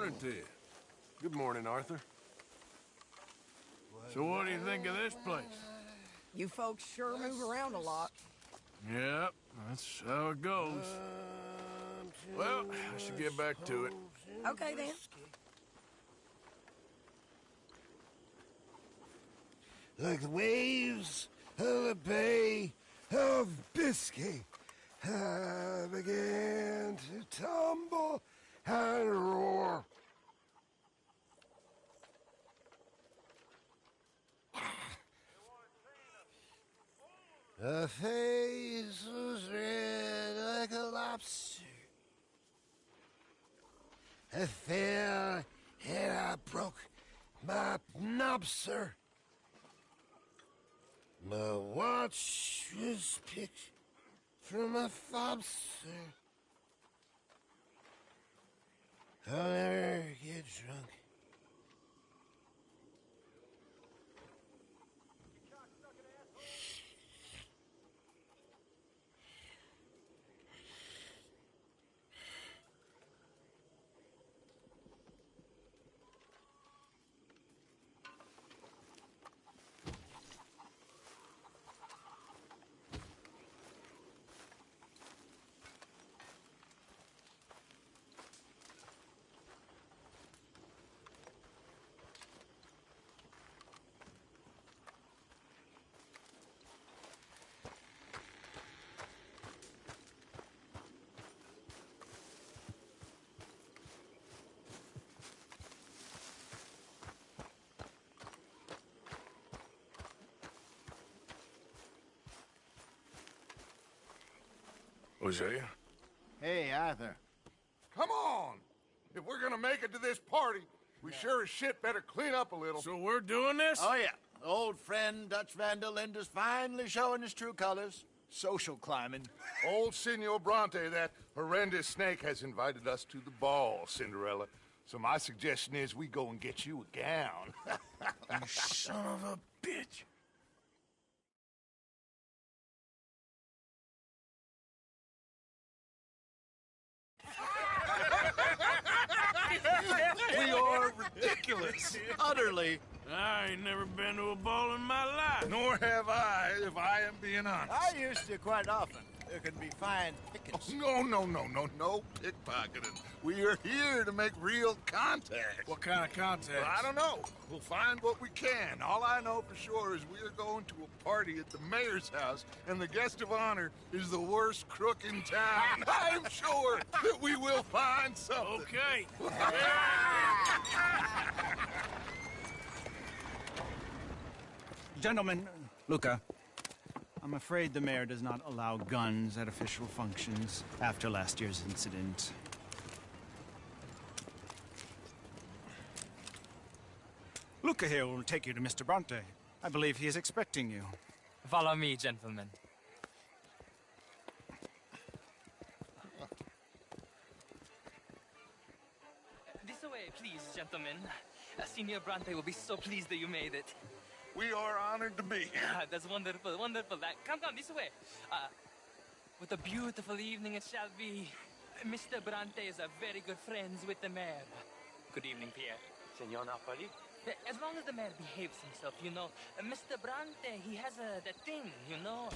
morning to you. Good morning, Arthur. So what do you think of this place? You folks sure move around a lot. Yep, that's how it goes. Well, I should get back to it. Okay, then. Like the waves of the Bay of Biscay, I began to tumble and roar. Her face was red like a lobster. I fell and I broke my knobster. My watch was picked from a fobster. I'll never get drunk. Hosea? Hey, Arthur. Come on! If we're gonna make it to this party, we sure as shit better clean up a little. So we're doing this? Oh, yeah. Old friend Dutch Van der Linde's finally showing his true colors. Social climbing. Old Senor Bronte, that horrendous snake, has invited us to the ball, Cinderella. So my suggestion is we go and get you a gown. You son of a bitch. We are ridiculous. Utterly. I ain't never been to a ball in my life. Nor have I, if I am being honest. I used to quite often. There can be fine pickings. Oh, no pickpocketing. We are here to make real contact. What kind of contact? Well, I don't know. We'll find what we can. All I know for sure is we are going to a party at the mayor's house, and the guest of honor is the worst crook in town. I'm sure that we will find something. Okay. Gentlemen, Luca, I'm afraid the mayor does not allow guns at official functions after last year's incident. Luca here will take you to Mr. Bronte. I believe he is expecting you. Follow me, gentlemen. This way, please, gentlemen. Senior Bronte will be so pleased that you made it. We are honored to be here. That's wonderful, wonderful. Come, this way. What a beautiful evening it shall be. Mr. Bronte is a very good friends with the mayor. Good evening, Pierre. Senor Napoli? As long as the mayor behaves himself, you know. Mr. Bronte, he has that thing, you know.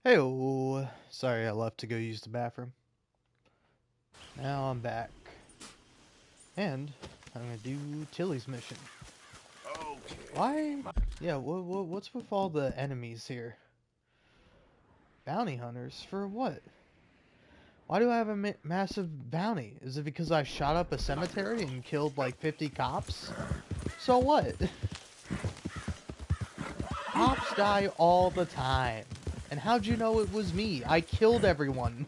Hey, sorry I left to go use the bathroom. Now I'm back. And I'm gonna do Tilly's mission. Okay. Why? Yeah, what's with all the enemies here? Bounty hunters? For what? Why do I have a massive bounty? Is it because I shot up a cemetery and killed like 50 cops? So what? Cops die all the time. And how'd you know it was me? I killed everyone.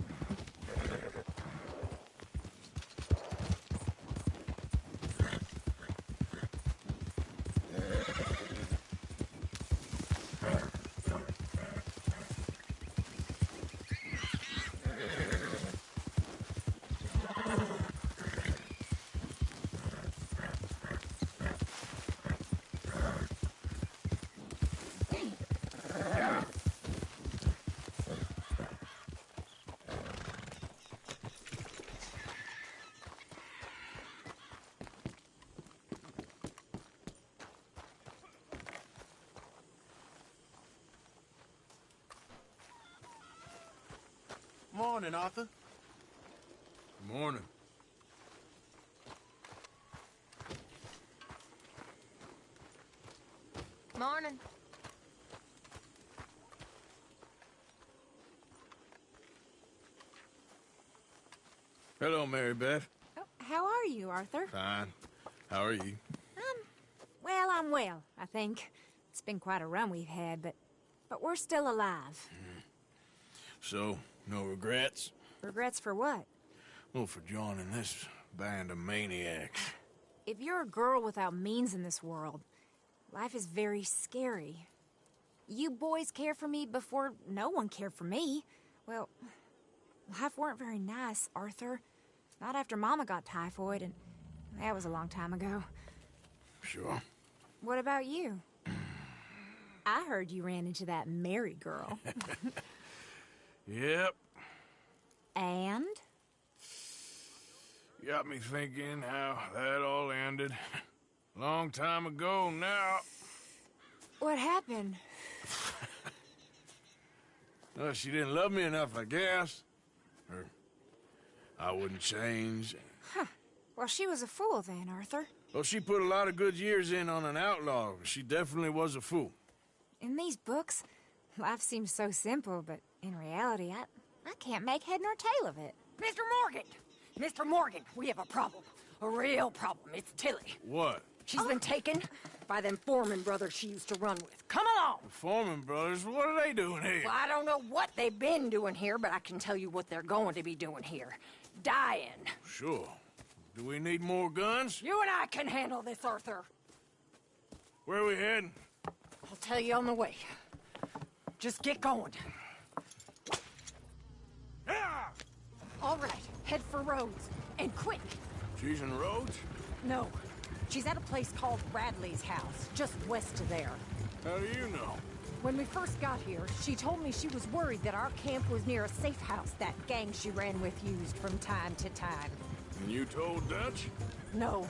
Morning, Arthur. Morning. Morning. Hello, Mary Beth. Oh, how are you, Arthur? Fine. How are you? Well, I'm well, I think. It's been quite a run we've had, but we're still alive. So, no regrets? Regrets for what? Well, for joining this band of maniacs. If you're a girl without means in this world, life is very scary. You boys cared for me before no one cared for me. Well, life weren't very nice, Arthur. Not after Mama got typhoid, and that was a long time ago. Sure. What about you? I heard you ran into that Mary girl. Yep. And? Got me thinking how that all ended. Long time ago now. What happened? Well, she didn't love me enough, I guess. Or I wouldn't change. Huh. Well, she was a fool then, Arthur. Well, she put a lot of good years in on an outlaw. She definitely was a fool. In these books, life seems so simple, but in reality, I can't make head nor tail of it. Mr. Morgan! Mr. Morgan, we have a problem. A real problem. It's Tilly. What? She's been taken by them Foreman brothers she used to run with. Come along! The Foreman brothers? What are they doing here? Well, I don't know what they've been doing here, but I can tell you what they're going to be doing here. Dying. Sure. Do we need more guns? You and I can handle this, Arthur. Where are we heading? I'll tell you on the way. Just get going. Yeah! All right, head for Rhodes. And quick. She's in Rhodes? No. She's at a place called Radley's house, just west of there. How do you know? When we first got here, she told me she was worried that our camp was near a safe house that gang she ran with used from time to time. And you told Dutch? No.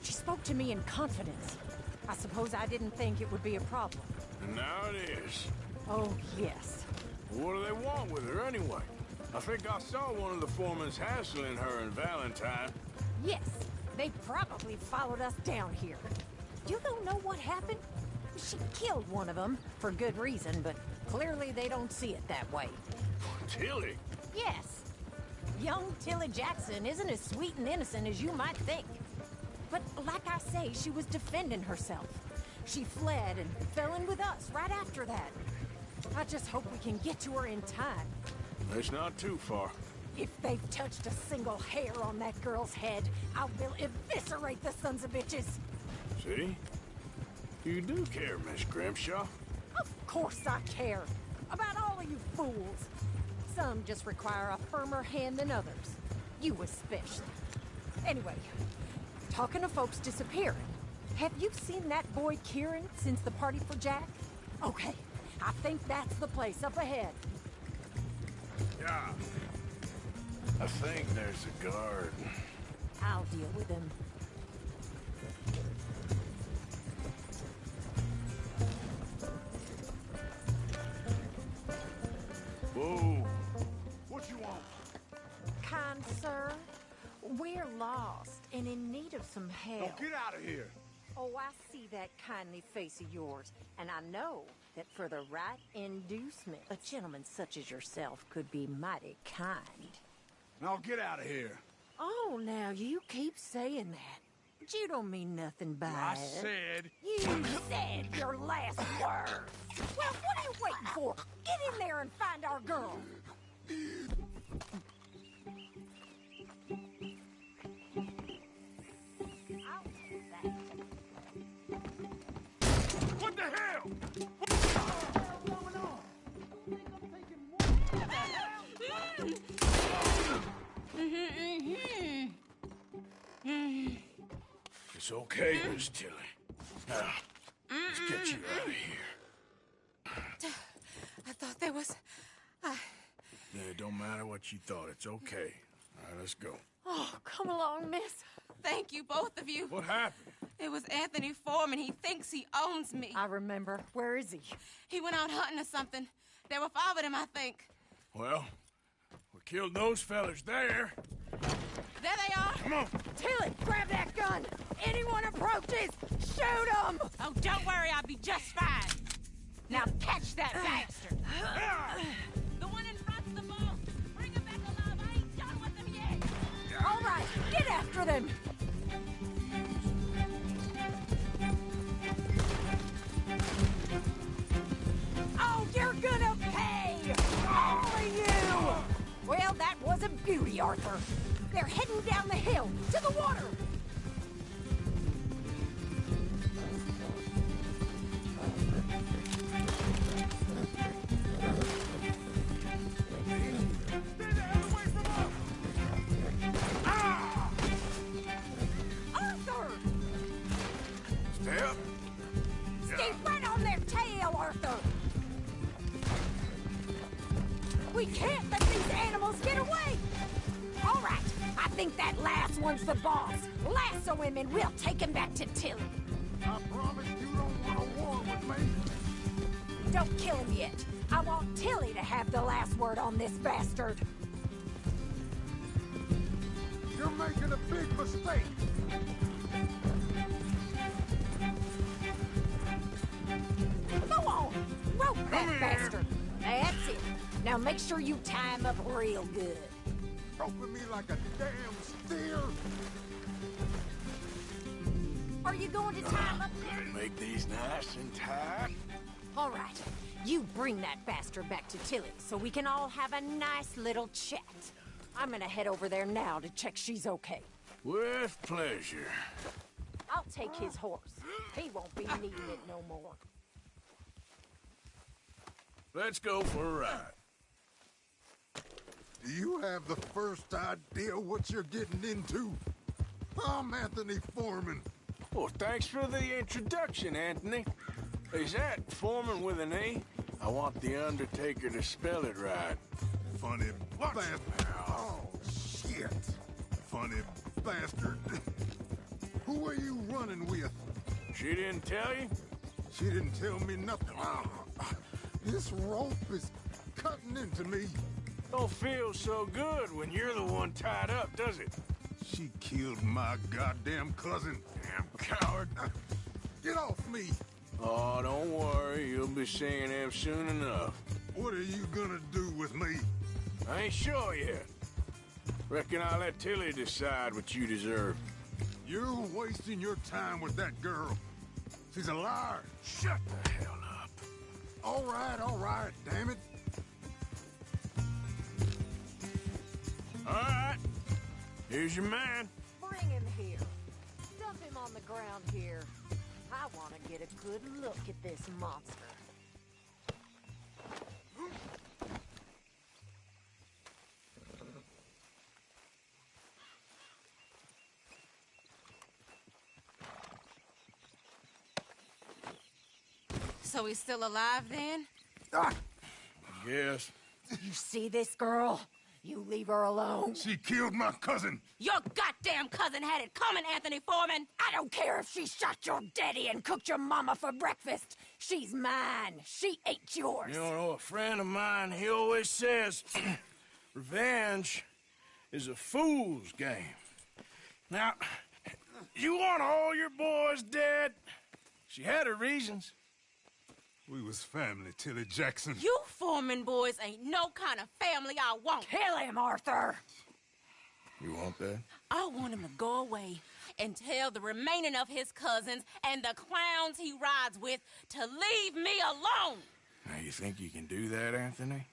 She spoke to me in confidence. I suppose I didn't think it would be a problem. And now it is. Oh, yes. What do they want with her anyway? I think I saw one of the foremans hassling her and Valentine. Yes, they probably followed us down here. You don't know what happened? She killed one of them, for good reason, but clearly they don't see it that way. Tilly? Yes. Young Tilly Jackson isn't as sweet and innocent as you might think. But like I say, she was defending herself. She fled and fell in with us right after that. I just hope we can get to her in time. It's not too far. If they've touched a single hair on that girl's head, I will eviscerate the sons of bitches. See? You do care, Miss Grimshaw. Of course I care. About all of you fools. Some just require a firmer hand than others. You especially. Anyway, talking of folks disappearing, have you seen that boy Kieran since the party for Jack? Okay, I think that's the place up ahead. Yeah. I think there's a guard. I'll deal with him. lost and in need of some help. Now get out of here. Oh, I see that kindly face of yours, and I know that for the right inducement, a gentleman such as yourself could be mighty kind. Now get out of here. Oh, now you keep saying that. But you don't mean nothing by I it. said... You said your last words. Well, what are you waiting for? Get in there and find our girl. What the hell? It's okay, Miss Tilly. Now, let's get you out of here. I thought there was... Yeah, it don't matter what you thought. It's okay. All right, let's go. Oh, come along, miss. Thank you, both of you. What happened? It was Anthony Foreman. He thinks he owns me. I remember. Where is he? He went out hunting or something. There were 5 of them, I think. Well, we killed those fellas there. There they are. Come on. Tilly, grab that gun. Anyone approaches, shoot them. Oh, don't worry. I'll be just fine. Now catch that bastard. The one in front's the boss. Bring him back alive. I ain't done with them yet. All right, get after them. Oh, you're gonna pay! All of you! Well, that was a beauty, Arthur. They're heading down the hill, to the water! Arthur! Stay up. Stay right on their tail, Arthur! We can't let these animals get away! All right, I think that last one's the boss. Lasso him and we'll take him back to Tilly. I promise you don't want a war with me. Don't kill him yet. I want Tilly to have the last word on this bastard. You're making a big mistake. Go on, rope that bastard. That's it. Now make sure you tie him up real good. Roping me like a damn steer. Are you going to tie him up there? Make these nice and tight. All right, you bring that bastard back to Tilly so we can all have a nice little chat. I'm gonna head over there now to check she's okay. With pleasure. I'll take his horse. He won't be needing it no more. Let's go for a ride. Do you have the first idea what you're getting into? I'm Anthony Foreman. Well, thanks for the introduction, Anthony. Is that Foreman with an A? I want the Undertaker to spell it right. Funny bastard. Oh, shit. Funny bastard. Who are you running with? She didn't tell you? She didn't tell me nothing. This rope is cutting into me. Don't feel so good when you're the one tied up, does it? She killed my goddamn cousin. Damn coward. Get off me. Oh, don't worry. You'll be seeing him soon enough. What are you gonna do with me? I ain't sure yet. Reckon I'll let Tilly decide what you deserve. You're wasting your time with that girl. She's a liar. Shut the hell up. All right, damn it. All right. Here's your man. Bring him here. Dump him on the ground here. I want to get a good look at this monster. So he's still alive then? Yes. You see this girl? You leave her alone. She killed my cousin. Your goddamn cousin had it coming, Anthony Foreman! I don't care if she shot your daddy and cooked your mama for breakfast. She's mine. She ate yours. You know, a friend of mine, he always says, revenge is a fool's game. Now, you want all your boys dead? She had her reasons. We was family, Tilly Jackson. You Foreman boys ain't no kind of family I want. Kill him, Arthur! You want that? I want him to go away and tell the remaining of his cousins and the clowns he rides with to leave me alone. Now, you think you can do that, Anthony?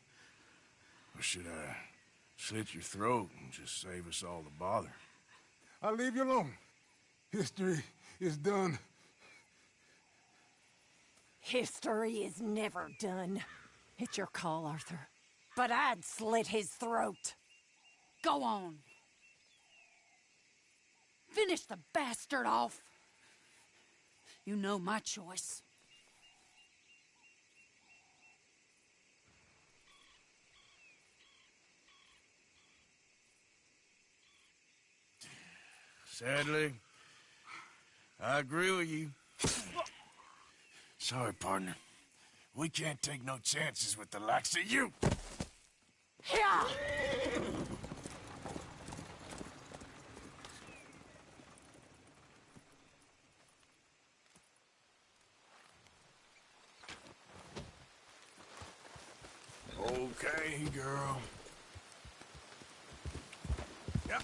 Or should I slit your throat and just save us all the bother? I'll leave you alone. History is done. History is never done. It's your call, Arthur. But I'd slit his throat. Go on. Finish the bastard off. You know my choice. Sadly, I agree with you. Sorry, partner. We can't take no chances with the likes of you. Yeah. Okay, girl. Yep.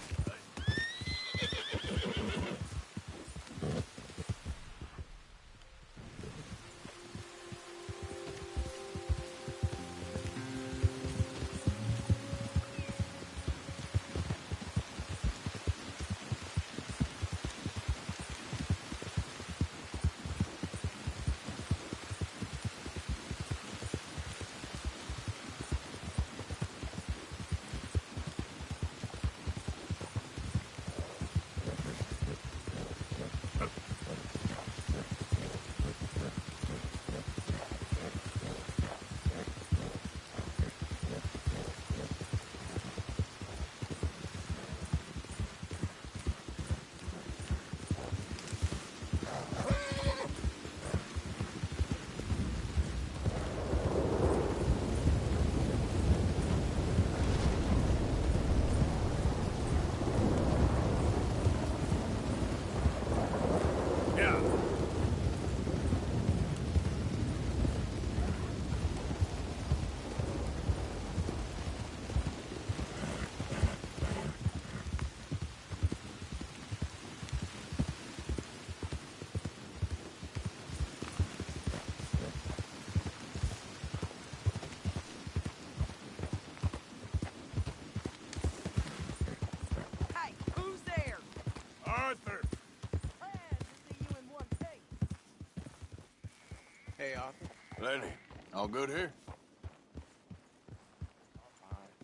Hey, Arthur. Lenny, all good here?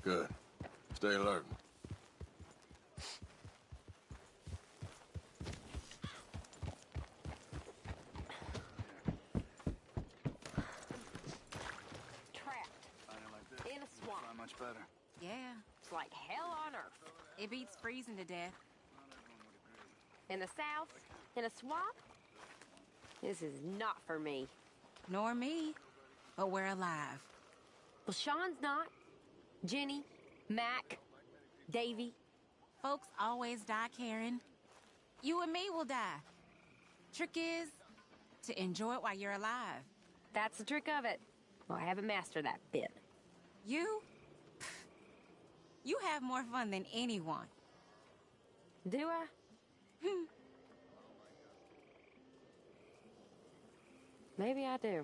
Good. Stay alert. Trapped. In a swamp. Not much better. Yeah, it's like hell on earth. It beats freezing to death. In the south? In a swamp? This is not for me. Nor me. But we're alive. Well, Sean's not. Jenny, Mac, Davy. Folks always die, Karen. You and me will die. Trick is to enjoy it while you're alive. That's the trick of it. Well, I haven't mastered that bit. You? You have more fun than anyone. Do I? Maybe I do.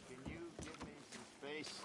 Can you give me some space?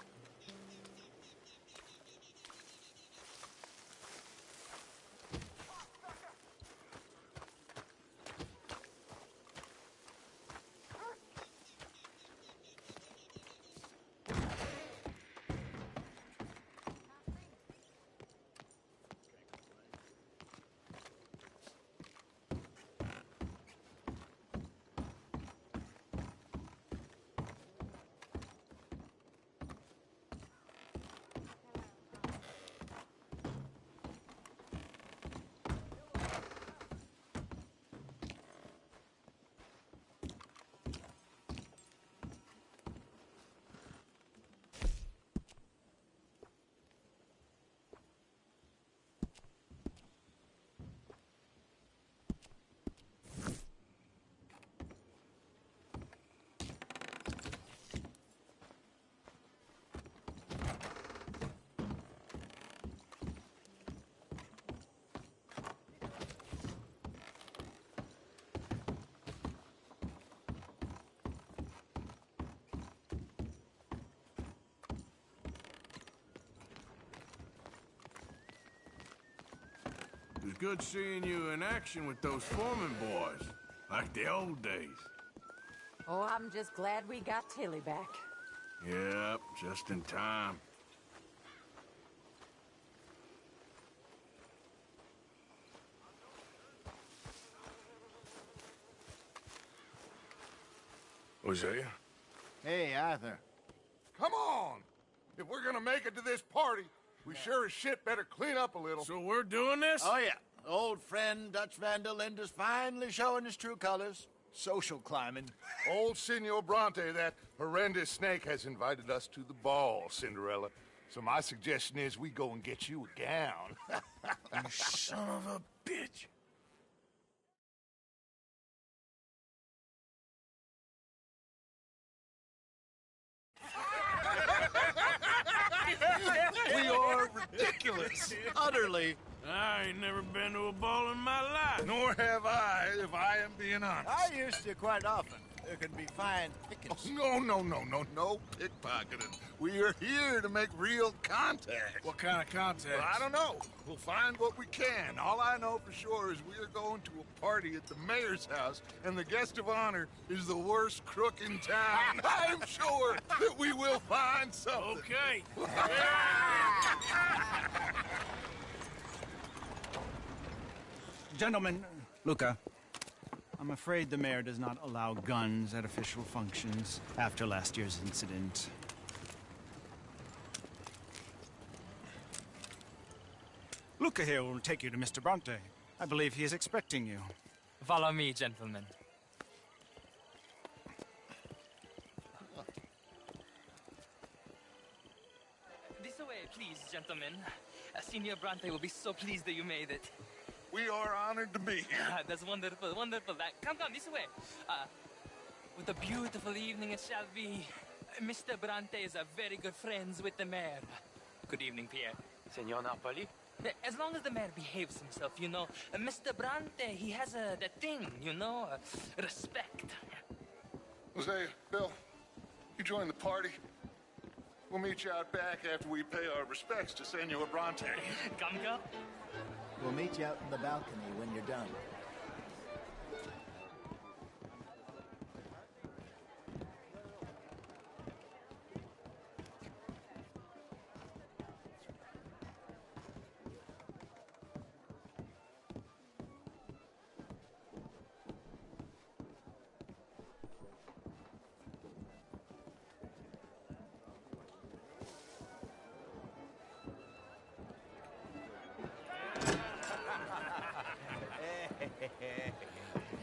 good seeing you in action with those foreman boys. Like the old days. Oh, I'm just glad we got Tilly back. Yep, just in time. Hosea? Hey, Arthur. Come on! If we're gonna make it to this party, we sure as shit better clean up a little. So we're doing this? Oh, yeah. Old friend Dutch Van der Linde's finally showing his true colors. Social climbing. Old Senor Bronte, that horrendous snake, has invited us to the ball, Cinderella. So my suggestion is we go and get you a gown. You son of a bitch. We are ridiculous. Utterly. I ain't never been to a ball in my life. Nor have I, if I am being honest. I used to quite often. There can be fine pickings. Oh, no pickpocketing. We are here to make real contact. What kind of contact? Well, I don't know. We'll find what we can. All I know for sure is we are going to a party at the mayor's house, and the guest of honor is the worst crook in town. I'm sure that we will find something. Okay. Gentlemen, Luca, I'm afraid the mayor does not allow guns at official functions after last year's incident. Luca here will take you to Mr. Bronte. I believe he is expecting you. Follow me, gentlemen. This way, please, gentlemen. Senior Bronte will be so pleased that you made it. We are honored to be here. That's wonderful, wonderful. Come, this way. What a beautiful evening it shall be. Mr. Bronte is a very good friends with the mayor. Good evening, Pierre. Senor Napoli? As long as the mayor behaves himself, you know. Mr. Bronte, he has that thing, you know, respect. Hosea, Bill, you join the party. We'll meet you out back after we pay our respects to Senor Bronte. Come. We'll meet you out in the balcony when you're done.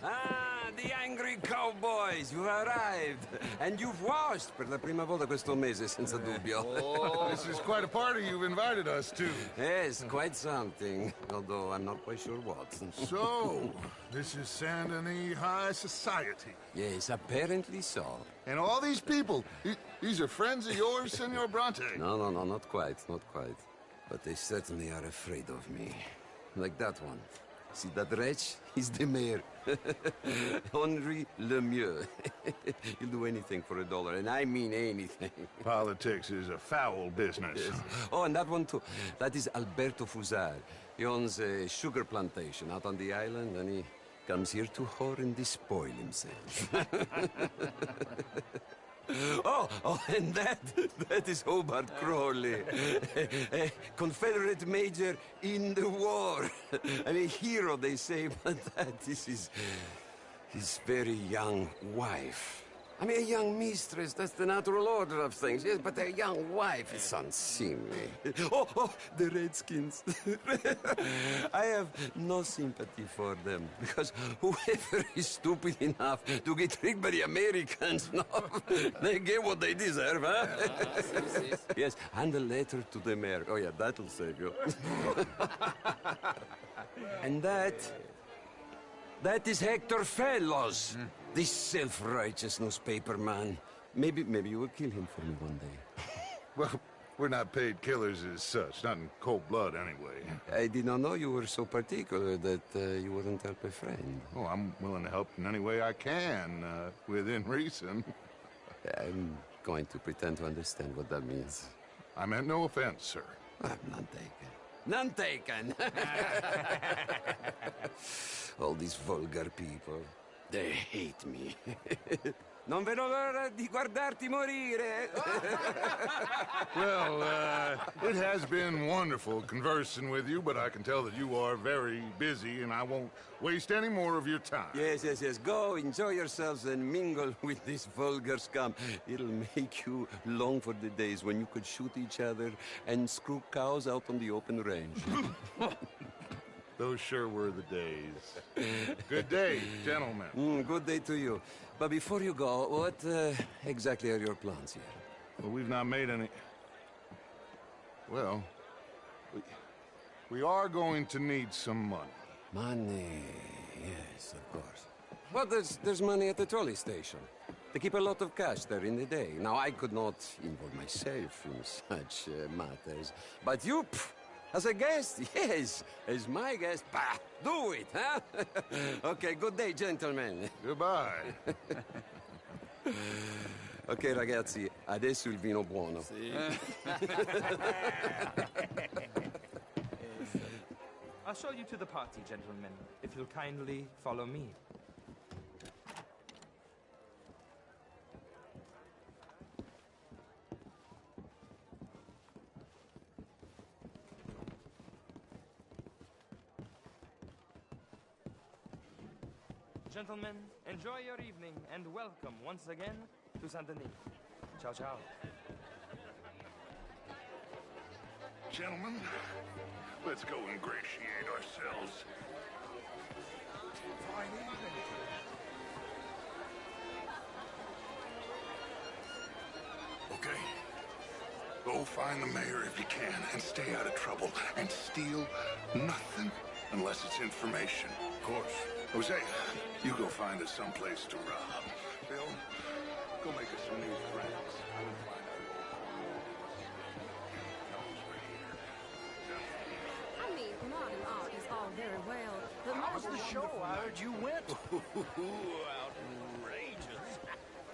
Ah, the angry cowboys, you've arrived. And you've washed per la prima volta questo mese, senza dubbio. Oh, this is quite a party you've invited us to. Yes, quite something. Although I'm not quite sure what. So, this is Saint Denis High Society. Yes, apparently so. And all these people, these are friends of yours, Senor Bronte? No, not quite, not quite. But they certainly are afraid of me. Like that one. See that wretch? He's the mayor. Henri Lemieux. He'll do anything for $1, and I mean anything. Politics is a foul business. Yes. Oh, and that one too. That is Alberto Fusar. He owns a sugar plantation out on the island, and he comes here to whore and despoil himself. Oh, and that is Hobart Crawley, a Confederate major in the war. I mean, a hero, they say, but that is his very young wife. I mean, a young mistress, that's the natural order of things, yes, but a young wife is unseemly. Oh, the Redskins. I have no sympathy for them, because whoever is stupid enough to get tricked by the Americans, no, they get what they deserve, huh? Yes, and a letter to the mayor. Oh, yeah, that'll save you. And that is Hector Fellows. This self-righteous newspaper man. Maybe you will kill him for me one day. Well, we're not paid killers as such, not in cold blood anyway. I did not know you were so particular that you wouldn't help a friend. Oh, I'm willing to help in any way I can, within reason. I'm going to pretend to understand what that means. I meant no offense, sir. I'm not taken. None taken. All these vulgar people. They hate me. Non vedo l'ora di guardarti morire. Well, it has been wonderful conversing with you, but I can tell that you are very busy, and I won't waste any more of your time. Yes. Go, enjoy yourselves, and mingle with this vulgar scum. It'll make you long for the days when you could shoot each other and screw cows out on the open range. Those sure were the days. Good day, gentlemen. Good day to you. But before you go, what exactly are your plans here? Well, we've not made any... Well, we are going to need some money. Money, yes, of course. Well, there's money at the trolley station. They keep a lot of cash there in the day. Now, I could not involve myself in such matters. But you, as a guest, yes, as my guest, bah, do it, huh? Okay, good day, gentlemen. Goodbye. Ok, ragazzi, adesso il vino buono. Sì. I'll show you to the party, gentlemen, if you'll kindly follow me. Gentlemen, enjoy your evening and welcome once again to Saint Denis. Ciao, ciao. Gentlemen, let's go ingratiate ourselves. Fine evening. Okay. Go find the mayor if you can and stay out of trouble and steal nothing unless it's information. Of course. Jose, you go find us someplace to rob. Bill, go make us some new friends. I will find I mean, modern art is all very well, but How was the show? I heard you went. Outrageous.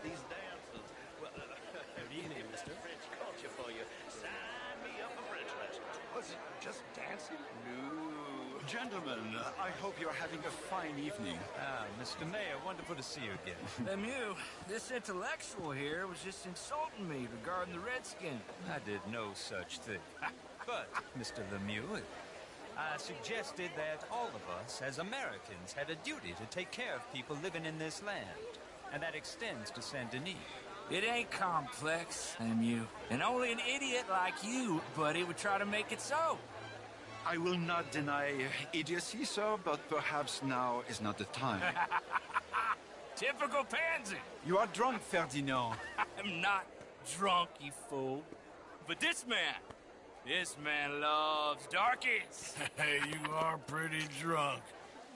These dances. Well, good evening, mister. French culture for you. Sign me up for French lessons. Was it just dancing? No. Gentlemen, I hope you're having a fine evening. Ah, Mr. Mayor, wonderful to see you again. Lemieux, this intellectual here was just insulting me regarding the Redskins. I did no such thing. But, Mr. Lemieux, I suggested that all of us, as Americans, had a duty to take care of people living in this land. And that extends to Saint-Denis. It ain't complex, Lemieux. And only an idiot like you, buddy, would try to make it so. I will not deny idiocy, sir, but perhaps now is not the time. Typical pansy. You are drunk, Ferdinand. I'm not drunk, you fool. But this man loves darkies. Hey, you are pretty drunk.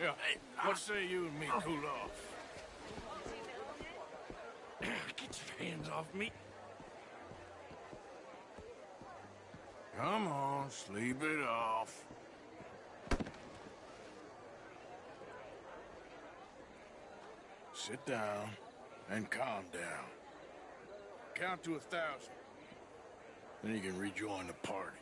Yeah, hey, what say you and me cool off? Get your hands off me. Come on, sleep it off. Sit down and calm down. Count to 1,000. Then you can rejoin the party.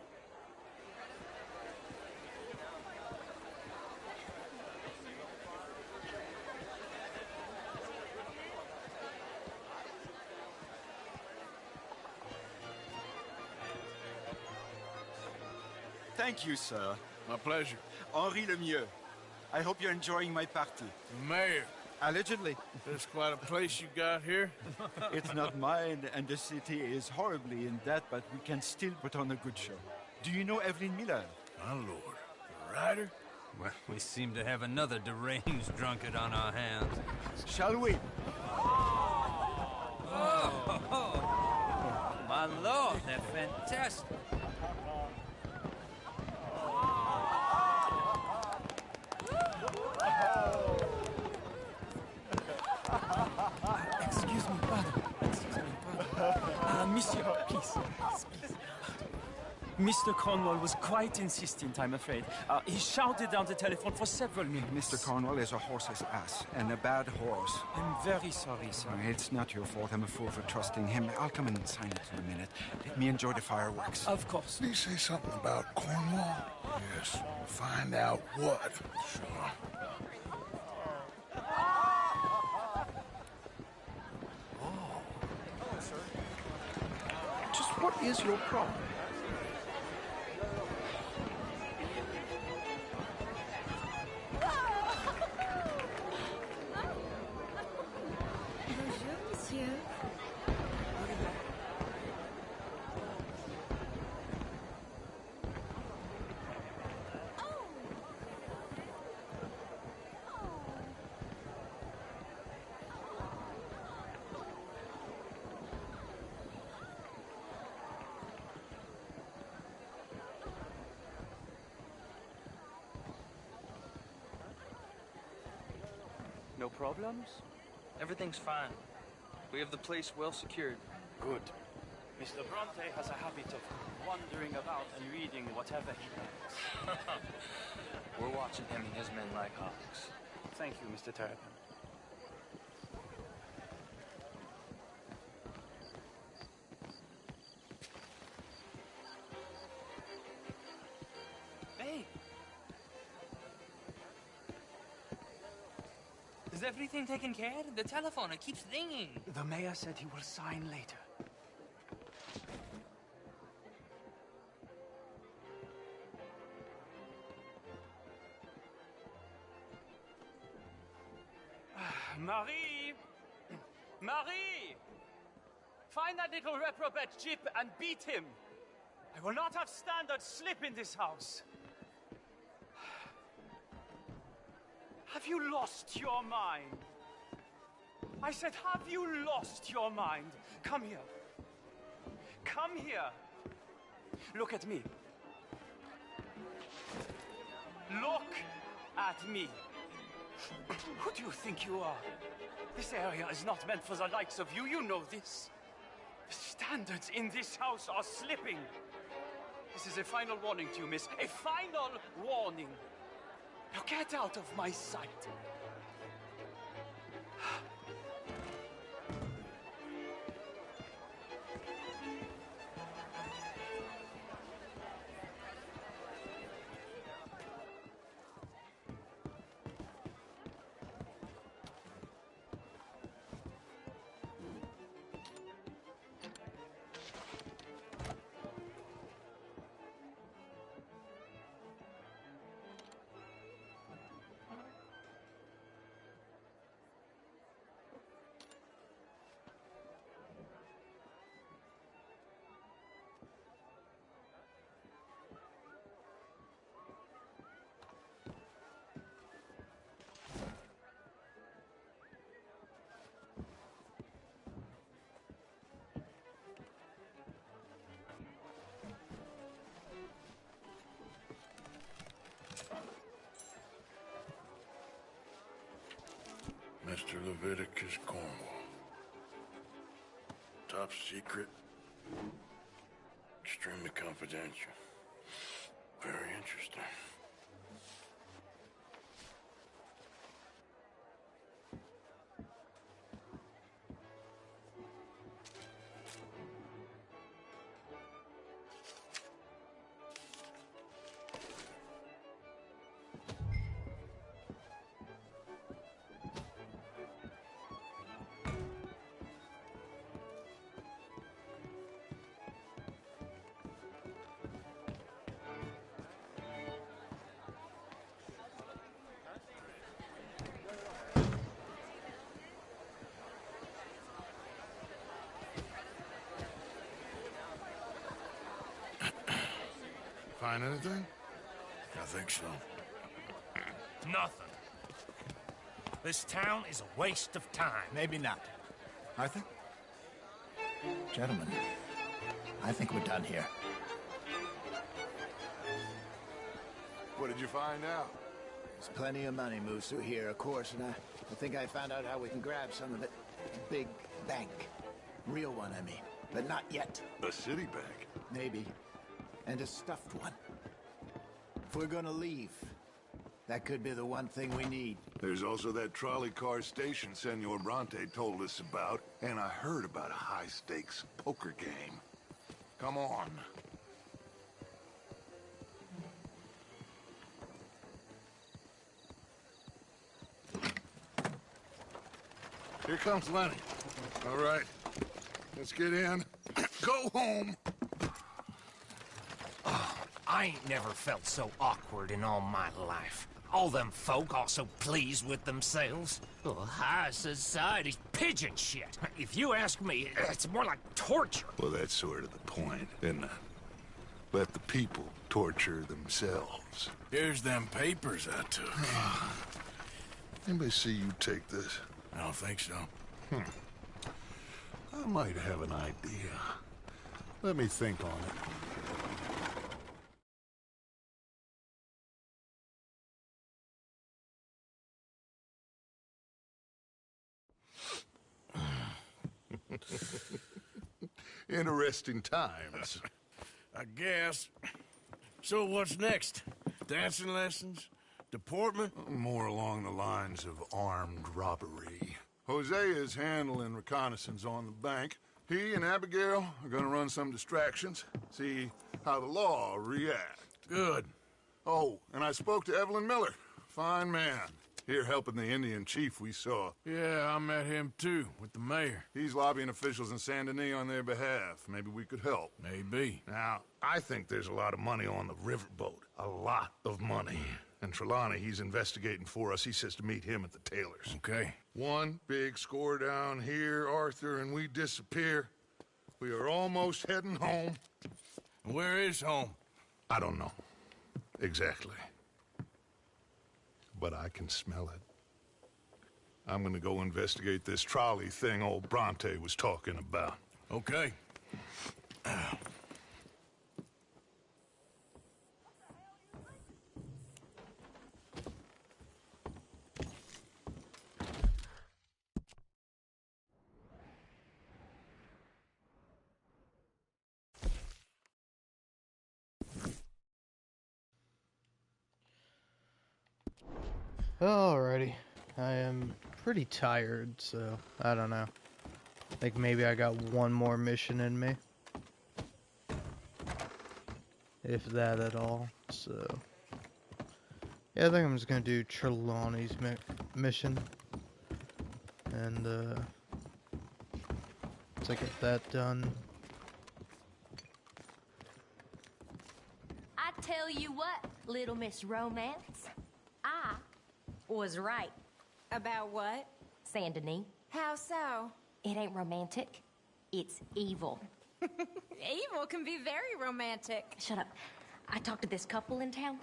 Thank you, sir. My pleasure. Henri Lemieux. I hope you're enjoying my party. Mayor. Allegedly. There's quite a place you got here. It's not mine, and the city is horribly in debt, but we can still put on a good show. Do you know Evelyn Miller? My lord. The writer? Well, we seem to have another deranged drunkard on our hands. Shall we? Oh, my lord, they're fantastic. Excuse me, brother. Monsieur, please. Mr. Cornwall was quite insistent, I'm afraid. He shouted down the telephone for several minutes. Mr. Cornwall is a horse's ass, and a bad horse. I'm very sorry, sir. It's not your fault. I'm a fool for trusting him. I'll come and sign it in a minute. Let me enjoy the fireworks. Of course. Did he say something about Cornwall? Yes. Find out what. Sure. Just what is your problem? Bonjour, monsieur. No problems? Everything's fine. We have the place well secured. Good. Mr. Bronte has a habit of wandering about and reading whatever he likes. We're watching him and his men like hawks. Thank you, Mr. Terrapin. Hey! Is everything taken care of? The telephone, it keeps ringing. The mayor said he will sign later. Marie! Marie! Find that little reprobate Jip and beat him. I will not have standard slip in this house. Have you lost your mind? I said, have you lost your mind? Come here. Come here. Look at me. Look at me. Who do you think you are? This area is not meant for the likes of you. You know this. The standards in this house are slipping. This is a final warning to you, miss. A final warning. Now get out of my sight. Mr. Leviticus Cornwall. Top secret. Extremely confidential. Very interesting. Find anything? I think so. Nothing. This town is a waste of time. Maybe not. Arthur? Gentlemen, I think we're done here. What did you find out? There's plenty of money moves through here, of course, and I think I found out how we can grab some of it. Big bank. Real one, I mean. But not yet. A city bank? Maybe. And a stuffed one. If we're gonna leave, that could be the one thing we need. There's also that trolley car station Senor Bronte told us about, and I heard about a high-stakes poker game. Come on. Here comes Lenny. All right, let's get in. Go home. I ain't never felt so awkward in all my life. All them folk all so pleased with themselves. Oh, high society's pigeon shit. If you ask me, it's more like torture. Well, that's sort of the point, isn't it? Let the people torture themselves. Here's them papers I took. Anybody see you take this? I don't think so. I might have an idea. Let me think on it. Interesting times. I guess. So what's next? Dancing lessons? Deportment? More along the lines of armed robbery. Hosea is handling reconnaissance on the bank. He and Abigail are gonna run some distractions, see how the law reacts. Good. Oh, and I spoke to Evelyn Miller. Fine man. Here helping the Indian chief we saw. Yeah, I met him too, with the mayor. He's lobbying officials in Saint Denis on their behalf. Maybe we could help. Maybe. Now, I think there's a lot of money on the riverboat. A lot of money. And Trelawney, he's investigating for us. He says to meet him at the Taylor's. Okay. One big score down here, Arthur, and we disappear. We are almost heading home. Where is home? I don't know. Exactly. But I can smell it. I'm gonna go investigate this trolley thing old Bronte was talking about. Okay. Alrighty. I am pretty tired, so I don't know. Like maybe I got one more mission in me. If that at all. So yeah, I think I'm just gonna do Trelawney's mission. And once I get that done. I tell you what, Little Miss Romance, I was right. About what? Saint Denis. How so? It ain't romantic. It's evil. Evil can be very romantic. Shut up. I talked to this couple in town.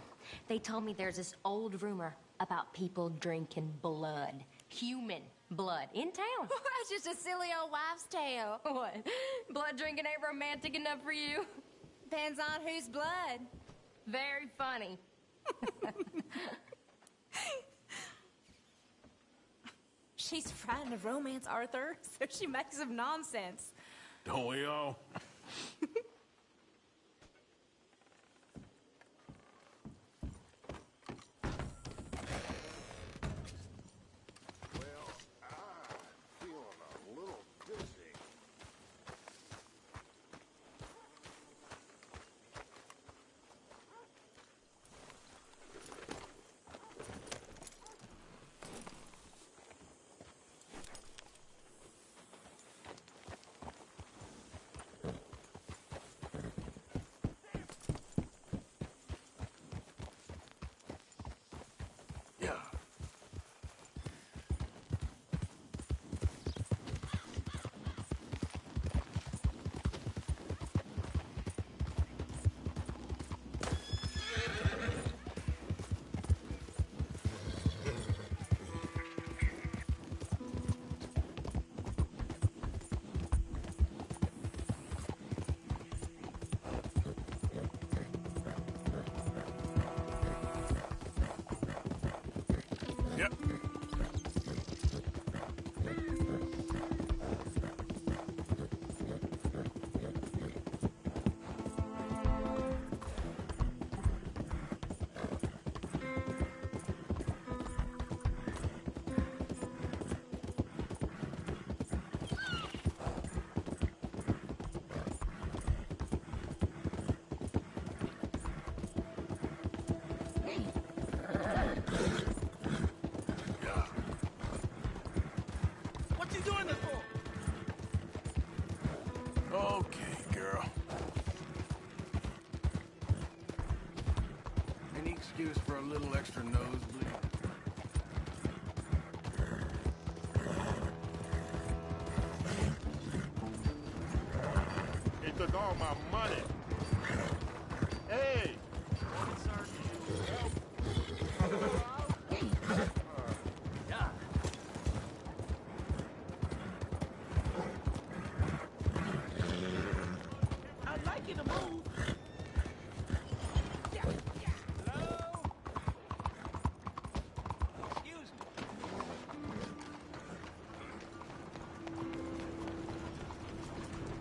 They told me there's this old rumor about people drinking blood. Human blood. In town. That's just a silly old wives' tale. What? Blood drinking ain't romantic enough for you? Depends on whose blood. Very funny. She's writing a romance, Arthur, so she makes some nonsense. Don't we all? took all my money. Hey! I'd like you to move.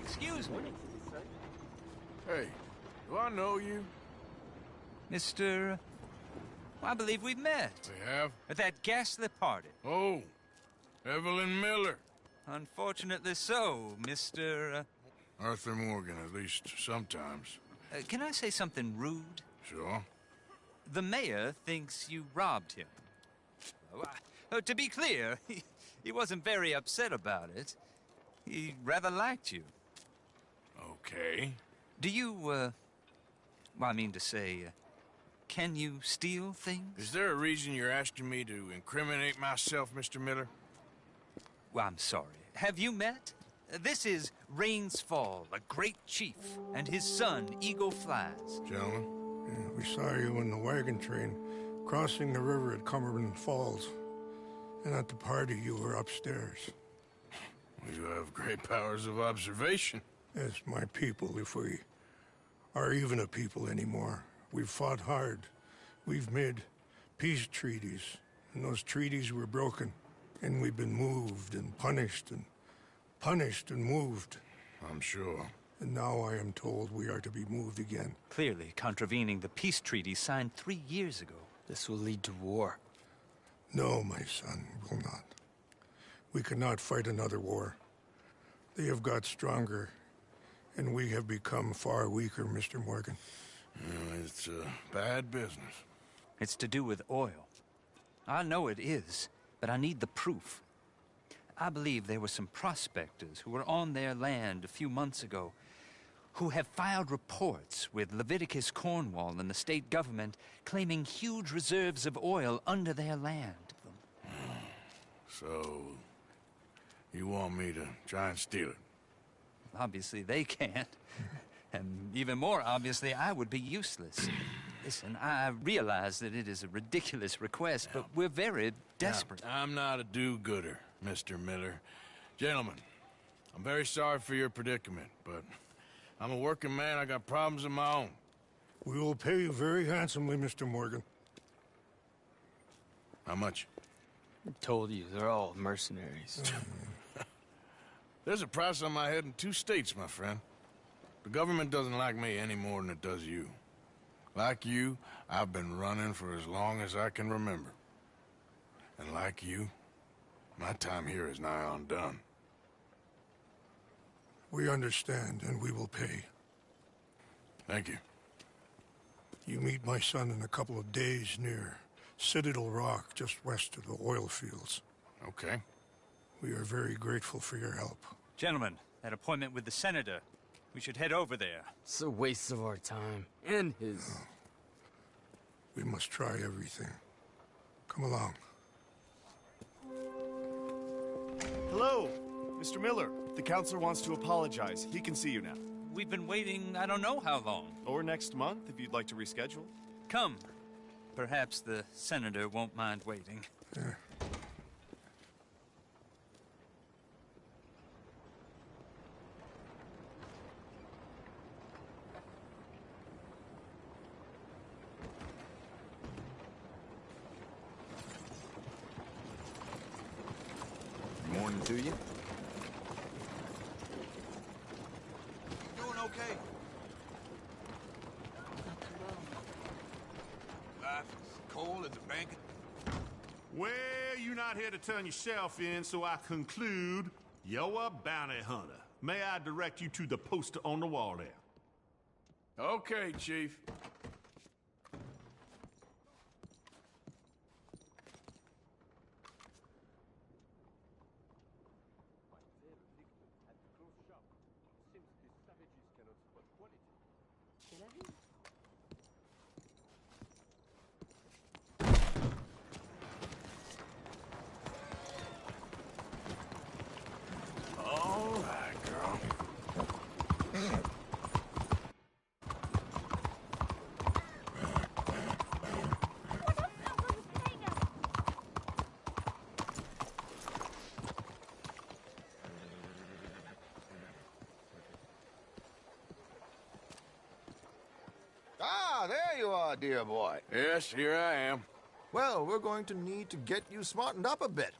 Excuse me. Hey, do I know you? Mr. I believe we've met. We have? At that ghastly party. Oh, Evelyn Miller. Unfortunately so, Mr. Arthur Morgan, at least sometimes. Can I say something rude? Sure. The mayor thinks you robbed him. To be clear, he wasn't very upset about it. He rather liked you. Okay. Do you, well, I mean to say, can you steal things? Is there a reason you're asking me to incriminate myself, Mr. Miller? Well, I'm sorry. Have you met? This is Rains Fall, a great chief, and his son, Eagle Flies. Gentlemen? Yeah, we saw you in the wagon train crossing the river at Cumberland Falls. And at the party, you were upstairs. You have great powers of observation. Yes, my people, if we are even a people anymore. We've fought hard. We've made peace treaties, and those treaties were broken. And we've been moved and punished and moved. I'm sure. And now I am told we are to be moved again. Clearly contravening the peace treaty signed 3 years ago. This will lead to war. No, my son, will not. We cannot fight another war. They have got stronger, and we have become far weaker, Mr. Morgan. It's a bad business. It's to do with oil. I know it is, but I need the proof. I believe there were some prospectors who were on their land a few months ago who have filed reports with Leviticus Cornwall and the state government claiming huge reserves of oil under their land. So, you want me to try and steal it? Obviously they can't. And even more obviously, I would be useless. Listen, I realize that it is a ridiculous request, but we're very desperate. Now, I'm not a do-gooder, Mr. Miller. Gentlemen, I'm very sorry for your predicament, but I'm a working man. I got problems of my own. We will pay you very handsomely, Mr. Morgan. How much? I told you, they're all mercenaries. There's a price on my head in 2 states, my friend. The government doesn't like me any more than it does you. Like you, I've been running for as long as I can remember. And like you, my time here is nigh on done. We understand, and we will pay. Thank you. You meet my son in a couple of days near Citadel Rock, just west of the oil fields. Okay. We are very grateful for your help. Gentlemen, that appointment with the senator. We should head over there. It's a waste of our time. And his. We must try everything. Come along. Hello, Mr. Miller. The counselor wants to apologize. He can see you now. We've been waiting I don't know how long. Or next month, if you'd like to reschedule. Come. Perhaps the senator won't mind waiting. Morning to you. Doing okay? Life is cold as a blanket. Well, you're not here to turn yourself in, so I conclude you're a bounty hunter. May I direct you to the poster on the wall there? Okay, Chief. All right, girl. Arthur, dear boy. Yes, here I am. Well, we're going to need to get you smartened up a bit.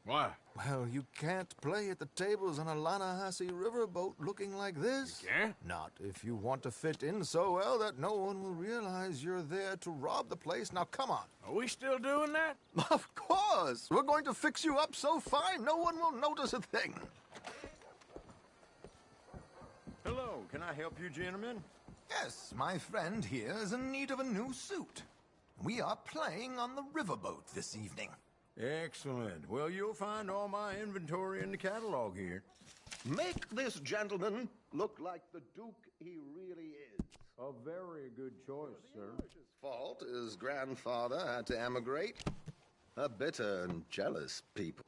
Why? Well, you can't play at the tables on a Lannahechee riverboat looking like this. You can't? Not if you want to fit in so well that no one will realize you're there to rob the place. Now, come on. Are we still doing that? Of course! We're going to fix you up so fine no one will notice a thing. Hello, can I help you, gentlemen? Yes, my friend here is in need of a new suit. We are playing on the riverboat this evening. Excellent. Well, you'll find all my inventory in the catalog here. Make this gentleman look like the Duke he really is. A very good choice, sir. His fault his grandfather had to emigrate. A bitter and jealous people.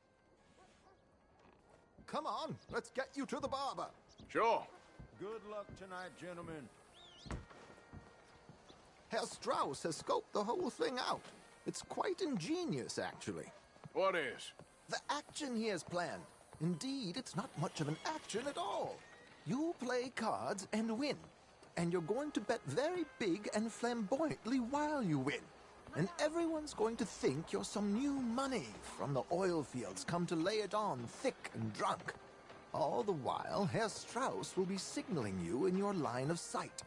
Come on, let's get you to the barber. Sure. Good luck tonight, gentlemen. Herr Strauss has scoped the whole thing out. It's quite ingenious, actually. What is? The action he has planned. Indeed, it's not much of an action at all. You play cards and win. And you're going to bet very big and flamboyantly while you win. And everyone's going to think you're some new money from the oil fields come to lay it on thick and drunk. All the while, Herr Strauss will be signaling you in your line of sight.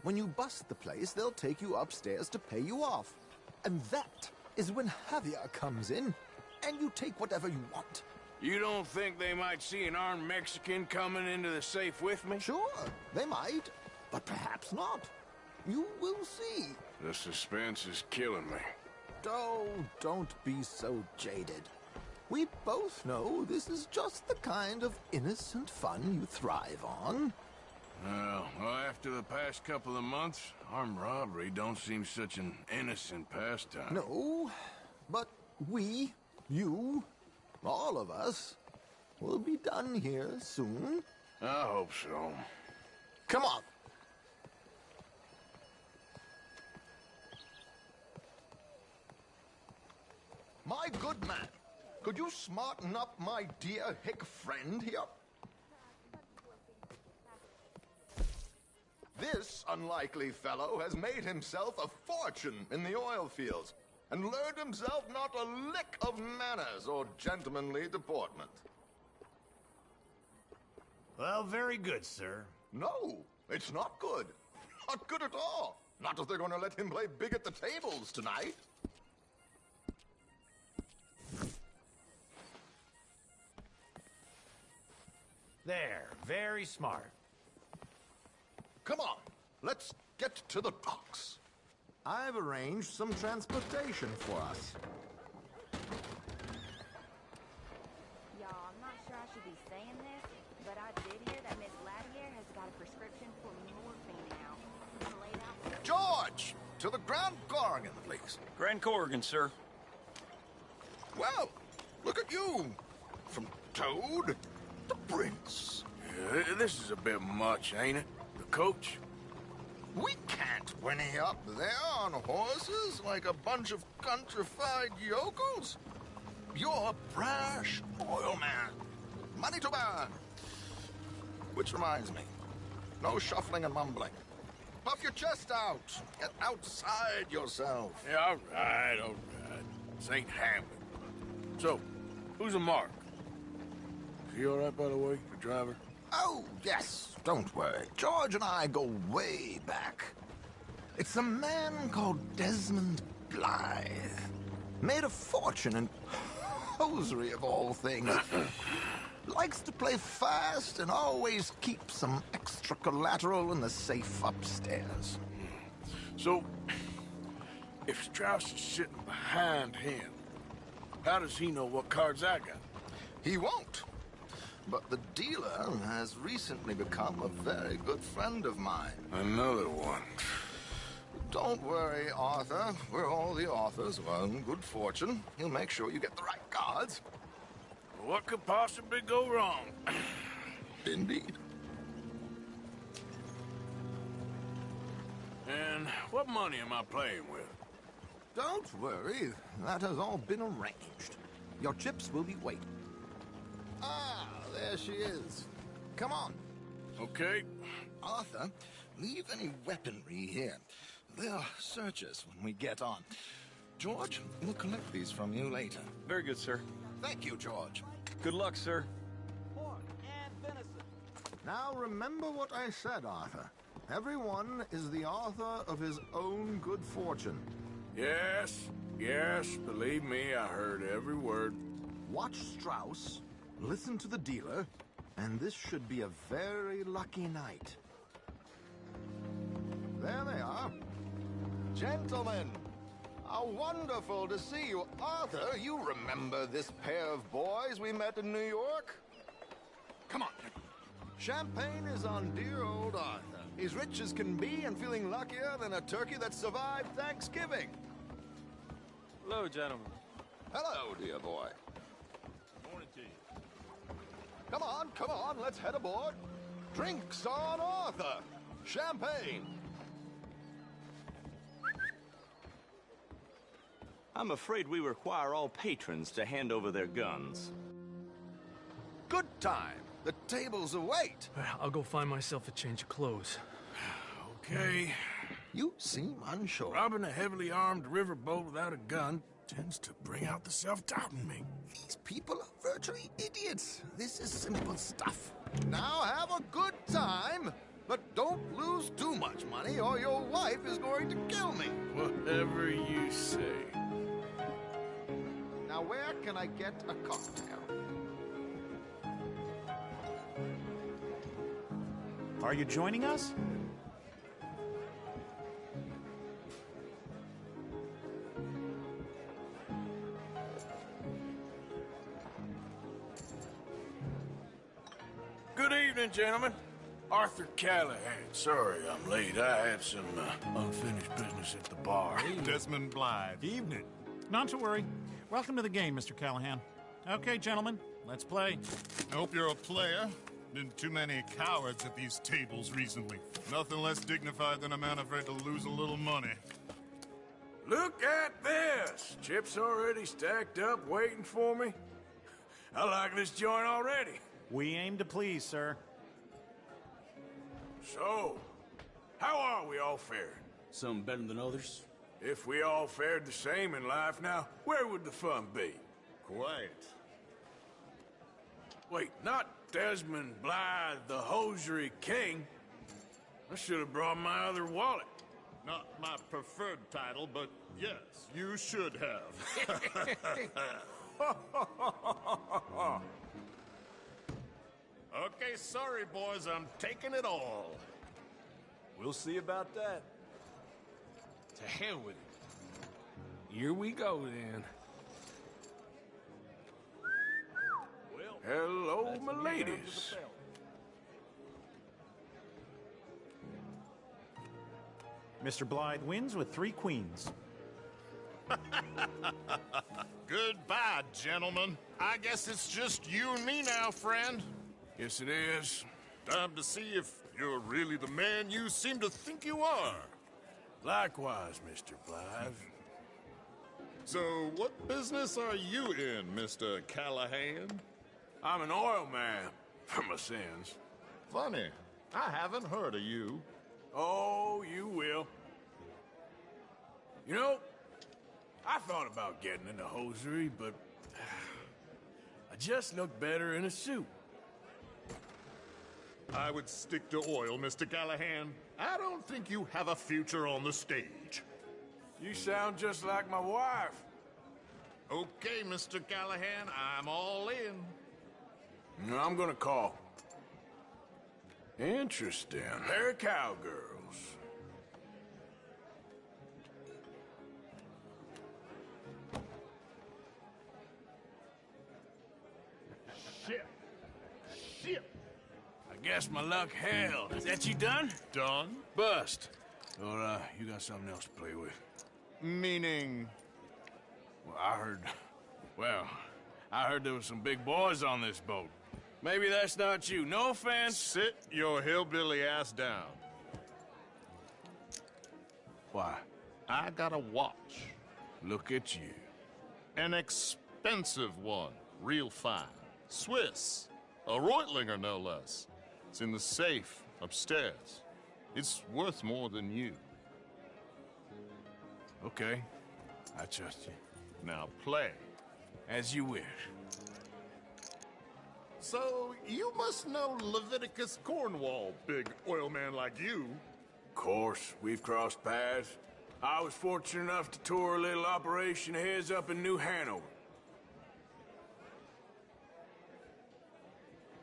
When you bust the place, they'll take you upstairs to pay you off. And that is when Javier comes in, and you take whatever you want. You don't think they might see an armed Mexican coming into the safe with me? Sure, they might, but perhaps not. You will see. The suspense is killing me. Oh, don't be so jaded. We both know this is just the kind of innocent fun you thrive on. Well, after the past couple of months, armed robbery don't seem such an innocent pastime. No, but we, you, all of us, will be done here soon. I hope so. Come on. My good man, could you smarten up my dear hick friend here? This unlikely fellow has made himself a fortune in the oil fields and learned himself not a lick of manners or gentlemanly deportment. Well, very good, sir. No, it's not good. Not good at all. Not if they're going to let him play big at the tables tonight. There, very smart. Come on, let's get to the docks. I've arranged some transportation for us. Y'all, I'm not sure I should be saying this, but I did hear that Miss Latier has got a prescription for morphine now. It's laid out. George, to the Grand Corrigan, please. Grand Corrigan, sir. Well, look at you. From Toad to Prince. Yeah, this is a bit much, ain't it? The coach? We can't whinny up there on horses like a bunch of countrified yokels. You're a brash oil man. Money to burn. Which reminds me, no shuffling and mumbling. Puff your chest out. Get outside yourself. Yeah, all right. This ain't Hamlet. So, who's a Mark? Is he all right, by the way, the driver? Oh, yes. Don't worry. George and I go way back. It's a man called Desmond Blythe. Made a fortune in hosiery of all things. Likes to play fast and always keep some extra collateral in the safe upstairs. So, if Strauss is sitting behind him, how does he know what cards I got? He won't. But the dealer has recently become a very good friend of mine. Another one. Don't worry, Arthur. We're all the authors of good fortune. He'll make sure you get the right cards. What could possibly go wrong? Indeed. And what money am I playing with? Don't worry. That has all been arranged. Your chips will be waiting. Ah, there she is. Come on. Okay. Arthur, leave any weaponry here. They'll search us when we get on. George, we'll collect these from you later. Very good, sir. Thank you, George. Good luck, sir. Now remember what I said, Arthur. Everyone is the author of his own good fortune. Yes, believe me, I heard every word. Watch Strauss, listen to the dealer, and this should be a very lucky night. There they are. Gentlemen, how wonderful to see you. Arthur, you remember this pair of boys we met in New York? Come on. Champagne is on dear old Arthur. He's rich as can be and feeling luckier than a turkey that survived Thanksgiving. Hello, gentlemen. Hello, dear boy. Morning to you. Come on, let's head aboard. Drinks on Arthur. Champagne. I'm afraid we require all patrons to hand over their guns. Good time. The tables await. I'll go find myself a change of clothes. Okay. You seem unsure. Robbing a heavily armed riverboat without a gun tends to bring out the self-doubt in me. These people are virtually idiots. This is simple stuff. Now have a good time, but don't lose too much money or your wife is going to kill me. Whatever you say. Now where can I get a cocktail? Are you joining us? Good evening, gentlemen. Arthur Callahan. Sorry I'm late. I had some unfinished business at the bar. Desmond Blythe. Evening. Not to worry. Welcome to the game, Mr. Callahan. Okay, gentlemen, let's play. I hope you're a player. Been too many cowards at these tables recently. Nothing less dignified than a man afraid to lose a little money. Look at this! Chips already stacked up, waiting for me. I like this joint already. We aim to please, sir. So, how are we all faring? Some better than others. If we all fared the same in life now, where would the fun be? Quiet. Wait, not Desmond Blythe, the hosiery king. I should have brought my other wallet. Not my preferred title, but yes, you should have. Okay, sorry, boys, I'm taking it all. We'll see about that. To hell with it. Here we go, then. Hello, my ladies. Mr. Blythe wins with 3 queens. Goodbye, gentlemen. I guess it's just you and me now, friend. Yes, it is. Time to see if you're really the man you seem to think you are. Likewise, Mr. Blythe. So, what business are you in, Mr. Callahan? I'm an oil man, for my sins. Funny. I haven't heard of you. Oh, you will. You know, I thought about getting into hosiery, but I just look better in a suit. I would stick to oil, Mr. Callahan. I don't think you have a future on the stage. You sound just like my wife. Okay, Mr. Callahan, I'm all in. No, I'm gonna call. Interesting. They're cowgirls. Shit. I guess my luck held. Is that you done? Done? Bust. Or, you got something else to play with? Meaning? Well, I heard there was some big boys on this boat. Maybe that's not you. No offense. Sit your hillbilly ass down. Why? I got a watch. Look at you. An expensive one. Real fine. Swiss. A Reutlinger, no less. It's in the safe upstairs. It's worth more than you. Okay. I trust you. Now play. As you wish. So, you must know Leviticus Cornwall, big oil man like you. Of course, we've crossed paths. I was fortunate enough to tour a little operation of his up in New Hanover.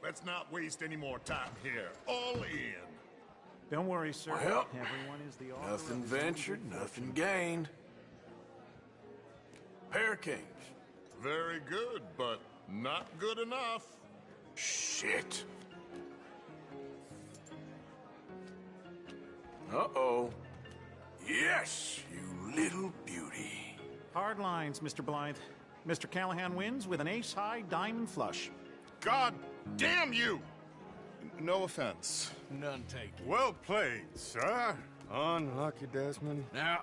Let's not waste any more time here. All in. Don't worry, sir. Well, Everyone is the author nothing of his own ventured, good nothing fortune. gained. Pair Kings. Very good, but not good enough. Shit. Uh-oh. Yes, you little beauty. Hard lines, Mr. Blythe. Mr. Callahan wins with an ace-high diamond flush. God damn you! No offense. None taken. Well played, sir. Unlucky, Desmond. Now,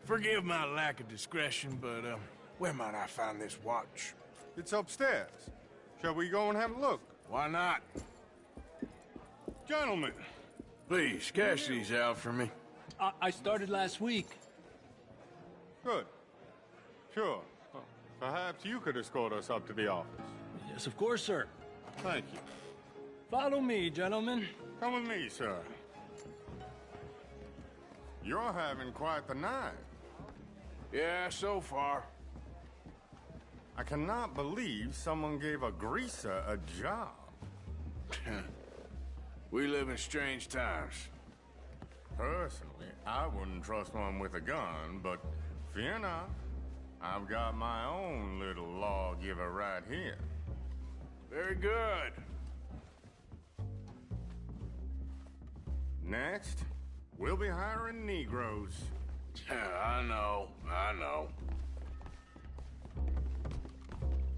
forgive my lack of discretion, but, where might I find this watch? It's upstairs. Shall we go and have a look? Why not? Gentlemen. Please, cash these out for me. I started last week. Good. Sure. Well, perhaps you could escort us up to the office. Yes, of course, sir. Thank you. Follow me, gentlemen. Come with me, sir. You're having quite the night. Yeah, so far. I cannot believe someone gave a greaser a job. We live in strange times. Personally, I wouldn't trust one with a gun, but fear not. I've got my own little lawgiver right here. Very good. Next, we'll be hiring Negroes. I know.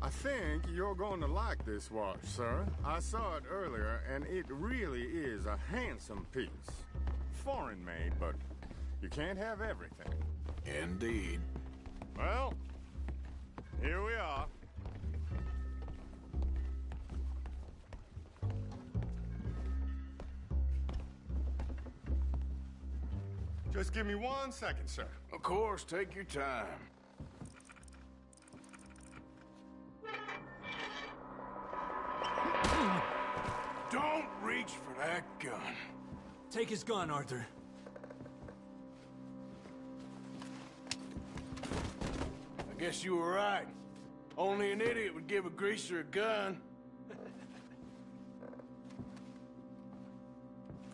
I think you're going to like this watch, sir. I saw it earlier, and it really is a handsome piece. Foreign made, but you can't have everything. Indeed. Well, here we are. Just give me 1 second, sir. Of course, take your time. Don't reach for that gun. Take his gun, Arthur. I guess you were right. Only an idiot would give a greaser a gun.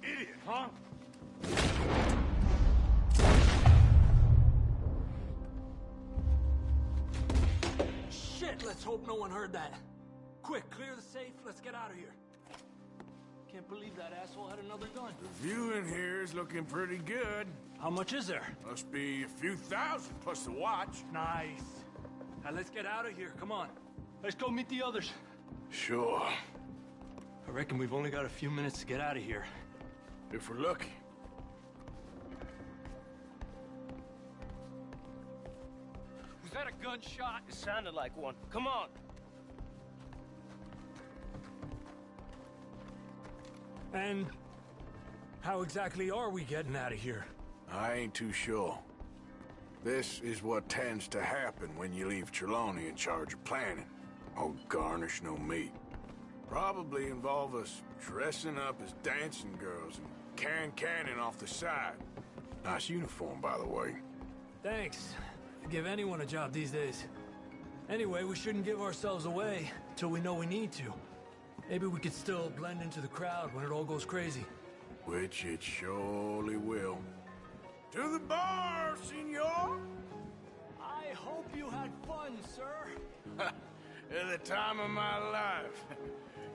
Idiot, huh? Shit, let's hope no one heard that. Quick, clear the safe. Let's get out of here. Can't believe that asshole had another gun. The view in here is looking pretty good. How much is there? Must be a few thousand plus the watch. Nice. Now let's get out of here. Come on. Let's go meet the others. Sure. I reckon we've only got a few minutes to get out of here. If we're lucky. Was that a gunshot? It sounded like one. Come on. And how exactly are we getting out of here? I ain't too sure. This is what tends to happen when you leave Trelawney in charge of planning. Oh, garnish no meat. Probably involve us dressing up as dancing girls and cannon off the side. Nice uniform, by the way. Thanks. I'd give anyone a job these days. Anyway, we shouldn't give ourselves away till we know we need to. Maybe we could still blend into the crowd when it all goes crazy. Which it surely will. To the bar, senor! I hope you had fun, sir. At the time of my life.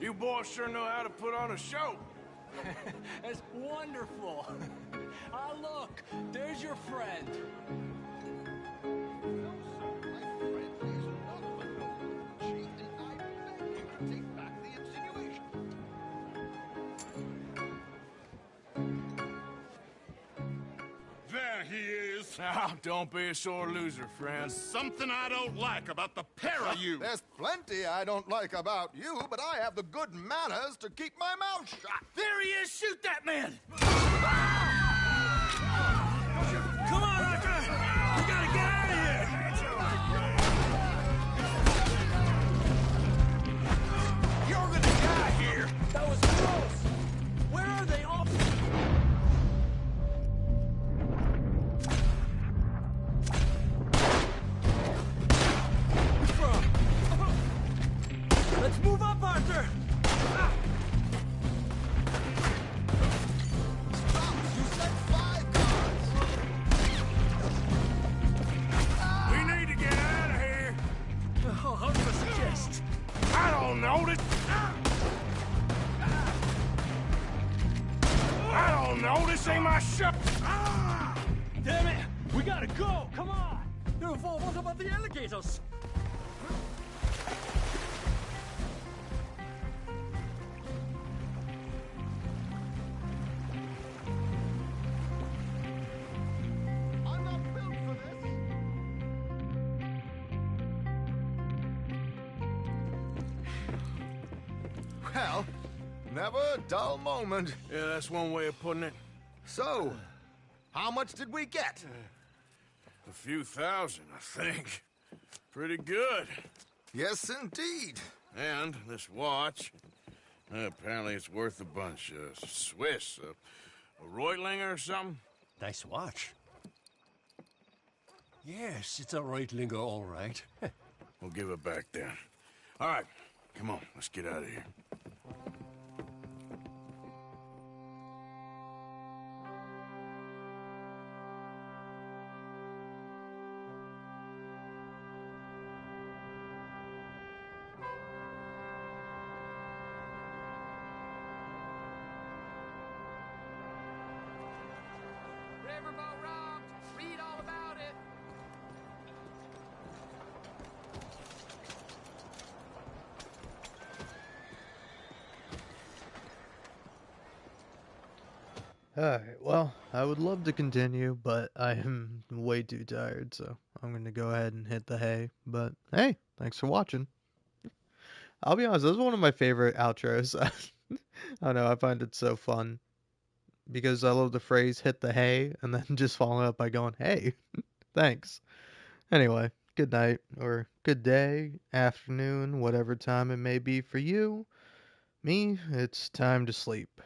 You boys sure know how to put on a show. That's wonderful. Ah, look, there's your friend. There he is. Now, don't be a sore loser, friend. There's something I don't like about the pair of you. There's plenty I don't like about you, but I have the good manners to keep my mouth shut. There he is! Shoot that man! Come on, Arthur! We gotta No, this ain't my shop. Ah! Damn it! We gotta go! Come on! What about the alligators? I'm not built for this. Well, never a dull moment. Yeah, that's one way of putting it. So, how much did we get? A few thousand, I think. Pretty good. Yes, indeed. And this watch, apparently it's worth a bunch. Swiss, a Reutlinger or something? Nice watch. Yes, it's a Reutlinger, all right. We'll give it back then. All right, come on, let's get out of here. Riverboat robbed. Read all about it. Alright, well, I would love to continue, but I am way too tired, so I'm gonna go ahead and hit the hay. But hey, thanks for watching. I'll be honest, this is one of my favorite outros. I don't know, I find it so fun. Because I love the phrase hit the hay and then just following up by going, hey, thanks. Anyway, good night or good day, afternoon, whatever time it may be for you. Me, it's time to sleep.